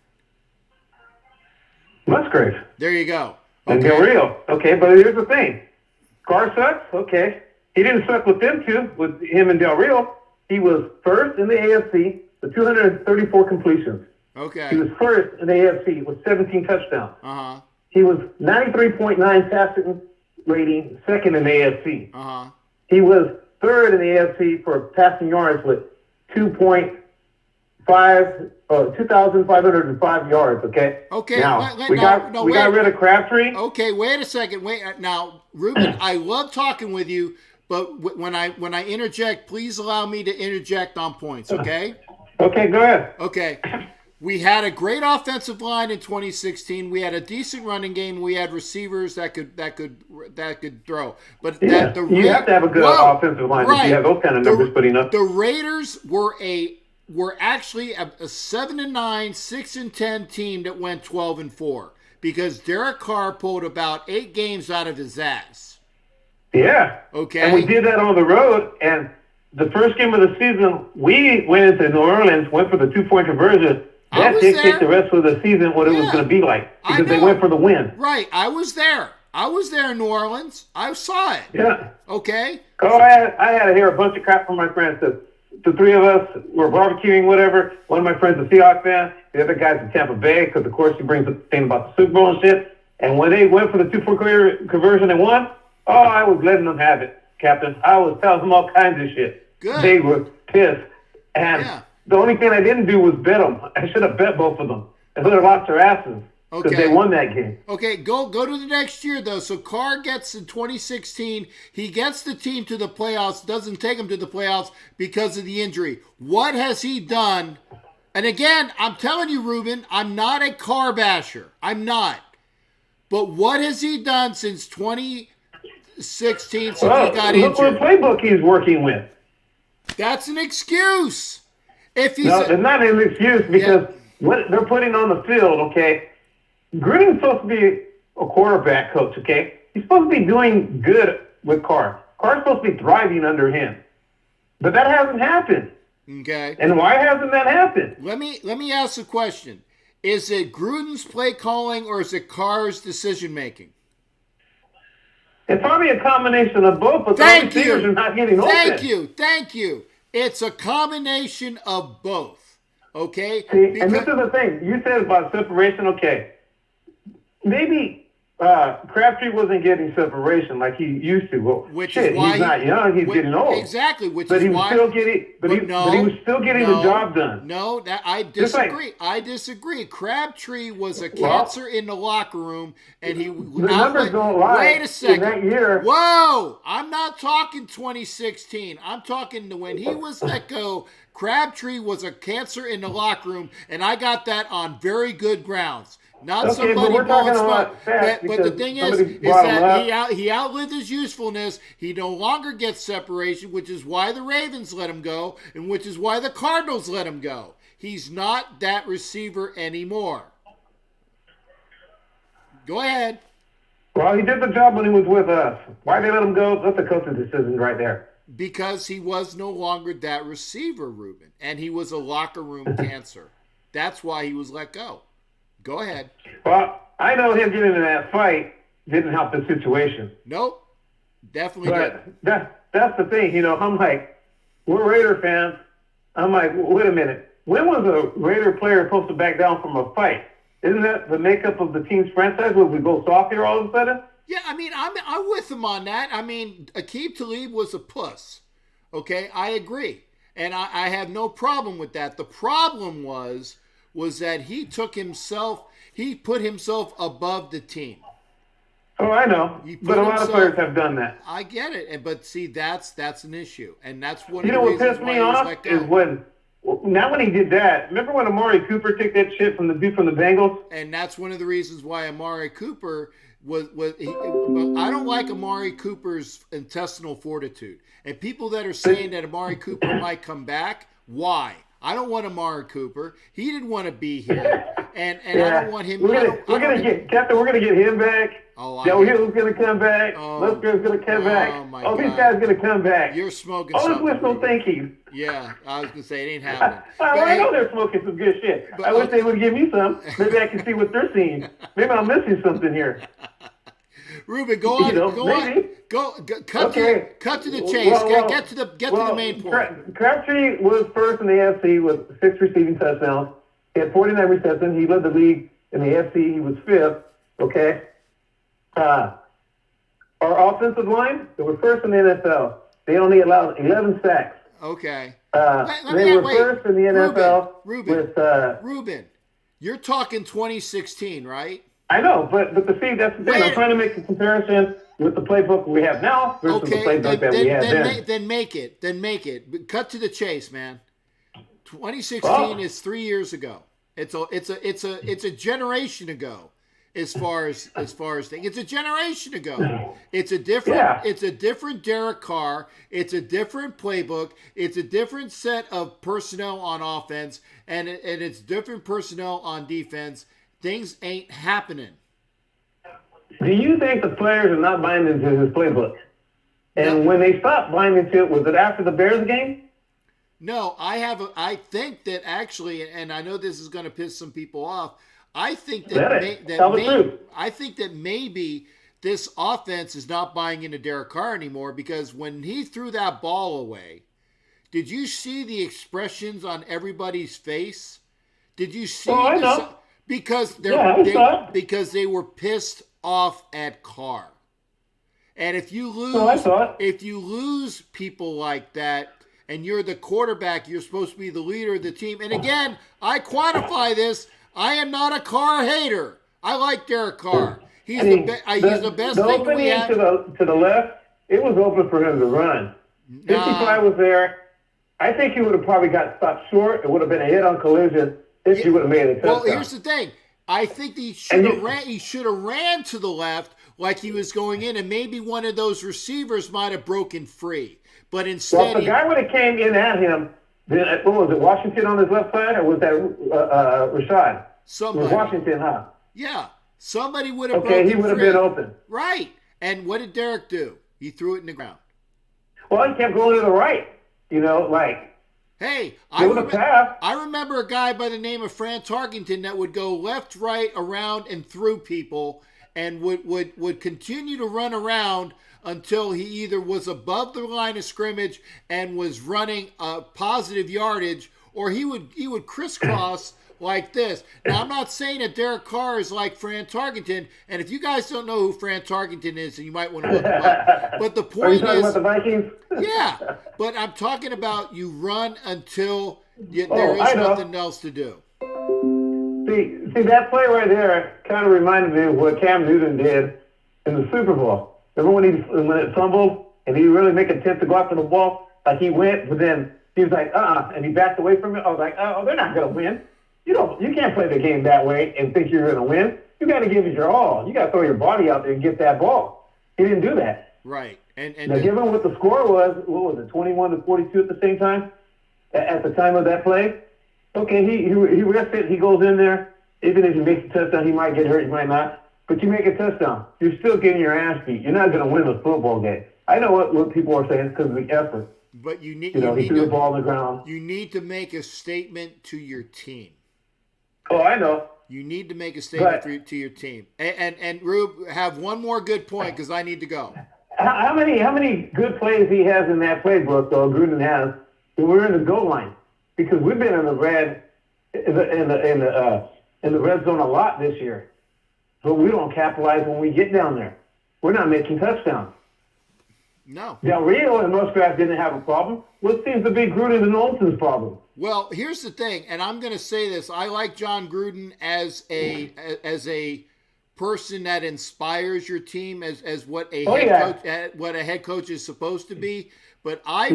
Musgrave. There you go. Okay. And Del Rio. Okay, but here's the thing. Carr sucks. Okay. He didn't suck with them two, with him and Del Rio. He was first in the AFC with 234 completions. Okay. He was first in the AFC with 17 touchdowns. Uh-huh. He was 93.9 passing rating, second in the AFC. Uh-huh. He was third in the AFC for passing yards with 2,505 yards, okay? Okay. Now, we got rid of Crabtree. Okay, wait a second. Now, Ruben, I love talking with you, but when I interject, please allow me to interject on points, okay? Okay, go ahead. Okay. We had a great offensive line in 2016. We had a decent running game. We had receivers that could throw. But you have to have a good offensive line if you have those kind of numbers putting up. The Raiders were actually a 7-9, 6-10 team that went 12-4 because Derek Carr pulled about 8 games out of his ass. Yeah. Okay. And we did that on the road. And the first game of the season, we went into New Orleans, went for the 2-point conversion. That dictated the rest of the season what it was going to be like because they went for the win. Right. I was there in New Orleans. I saw it. Yeah. Okay. Oh, I had to hear a bunch of crap from my friends that the three of us were barbecuing, whatever. One of my friends is a Seahawks fan. The other guy's in Tampa Bay because, of course, he brings up the thing about the Super Bowl and shit. And when they went for the 2-point conversion and won, I was letting them have it, Captain. I was telling them all kinds of shit. Good. They were pissed. And the only thing I didn't do was bet them. I should have bet both of them. And they would have lost their asses because they won that game. Okay, go to the next year, though. So Carr gets in 2016. He gets the team to the playoffs, doesn't take them to the playoffs because of the injury. What has he done? And again, I'm telling you, Ruben, I'm not a Carr basher. I'm not. But what has he done since 2016 since he got injured? Look what playbook he's working with. That's an excuse. If he's no, it's not an excuse because what they're putting on the field, okay? Gruden's supposed to be a quarterback coach, okay? He's supposed to be doing good with Carr. Carr's supposed to be thriving under him. But that hasn't happened. Okay. And why hasn't that happened? Let me ask a question. Is it Gruden's play calling or is it Carr's decision making? It's probably a combination of both, but the receivers are not getting open. Thank you. It's a combination of both. Okay? See, and this is the thing. You said about separation, okay. Maybe Crabtree wasn't getting separation like he used to. Well, which is why he's not young, he's getting old. Exactly, which but is he was why still getting but he was still getting the job done. No, I disagree. I disagree. Crabtree was a cancer in the locker room and he the numbers don't lie. Wait a second. In that year. Whoa! I'm not talking 2016. I'm talking to when he was let go. Crabtree was a cancer in the locker room, and I got that on very good grounds. Not somebody blowing smoke. But the thing is that he outlived his usefulness. He no longer gets separation, which is why the Ravens let him go, and which is why the Cardinals let him go. He's not that receiver anymore. Go ahead. Well, he did the job when he was with us. Why they let him go? That's a coaching decision right there. Because he was no longer that receiver, Ruben, and he was a locker room cancer. That's why he was let go. Go ahead. Well, I know him getting in that fight didn't help the situation. Nope. Definitely didn't. That's the thing. You know, I'm like, we're Raider fans. I'm like, wait a minute. When was a Raider player supposed to back down from a fight? Isn't that the makeup of the team's franchise when we go soft here all of a sudden? Yeah, I mean, I'm with him on that. I mean, Aqib Talib was a puss. Okay, I agree. And I have no problem with that. The problem was that he put himself above the team. Oh, I know. But a lot of players have done that. I get it. But see, that's an issue. And that's one of the reasons what pissed me off is when he did that. Remember when Amari Cooper took that shit from the dude from the Bengals? And that's one of the reasons why Amari Cooper I don't like Amari Cooper's intestinal fortitude. And people that are saying that Amari Cooper might come back, why? I don't want Amari Cooper. He didn't want to be here, and I don't want him. We're gonna get him back. Joe Hill's gonna come back. Musgrave's gonna come back. These guys are gonna come back. You're smoking. All this wishful thinking. Yeah, I was gonna say it ain't happening. I know they're smoking some good shit. I wish they would give me some. Maybe I can see what they're seeing. Maybe I'm missing something here. Ruben, go on. Cut to the chase. Get to the main point. Crabtree was first in the AFC with 6 receiving touchdowns. He had 49 receptions. He led the league in the AFC. He was 5th. Okay. Our offensive line, they were first in the NFL. They only allowed 11 sacks. Okay. They were first in the NFL. Ruben, you're talking 2016, right? I know, but that's the thing. I'm trying to make a comparison with the playbook we have now versus the playbook that we had then. Then make it. But cut to the chase, man. 2016 is 3 years ago. It's a generation ago. As far as things, it's a generation ago. It's a different Derek Carr. It's a different playbook. It's a different set of personnel on offense, and it's different personnel on defense. Things ain't happening. Do you think the players are not buying into his playbook? And when they stopped buying into it, was it after the Bears game? No, I think that actually, and I know this is going to piss some people off. I think that maybe this offense is not buying into Derek Carr anymore because when he threw that ball away, Did you see the expressions on everybody's face? Did you see? Oh, I know. Because because they were pissed off at Carr. And if you lose people like that, and you're the quarterback, you're supposed to be the leader of the team. And again, I quantify this. I am not a Carr hater. I like Derek Carr. He's the best the thing we opening have. to the left, it was open for him to run. 55 was there. I think he would have probably got stopped short. It would have been a hit-on collision if he would have made a touchdown. Well, here's the thing. I think he should have ran to the left like he was going in, and maybe one of those receivers might have broken free. But instead, well, if the guy would have came in at him, then what was it, Washington on his left side, or was that Rashad? Somebody. It was Washington, huh? Yeah. Somebody would have broken free. Okay, he would have been open. Right. And what did Derek do? He threw it in the ground. Well, he kept going to the right. Hey, I remember a guy by the name of Fran Tarkenton that would go left, right, around, and through people, and would continue to run around until he either was above the line of scrimmage and was running a positive yardage, or he would crisscross like this. Now, I'm not saying that Derek Carr is like Fran Tarkenton, and if you guys don't know who Fran Tarkenton is, then you might want to look him up. But the point Are you talking about the Vikings? Yeah, but I'm talking about you run until there is nothing else to do. See, that play right there kind of reminded me of what Cam Newton did in the Super Bowl. Remember when it fumbled and he really make an attempt to go after the ball? Like he went, but then he was like, and he backed away from it. I was like, oh, they're not going to win. You can't play the game that way and think you're going to win. You got to give it your all. You got to throw your body out there and get that ball. He didn't do that. Right. And now, given what the score was, what was it, 21-42 at the same time? At the time of that play? Okay, he risks it. He goes in there. Even if he makes a touchdown, he might get hurt, he might not. But you make a touchdown. You're still getting your ass beat. You're not going to win the football game. I know what people are saying because of the effort. But you need he threw the ball on the ground. You need to make a statement to your team. Oh, I know. You need to make a statement to your team. And Rube, have one more good point because I need to go. How many good plays he has in that playbook, though, Gruden has, when we're in the goal line? Because we've been in the red zone a lot this year. But we don't capitalize when we get down there. We're not making touchdowns. No. Del Rio and Musgrave didn't have a problem. What seems to be Gruden and Olsen's problem? Well, here's the thing, and I'm going to say this. I like John Gruden as a person that inspires your team as what a head coach is supposed to be. But I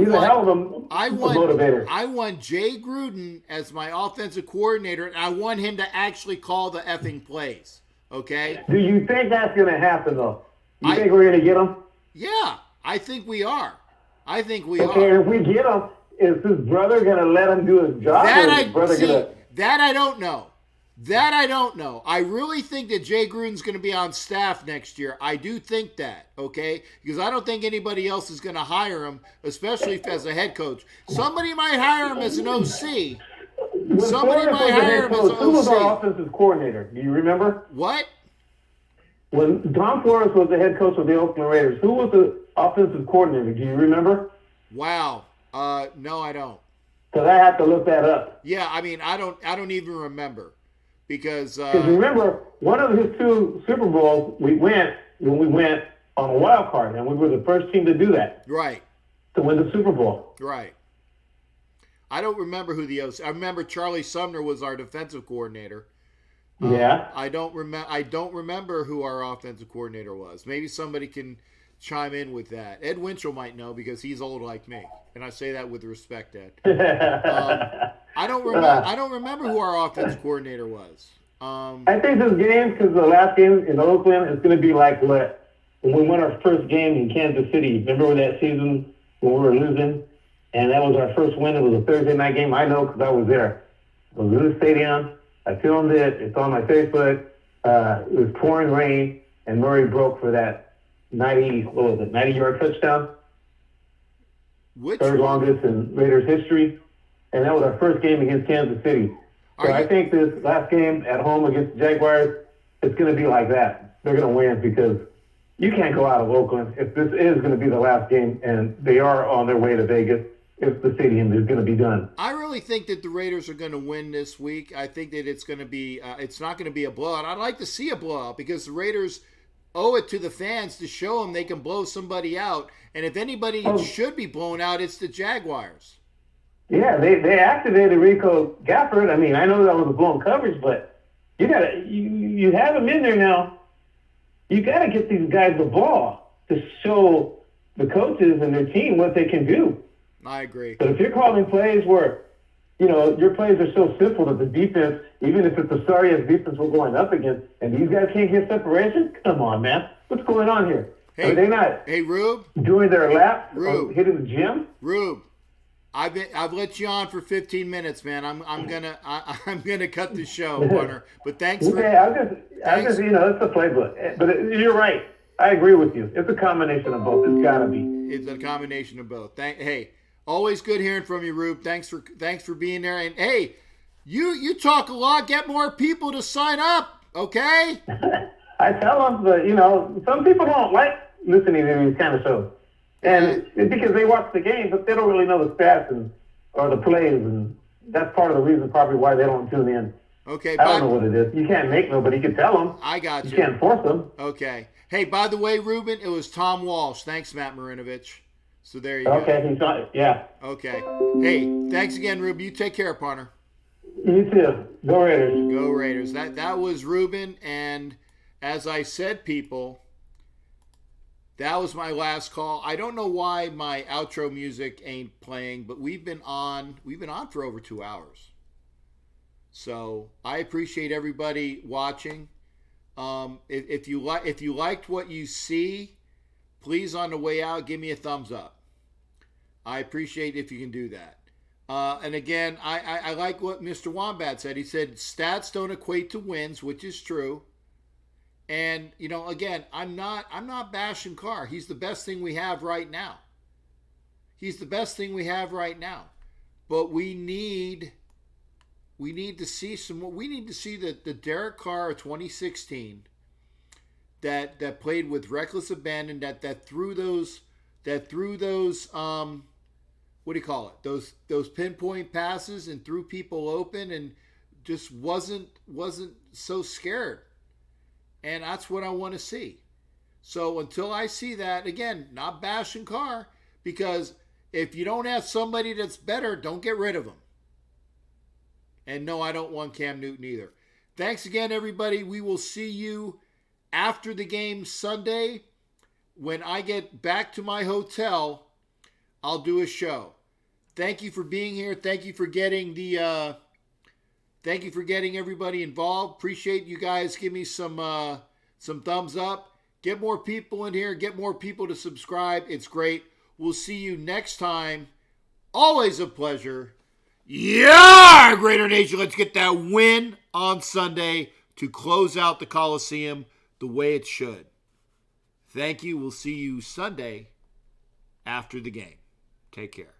want Jay Gruden as my offensive coordinator, and I want him to actually call the effing plays. Okay? Do you think that's going to happen, though? You think we're going to get him? Yeah, I think we are. Okay, if we get him, is his brother going to let him do his job? That I don't know. I really think that Jay Gruden's going to be on staff next year. I do think that, okay? Because I don't think anybody else is going to hire him, especially as a head coach. Somebody might hire him as an OC. Somebody might hire him as an OC. Who was our offensive coordinator? Do you remember? What? When Tom Flores was the head coach of the Oakland Raiders, who was the offensive coordinator? Do you remember? Wow. No, I don't. Because I have to look that up. Yeah, I mean, I don't even remember. Because remember, one of his 2 Super Bowls, we went on a wild card, and we were the first team to do that. Right. To win the Super Bowl. Right. I don't remember who the OC. I remember Charlie Sumner was our defensive coordinator. Yeah. I don't remember who our offensive coordinator was. Maybe somebody can chime in with that. Ed Winchell might know because he's old like me, and I say that with respect, Ed. I don't remember who our offensive coordinator was. I think this game, because the last game in Oakland, is going to be like when we won our first game in Kansas City. Remember that season when we were losing? And that was our first win. It was a Thursday night game. I know because I was there. I was in the stadium. I filmed it. It's on my Facebook. It was pouring rain, and Murray broke for that 90-yard touchdown. Third longest in Raiders history. And that was our first game against Kansas City. So I think this last game at home against the Jaguars, it's going to be like that. They're going to win because you can't go out of Oakland. If this is going to be the last game, and they are on their way to Vegas, if the stadium is going to be done. I really think that the Raiders are going to win this week. I think that it's going to be, it's not going to be a blowout. I'd like to see a blowout because the Raiders owe it to the fans to show them they can blow somebody out. And if anybody should be blown out, it's the Jaguars. Yeah, they activated Rico Gafford. I mean, I know that was a blown coverage, but you have him in there now. You got to get these guys the ball to show the coaches and their team what they can do. I agree. But if you're calling plays where, your plays are so simple that the defense, even if it's the sorriest defense we're going up against, and these guys can't get separation, come on, man. What's going on here? Hey, are they not Rube, doing their lap, Rube, hitting the gym? Rube, I've let you on for 15 minutes, man. I'm gonna cut the show, partner. But thanks for. Okay, I just it's the playbook. But you're right. I agree with you. It's a combination of both. It's gotta be. It's a combination of both. Hey, always good hearing from you, Rube. Thanks for being there. And hey, you talk a lot. Get more people to sign up. Okay. I tell them, but some people don't like listening to these kind of shows. And it's because they watch the game, but they don't really know the stats or the plays, and that's part of the reason probably why they don't tune in. Okay, I don't know what it is. You can't make nobody. You can tell them. I got you. You can't force them. Okay. Hey, by the way, Ruben, it was Tom Walsh. Thanks, Matt Marinovich. So there you go. Okay, he's not. Yeah. Okay. Hey, thanks again, Ruben. You take care, partner. You too. Go Raiders. Go Raiders. That was Ruben, and as I said, people, that was my last call. I don't know why my outro music ain't playing, but we've been on for over 2 hours. So I appreciate everybody watching. If you liked what you see, please on the way out give me a thumbs up. I appreciate if you can do that. And again, I like what Mr. Wombat said. He said stats don't equate to wins, which is true. And, again, I'm not bashing Carr. He's the best thing we have right now. But we need to see some more. We need to see the Derek Carr of 2016 that played with reckless abandon, that threw those what do you call it? Those pinpoint passes and threw people open and just wasn't so scared. And that's what I want to see. So until I see that, again, not bashing Carr, because if you don't have somebody that's better, don't get rid of him. And no, I don't want Cam Newton either. Thanks again, everybody. We will see you after the game Sunday. When I get back to my hotel, I'll do a show. Thank you for being here. Thank you for getting everybody involved. Appreciate you guys. Give me some thumbs up. Get more people in here. Get more people to subscribe. It's great. We'll see you next time. Always a pleasure. Yeah, Greater Nation. Let's get that win on Sunday to close out the Coliseum the way it should. Thank you. We'll see you Sunday after the game. Take care.